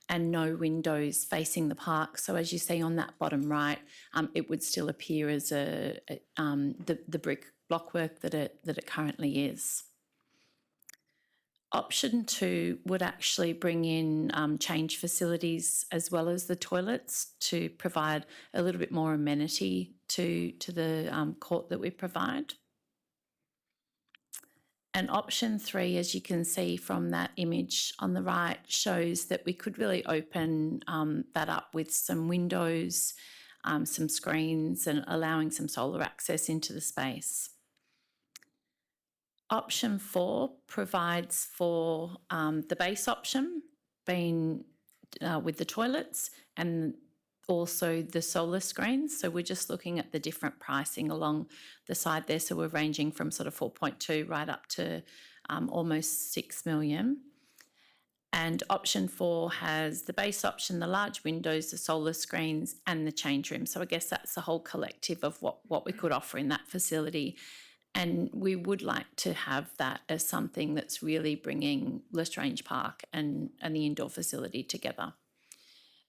and no windows facing the park. So as you see on that bottom right, it would still appear as the brick blockwork that it currently is. Option 2 would actually bring in change facilities as well as the toilets to provide a little bit more amenity to the court that we provide. And option 3, as you can see from that image on the right, shows that we could really open that up with some windows, some screens, and allowing some solar access into the space. Option 4 provides for the base option being with the toilets and also the solar screens. So we're just looking at the different pricing along the side there. So we're ranging from sort of 4.2 right up to almost 6 million. And option 4 has the base option, the large windows, the solar screens, and the change room. So I guess that's the whole collective of what we could offer in that facility. And we would like to have that as something that's really bringing Lestrange Park and the indoor facility together.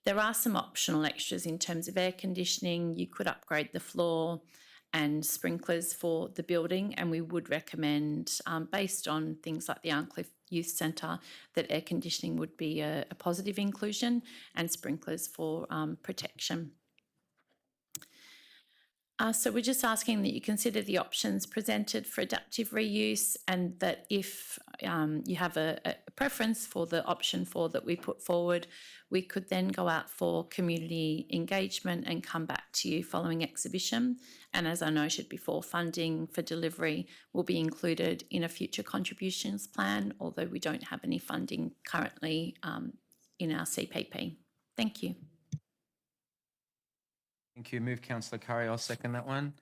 There are some optional extras in terms of air conditioning. You could upgrade the floor and sprinklers for the building, and we would recommend, based on things like the Arncliffe Youth Centre, that air conditioning would be a positive inclusion and sprinklers for protection. So we're just asking that you consider the options presented for adaptive reuse, and that if you have a preference for the option 4 that we put forward, we could then go out for community engagement and come back to you following exhibition. And as I noted before, funding for delivery will be included in a future contributions plan, although we don't have any funding currently in our CPP. Thank you. Thank you. Move Councillor Curry. I'll second that one.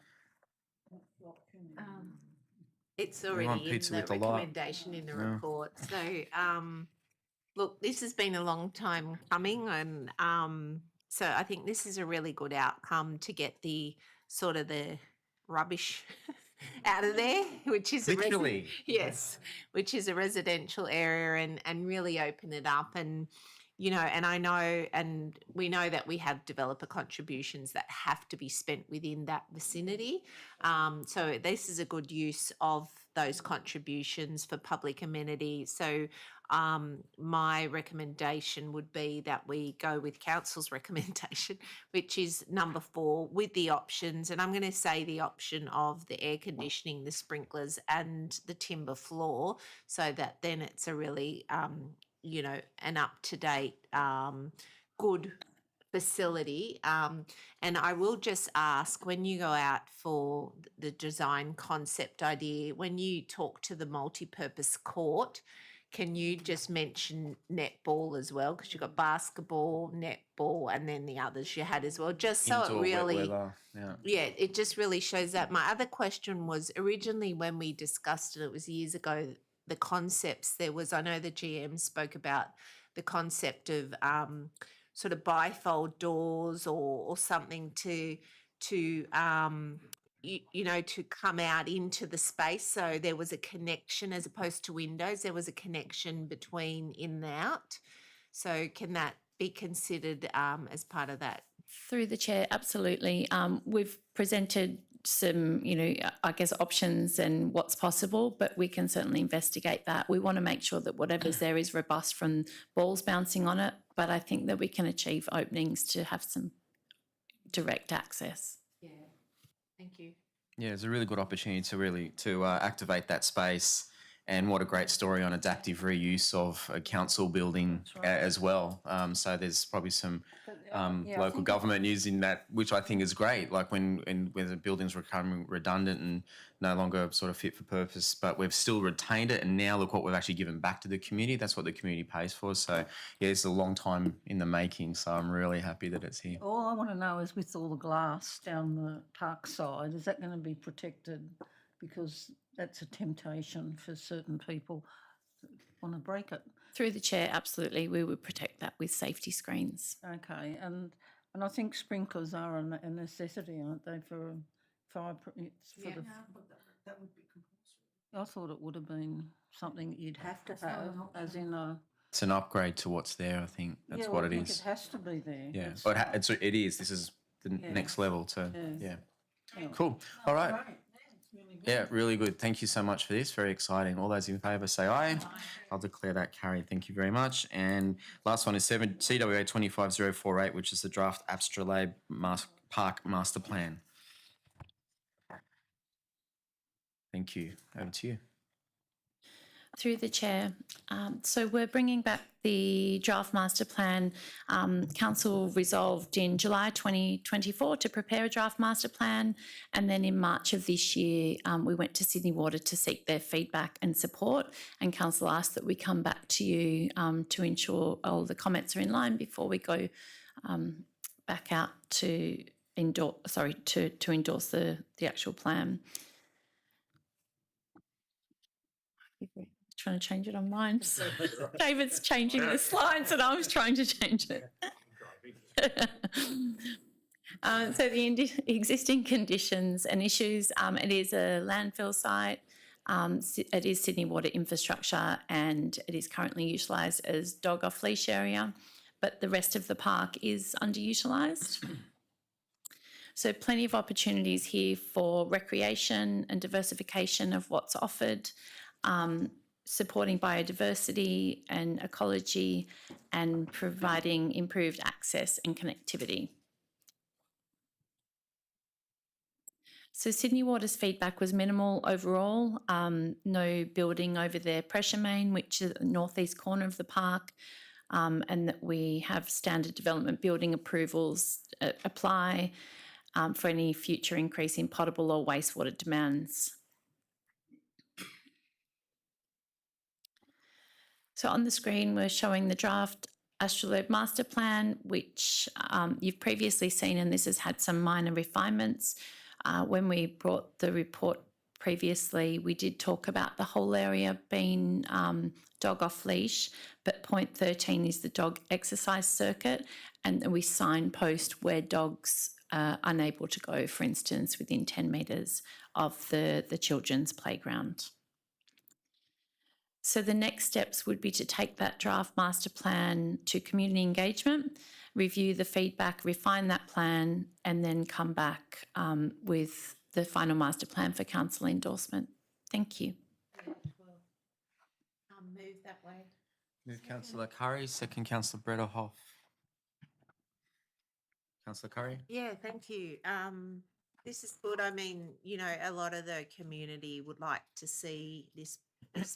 It's want already in pizza the with a lot. recommendation in the Yeah. report. So, look, this has been a long time coming, and so I think this is a really good outcome to get the sort of the rubbish out of there, which is Literally. yes, which is a residential area, and really open it up. And and I know, and we know that we have developer contributions that have to be spent within that vicinity. So this is a good use of those contributions for public amenity. So my recommendation would be that we go with council's recommendation, which is number 4 with the options. And I'm going to say the option of the air conditioning, the sprinklers, and the timber floor, so that then it's a really an up-to-date, good facility. And I will just ask, when you go out for the design concept idea, when you talk to the multi-purpose court, can you just mention netball as well? Because you've got basketball, netball, and then the others you had as well, just so Indoor it wet really... weather. Yeah, it just really shows that. My other question was, originally when we discussed it, it was years ago, the concepts, there was, I know the GM spoke about the concept of sort of bifold doors or something to to come out into the space. So there was a connection as opposed to windows. There was a connection between in and out. So can that be considered as part of that? Through the chair, absolutely. We've presented some, I guess, options and what's possible, but we can certainly investigate that. We want to make sure that whatever's there is robust from balls bouncing on it, but I think that we can achieve openings to have some direct access. Yeah, thank you. Yeah, it's a really good opportunity to activate that space And what a great story on adaptive reuse of a council building as well. So there's probably some local government news in that, which I think is great. Like when the buildings were becoming redundant and no longer sort of fit for purpose, but we've still retained it. And now look what we've actually given back to the community. That's what the community pays for. So yeah, it's a long time in the making. So I'm really happy that it's here. All I want to know is with all the glass down the park side, is that going to be protected? Because that's a temptation for certain people that want to break it. Through the chair, absolutely, we would protect that with safety screens. Okay, and I think sprinklers are a necessity, aren't they, for fire? It's for the. That would be compulsory. I thought it would have been something that you'd have to have, as in a. It's an upgrade to what's there. I think that's what it is. It has to be there. Yeah, but it is. This is the next level. So yeah, cool. All right. Yeah, really good. Thank you so much for this. Very exciting. All those in favour say aye. I'll declare that carried. Thank you very much. And last one is CWA 25048, which is the draft Astrolabe Park Master Plan. Thank you. Over to you. Through the chair. So we're bringing back the draft master plan. Council resolved in July 2024 to prepare a draft master plan, and then in March of this year we went to Sydney Water to seek their feedback and support, and Council asked that we come back to you to ensure all the comments are in line before we go back out to endorse the actual plan. Trying to change it on mine. David's changing the slides and I was trying to change it. So the existing conditions and issues, it is a landfill site, it is Sydney Water infrastructure, and it is currently utilised as dog off leash area, but the rest of the park is underutilised. So plenty of opportunities here for recreation and diversification of what's offered, supporting biodiversity and ecology, and providing improved access and connectivity. So Sydney Water's feedback was minimal overall. No building over their pressure main, which is the northeast corner of the park, and that we have standard development building approvals apply for any future increase in potable or wastewater demands. So on the screen, we're showing the draft Astrolabe Master Plan, which you've previously seen, and this has had some minor refinements. When we brought the report previously, we did talk about the whole area being dog off leash, but point 13 is the dog exercise circuit, and we signpost where dogs are unable to go, for instance, within 10 metres of the children's playground. So the next steps would be to take that draft master plan to community engagement, review the feedback, refine that plan, and then come back with the final master plan for council endorsement. Thank you. Move that way. Move Councillor Curry, second Councillor Brederhoff. Councillor Curry. Yeah, thank you. This is good. I mean, you know, a lot of the community would like to see this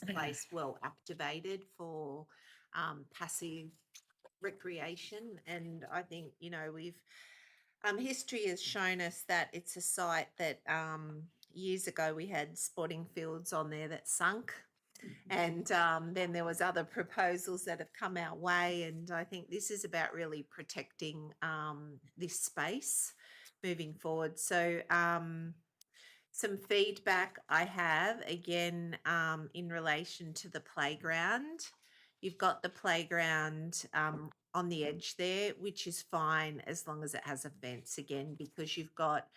place well activated for passive recreation, and I think, you know, we've history has shown us that it's a site that years ago we had sporting fields on there that sunk, and then there was other proposals that have come our way, and I think this is about really protecting this space moving forward. So some feedback I have, again, in relation to the playground. You've got the playground on the edge there, which is fine as long as it has a fence, again, because you've got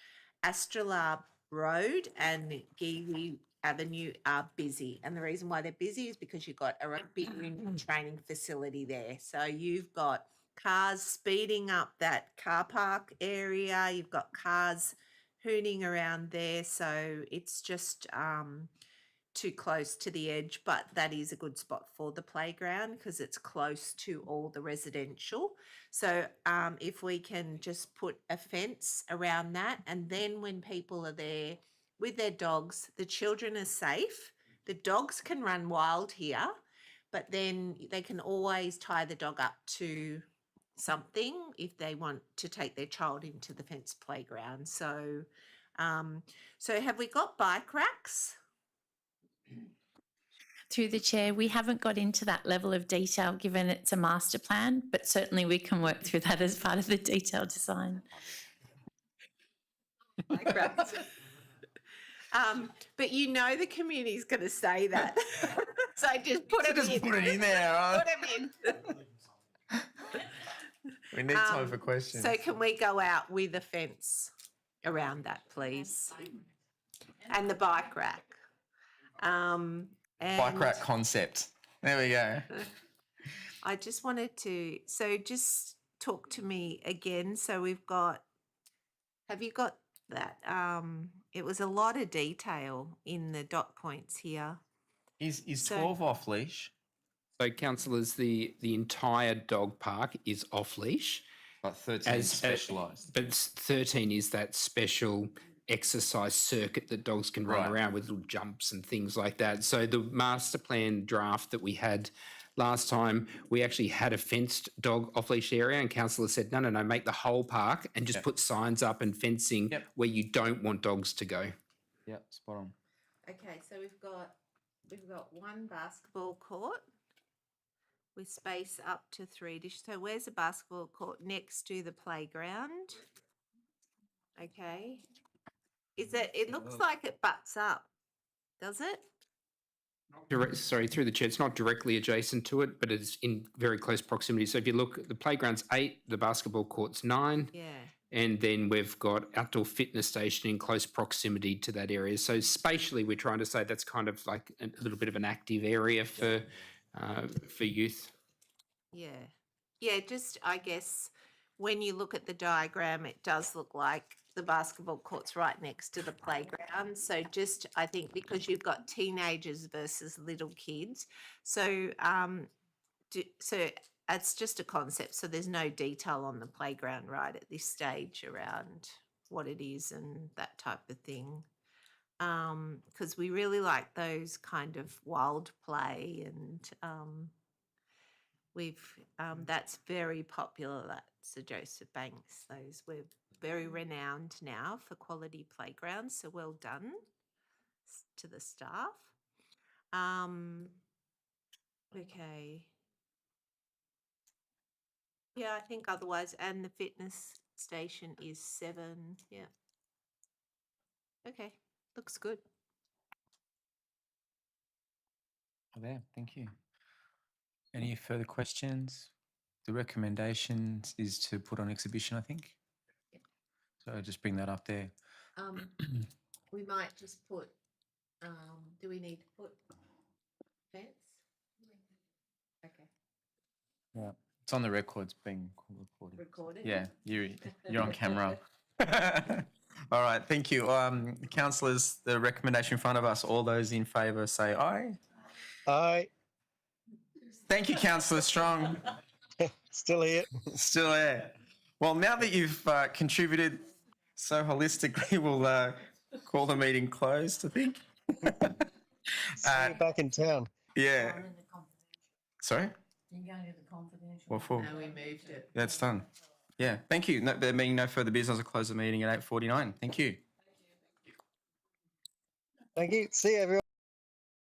Astrolabe Road and Giwi Avenue are busy. And the reason why they're busy is because you've got a rugby union training facility there. So you've got cars speeding up that car park area. You've got cars hooning around there. So it's just too close to the edge, but that is a good spot for the playground because it's close to all the residential. So if we can just put a fence around that, and then when people are there with their dogs, the children are safe. the dogs can run wild here, but then they can always tie the dog up to something if they want to take their child into the fenced playground. So, so have we got bike racks? Through the chair, we haven't got into that level of detail given it's a master plan, but certainly we can work through that as part of the detailed design. Bike racks. But you know the community's going to say that. So just put it in. Put it in there. Right? Put them in. We need time for questions. So can we go out with a fence around that, please? And the bike rack. And Bike rack concept. There we go. I just wanted to, so just talk to me again. So we've got, have you got that? It was a lot of detail in the dot points here. Is So- 12 off leash? So, councillors, the entire dog park is off leash. But 13 is specialised. But 13 is that special exercise circuit that dogs can run Right. around with little jumps and things like that. So the master plan draft that we had last time, we actually had a fenced dog off-leash area and councillor said, no, make the whole park and just put signs up and fencing where you don't want dogs to go. Yep, spot on. Okay, so we've got one basketball court with space up to 3 dish. So where's the basketball court? Next to the playground. Okay. Is it? It looks like it butts up. Does it? Through the chair, it's not directly adjacent to it, but it's in very close proximity. So if you look, the playground's 8, the basketball court's 9. Yeah. And then we've got outdoor fitness station in close proximity to that area. So spatially, we're trying to say that's kind of like a little bit of an active area for youth. Yeah. Yeah, just I guess when you look at the diagram, it does look like the basketball court's right next to the playground. So just I think because you've got teenagers versus little kids. So so it's just a concept. So there's no detail on the playground right at this stage around what it is and that type of thing. Because we really like those kind of wild play and we've that's very popular. That's Sir Joseph Banks. Those we're very renowned now for quality playgrounds. So well done to the staff. Okay. Yeah, I think otherwise, and the fitness station is 7. Yeah. Okay, looks good. There, thank you. Any further questions? The recommendation is to put on exhibition, I think. So I'll just bring that up there. We might just put, do we need to put fence? Okay. Yeah, it's on the record. It's being recorded. Recorded? Yeah, you're on camera. All right, thank you. Councillors, the recommendation in front of us, all those in favour say aye. Aye. Thank you, Councillor Strong. Still here. Still there. Well, now that you've contributed so holistically, we'll call the meeting closed, I think. See you back in town. Yeah. Sorry? You're going to the confidential. What for? No, we moved it. That's done. Yeah, thank you. No, there being no further business, I'll close the meeting at 8:49. Thank you. Thank you. See you, everyone.